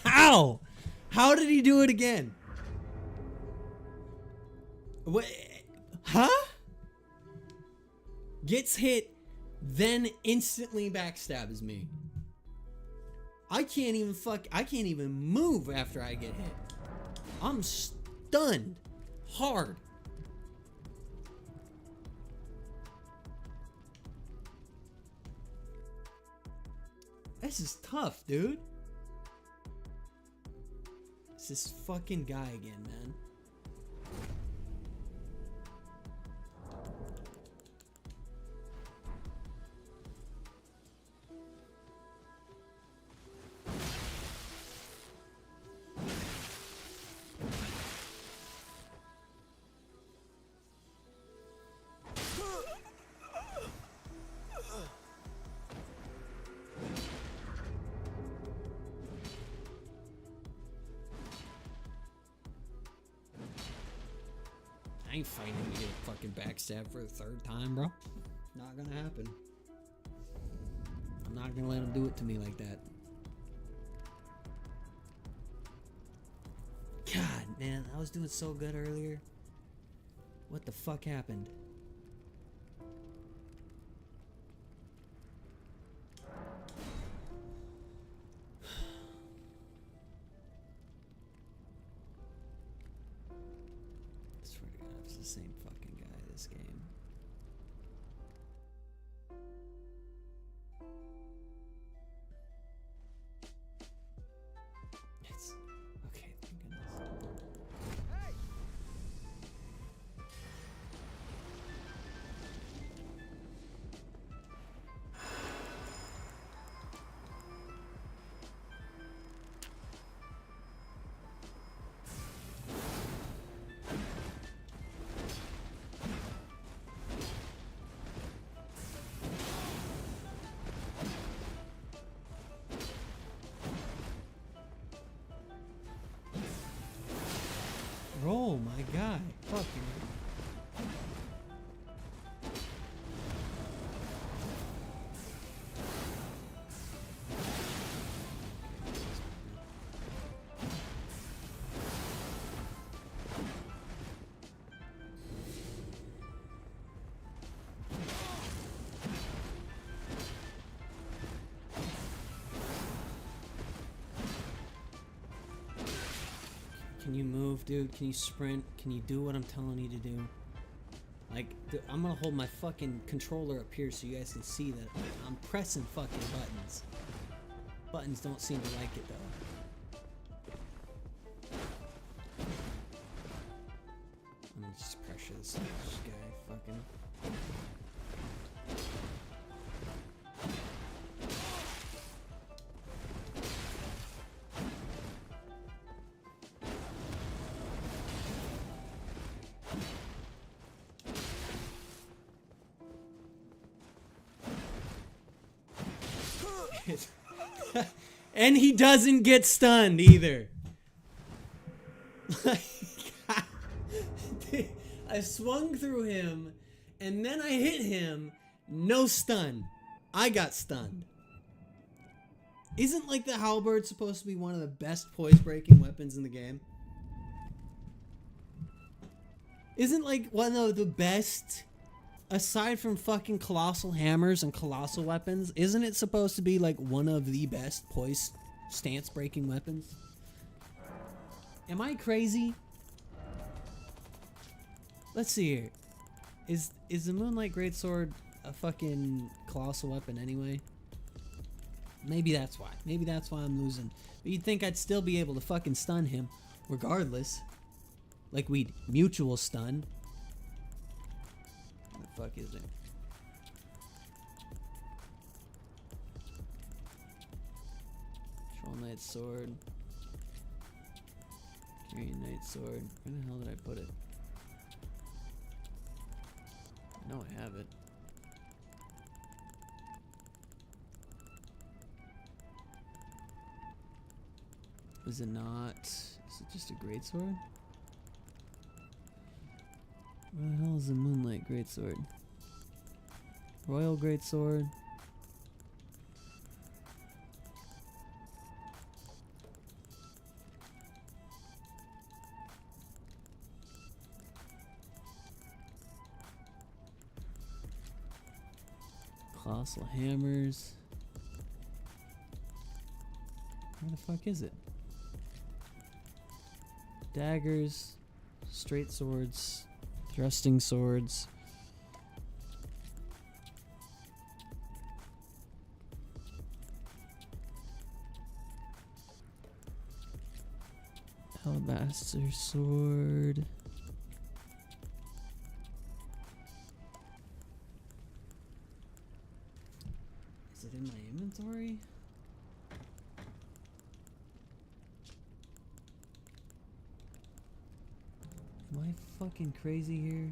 Speaker 1: How? How did he do it again? What? Huh? Gets hit, then instantly backstabs me. I can't even move after I get hit. I'm stunned. Hard. This is tough, dude. It's this fucking guy again, man. I ain't fighting to get a fucking backstab for the third time, bro. Not gonna happen. I'm not gonna let him do it to me like that. God, man, I was doing so good earlier. What the fuck happened? I swear to God, it's the same fucking guy this game. It's okay, thank goodness.
Speaker 2: Hey!
Speaker 1: Roll, my guy. Fucking. Can you move, dude? Can you sprint? Can you do what I'm telling you to do? Like, I'm gonna hold my fucking controller up here so you guys can see that I'm pressing fucking buttons. Buttons don't seem to like it though. I'm gonna just pressure this guy fucking. And he doesn't get stunned either. I swung through him and then I hit him. No stun. I got stunned. Isn't like the halberd supposed to be one of the best poise breaking weapons in the game? Isn't like one of the best, aside from fucking colossal hammers and colossal weapons, isn't it supposed to be like one of the best poise stance breaking weapons? Am I crazy? Let's see here. Is the Moonlight Greatsword a fucking colossal weapon anyway? Maybe that's why. Maybe that's why I'm losing. But you'd think I'd still be able to fucking stun him regardless. Like we'd mutual stun. What the fuck is it? Troll Knight Sword. Carrying Knight Sword. Where the hell did I put it? I know I have it. Is it not? Is it just a greatsword? Where the hell is the Moonlight Greatsword? Royal Greatsword. Colossal Hammers. Where the fuck is it? Daggers, straight swords, thrusting swords. Alabaster sword. Is it in my inventory? Am I fucking crazy here?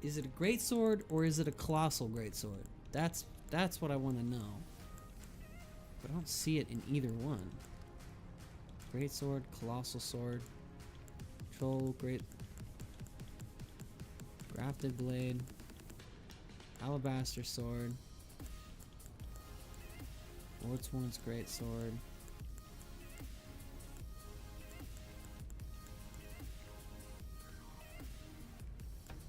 Speaker 1: Is it a greatsword or is it a colossal greatsword? That's what I want to know. But I don't see it in either one. Greatsword, colossal sword, Troll, great. Grafted blade. Alabaster sword. Lordsworn's great sword.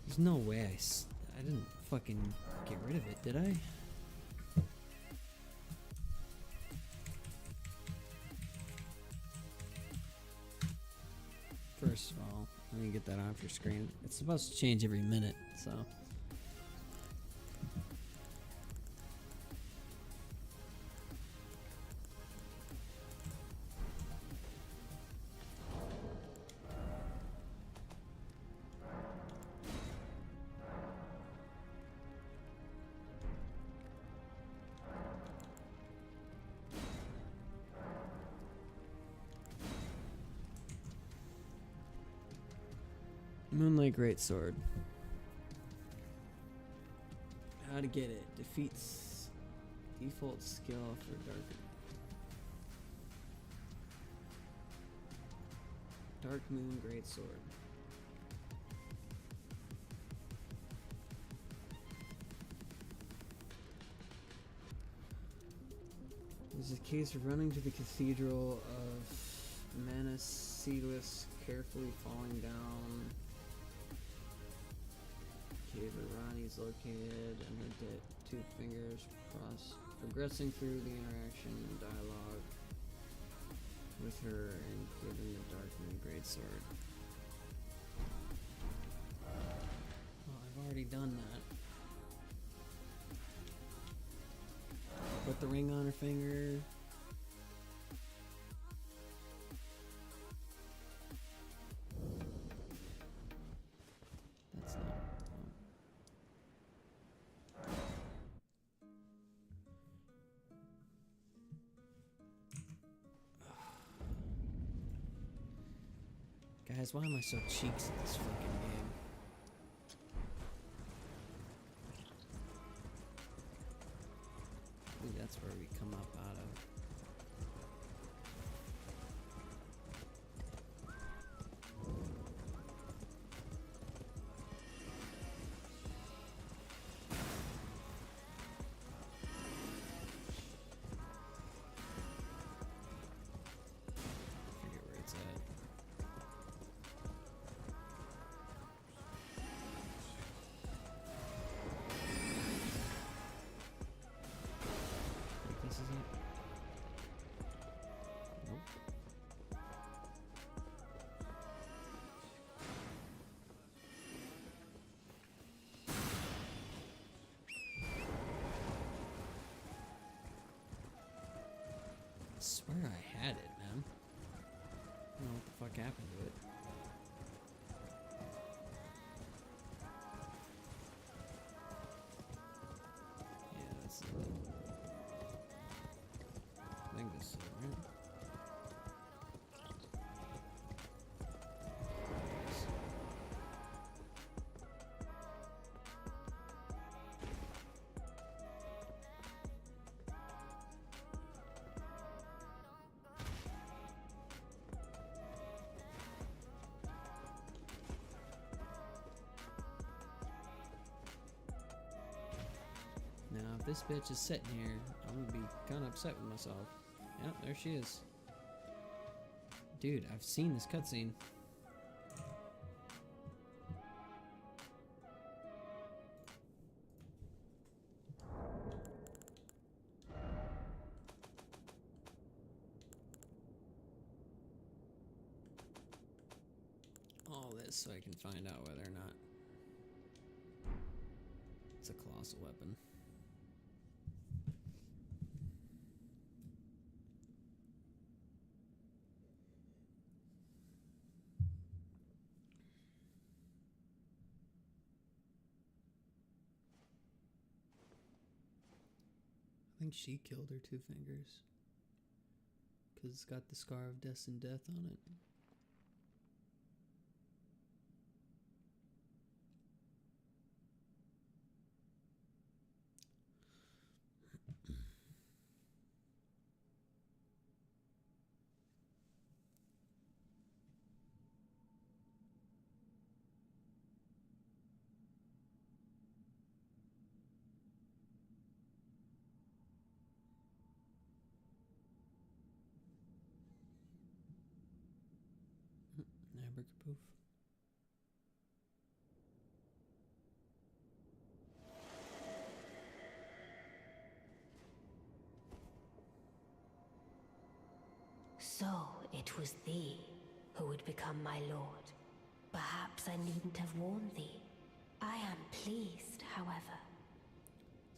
Speaker 1: There's no way I didn't fucking get rid of it, did I? First of all, let me get that off your screen. It's supposed to change every minute, so. Moonlight Greatsword. How to get it. Defeats default skill for Dark Moon Greatsword. This is a case of running to the Cathedral of Manascius, carefully falling down. Cave where Ronnie is located, and her two fingers progressing through the interaction and dialogue with her, including the Dark Moon Greatsword. Well, I've already done that. Put the ring on her finger. That's not. Guys, why am I so cheeks at this fucking game? I think that's where we come up out of. I forget where it's at. This is it? Nope. I swear I had it, man. I don't know what the fuck happened to it. Yeah, that's it. I think this is it, right? Now, if this bitch is sitting here, I'm gonna be kind of upset with myself. Yep, there she is. Dude, I've seen this cutscene. All this so I can find out whether or not it's a colossal weapon. I think she killed her two fingers. Because it's got the scar of destined death on it. Abracapoof.
Speaker 3: So it was thee who would become my lord. Perhaps I needn't have warned thee. I am pleased, however.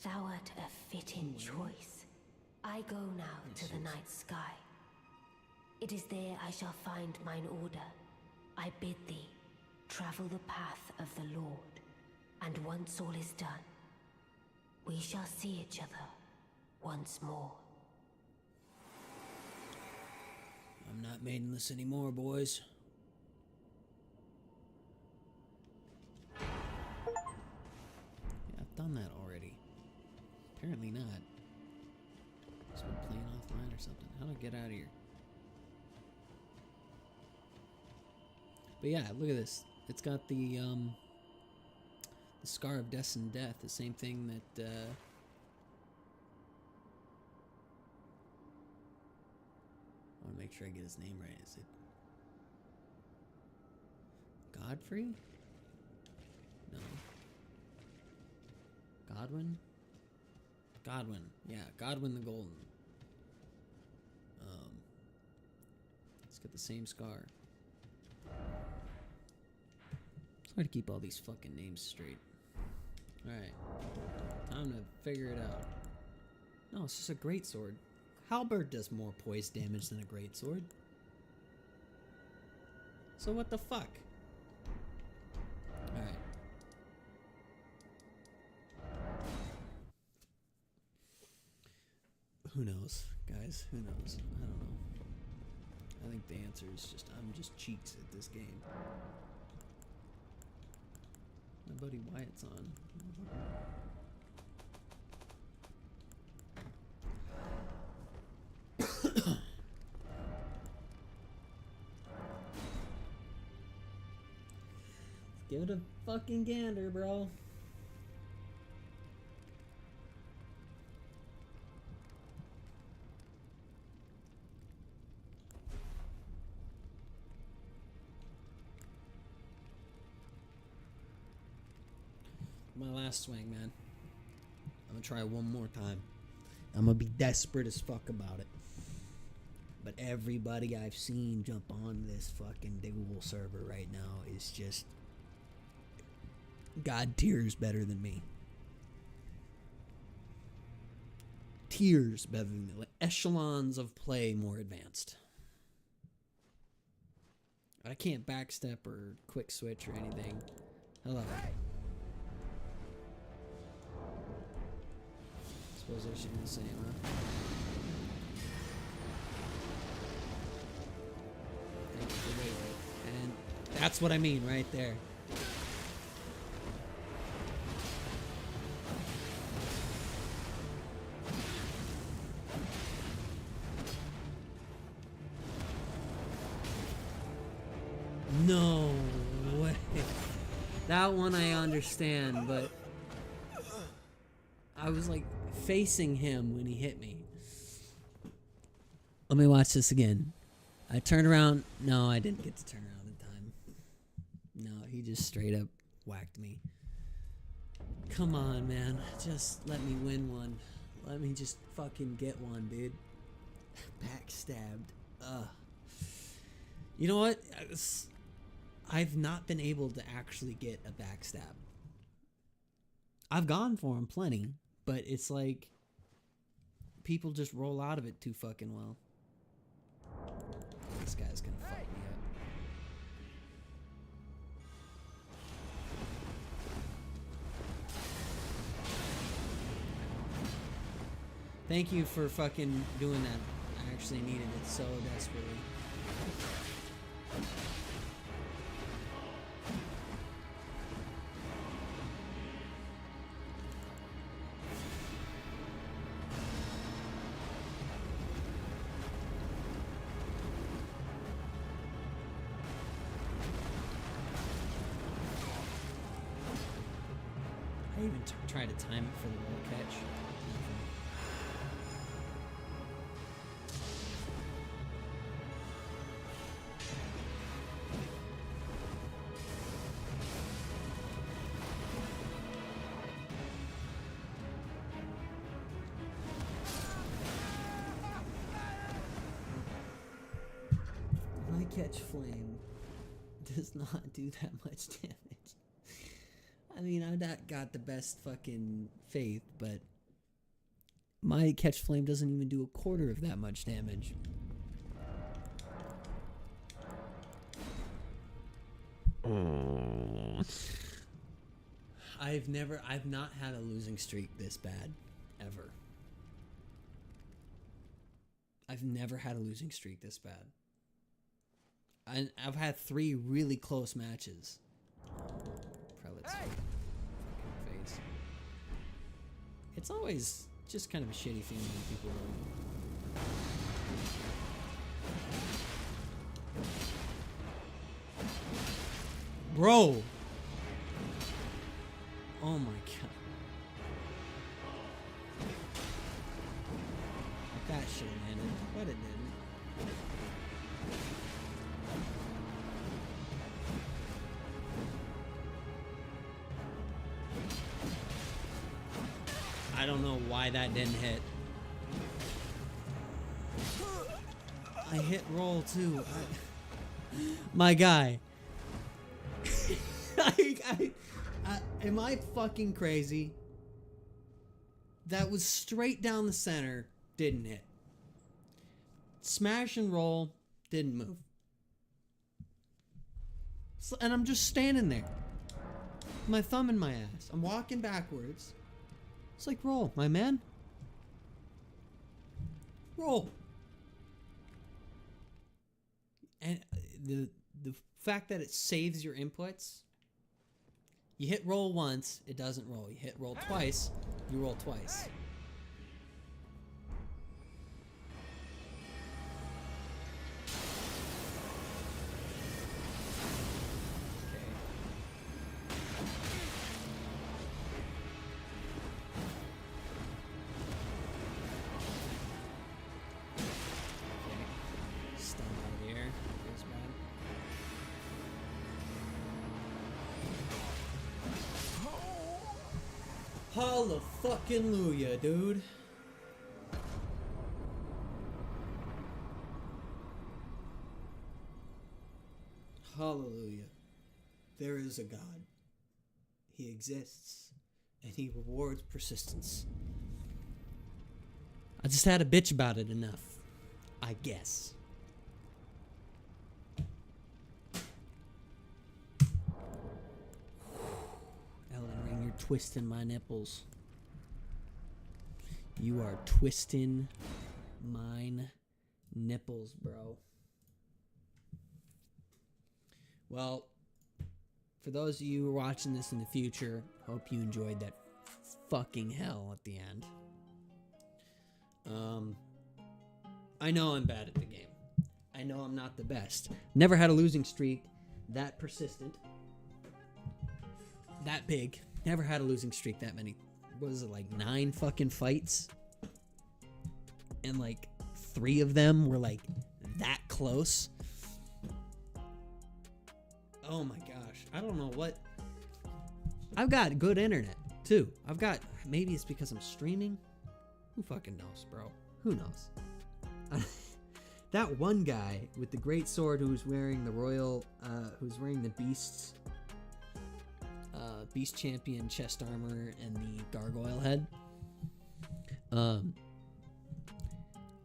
Speaker 3: Thou art a fitting choice. I go now to the night sky. It is there I shall find mine order. I bid thee travel the path of the Lord, and once all is done, we shall see each other once more.
Speaker 1: I'm not maidenless anymore, boys. Yeah, I've done that already. Apparently not. Just been playing offline or something. How do I get out of here? But yeah, look at this. It's got the Scar of Destined Death, the same thing that I want to make sure I get his name right. Is it Godfrey? No. Godwin? Godwin. Yeah, Godwin the Golden. It's got the same scar. It's hard to keep all these fucking names straight. Alright. Time to figure it out. No, it's just a greatsword. Halberd does more poise damage than a greatsword. So what the fuck? Alright. Who knows, guys? Who knows? I don't know. I think the answer is just I'm just cheeks at this game. My buddy Wyatt's on. Give it a fucking gander, bro. My last swing, man. I'm gonna try one more time. I'm gonna be desperate as fuck about it. But everybody I've seen jump on this fucking dual server right now is just God tiers better than me. Tiers better than me. Like echelons of play more advanced. I can't backstep or quick switch or anything. Hello. Suppose I should do the same, huh? Thank you for waiting. And that's what I mean right there. No way. That one I understand, but I was like facing him when he hit me. Let me watch this again. I turned around. No, I didn't get to turn around in time. No, he just straight up whacked me. Come on, man. Just let me win one. Let me just fucking get one, dude. Backstabbed. Ugh. You know what? I've not been able to actually get a backstab. I've gone for him plenty, but it's like people just roll out of it too fucking well. This guy's gonna fuck me up. Thank you for fucking doing that. I actually needed it so desperately. I even tried to time it for the roll catch. catch flame does not do that much damage. I mean, I've not got the best fucking faith, but my catch flame doesn't even do a quarter of that much damage. I've not had a losing streak this bad, ever. I've never had a losing streak this bad. I've had 3 really close matches. Prelate's fucking face. It's always just kind of a shitty thing when people Bro! Oh my god. That shit landed, but it didn't. I don't know why that didn't hit. I hit roll too. My guy. Am I fucking crazy? That was straight down the center. Didn't hit. Smash and roll. Didn't move. So, and I'm just standing there. My thumb in my ass. I'm walking backwards. It's like, roll, my man. Roll. And the fact that it saves your inputs. You hit roll once, it doesn't roll. You hit roll twice, you roll twice. Hallelujah, dude. Hallelujah. There is a God. He exists, and he rewards persistence. I just had a bitch about it enough, I guess. You're twisting my nipples. You are twisting mine nipples, bro. Well, for those of you who are watching this in the future, hope you enjoyed that fucking hell at the end. I know I'm bad at the game. I know I'm not the best. Never had a losing streak that persistent, that big. Never had a losing streak that many. What is it, like 9 fucking fights? And like 3 of them were like that close. Oh my gosh. I don't know what. I've got good internet too. Maybe it's because I'm streaming. Who fucking knows, bro? Who knows? That one guy with the great sword who's wearing the royal, who's wearing the beast's Beast Champion chest armor and the gargoyle head.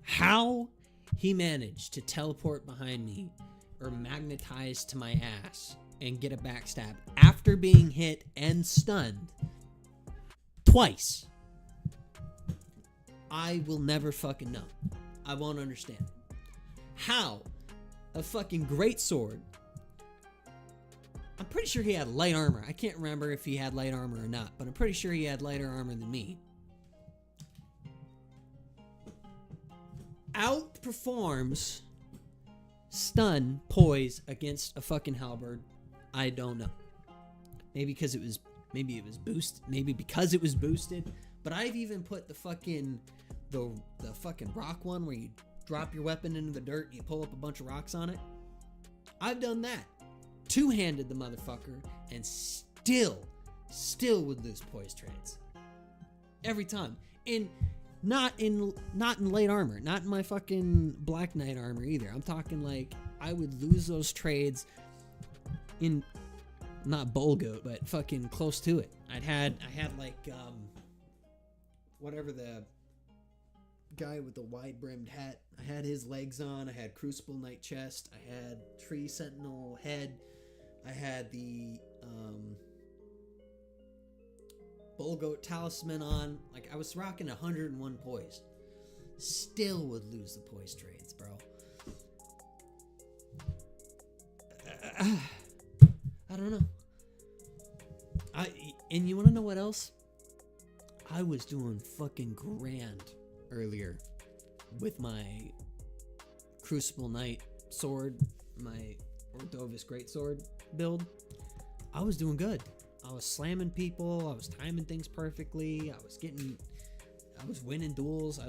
Speaker 1: How he managed to teleport behind me or magnetize to my ass and get a backstab after being hit and stunned twice, I will never fucking know. I won't understand. How a fucking great sword. I'm pretty sure he had light armor. I can't remember if he had light armor or not, but I'm pretty sure he had lighter armor than me. Outperforms stun poise against a fucking halberd. I don't know. Maybe because it was boosted. Maybe because it was boosted. But I've even put the fucking rock one where you drop your weapon into the dirt and you pull up a bunch of rocks on it. I've done that. Two-handed the motherfucker and still would lose poise trades. Every time. Not in light armor. Not in my fucking Black Knight armor either. I'm talking like I would lose those trades in not Bolgoat, but fucking close to it. I had like whatever the guy with the wide brimmed hat. I had his legs on. I had Crucible Knight chest. I had Tree Sentinel head. I had the Bolgoat talisman on. Like, I was rocking 101 poise. Still would lose the poise trades, bro. I don't know. And you want to know what else? I was doing fucking grand earlier with my Crucible Knight sword, my Ordovis Greatsword build. I was doing good. I was slamming people. I was timing things perfectly. I was winning duels. I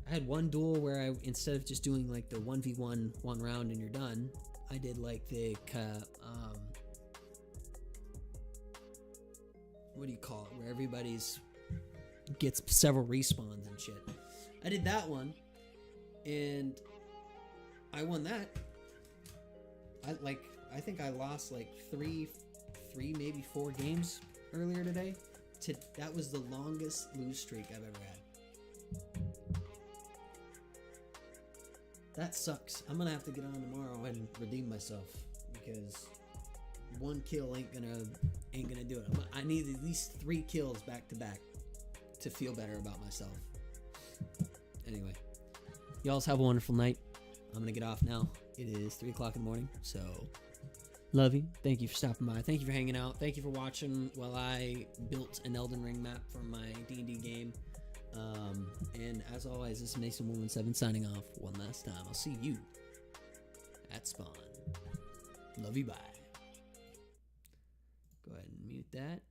Speaker 1: had one duel where I, instead of just doing like the 1v1 one round and you're done, I did like the what do you call it, where everybody's gets several respawns and shit. I did that one and I won that. I think I lost like three maybe 4 games earlier today. That was the longest lose streak I've ever had. That sucks. I'm gonna have to get on tomorrow and redeem myself because 1 kill ain't gonna do it. I need at least 3 kills back to back to feel better about myself. Anyway, y'all have a wonderful night. I'm gonna get off now. It is 3 o'clock in the morning, so love you. Thank you for stopping by. Thank you for hanging out. Thank you for watching while I built an Elden Ring map for my D&D game. And as always, this is Mason Woman 7 signing off one last time. I'll see you at spawn. Love you, bye. Go ahead and mute that.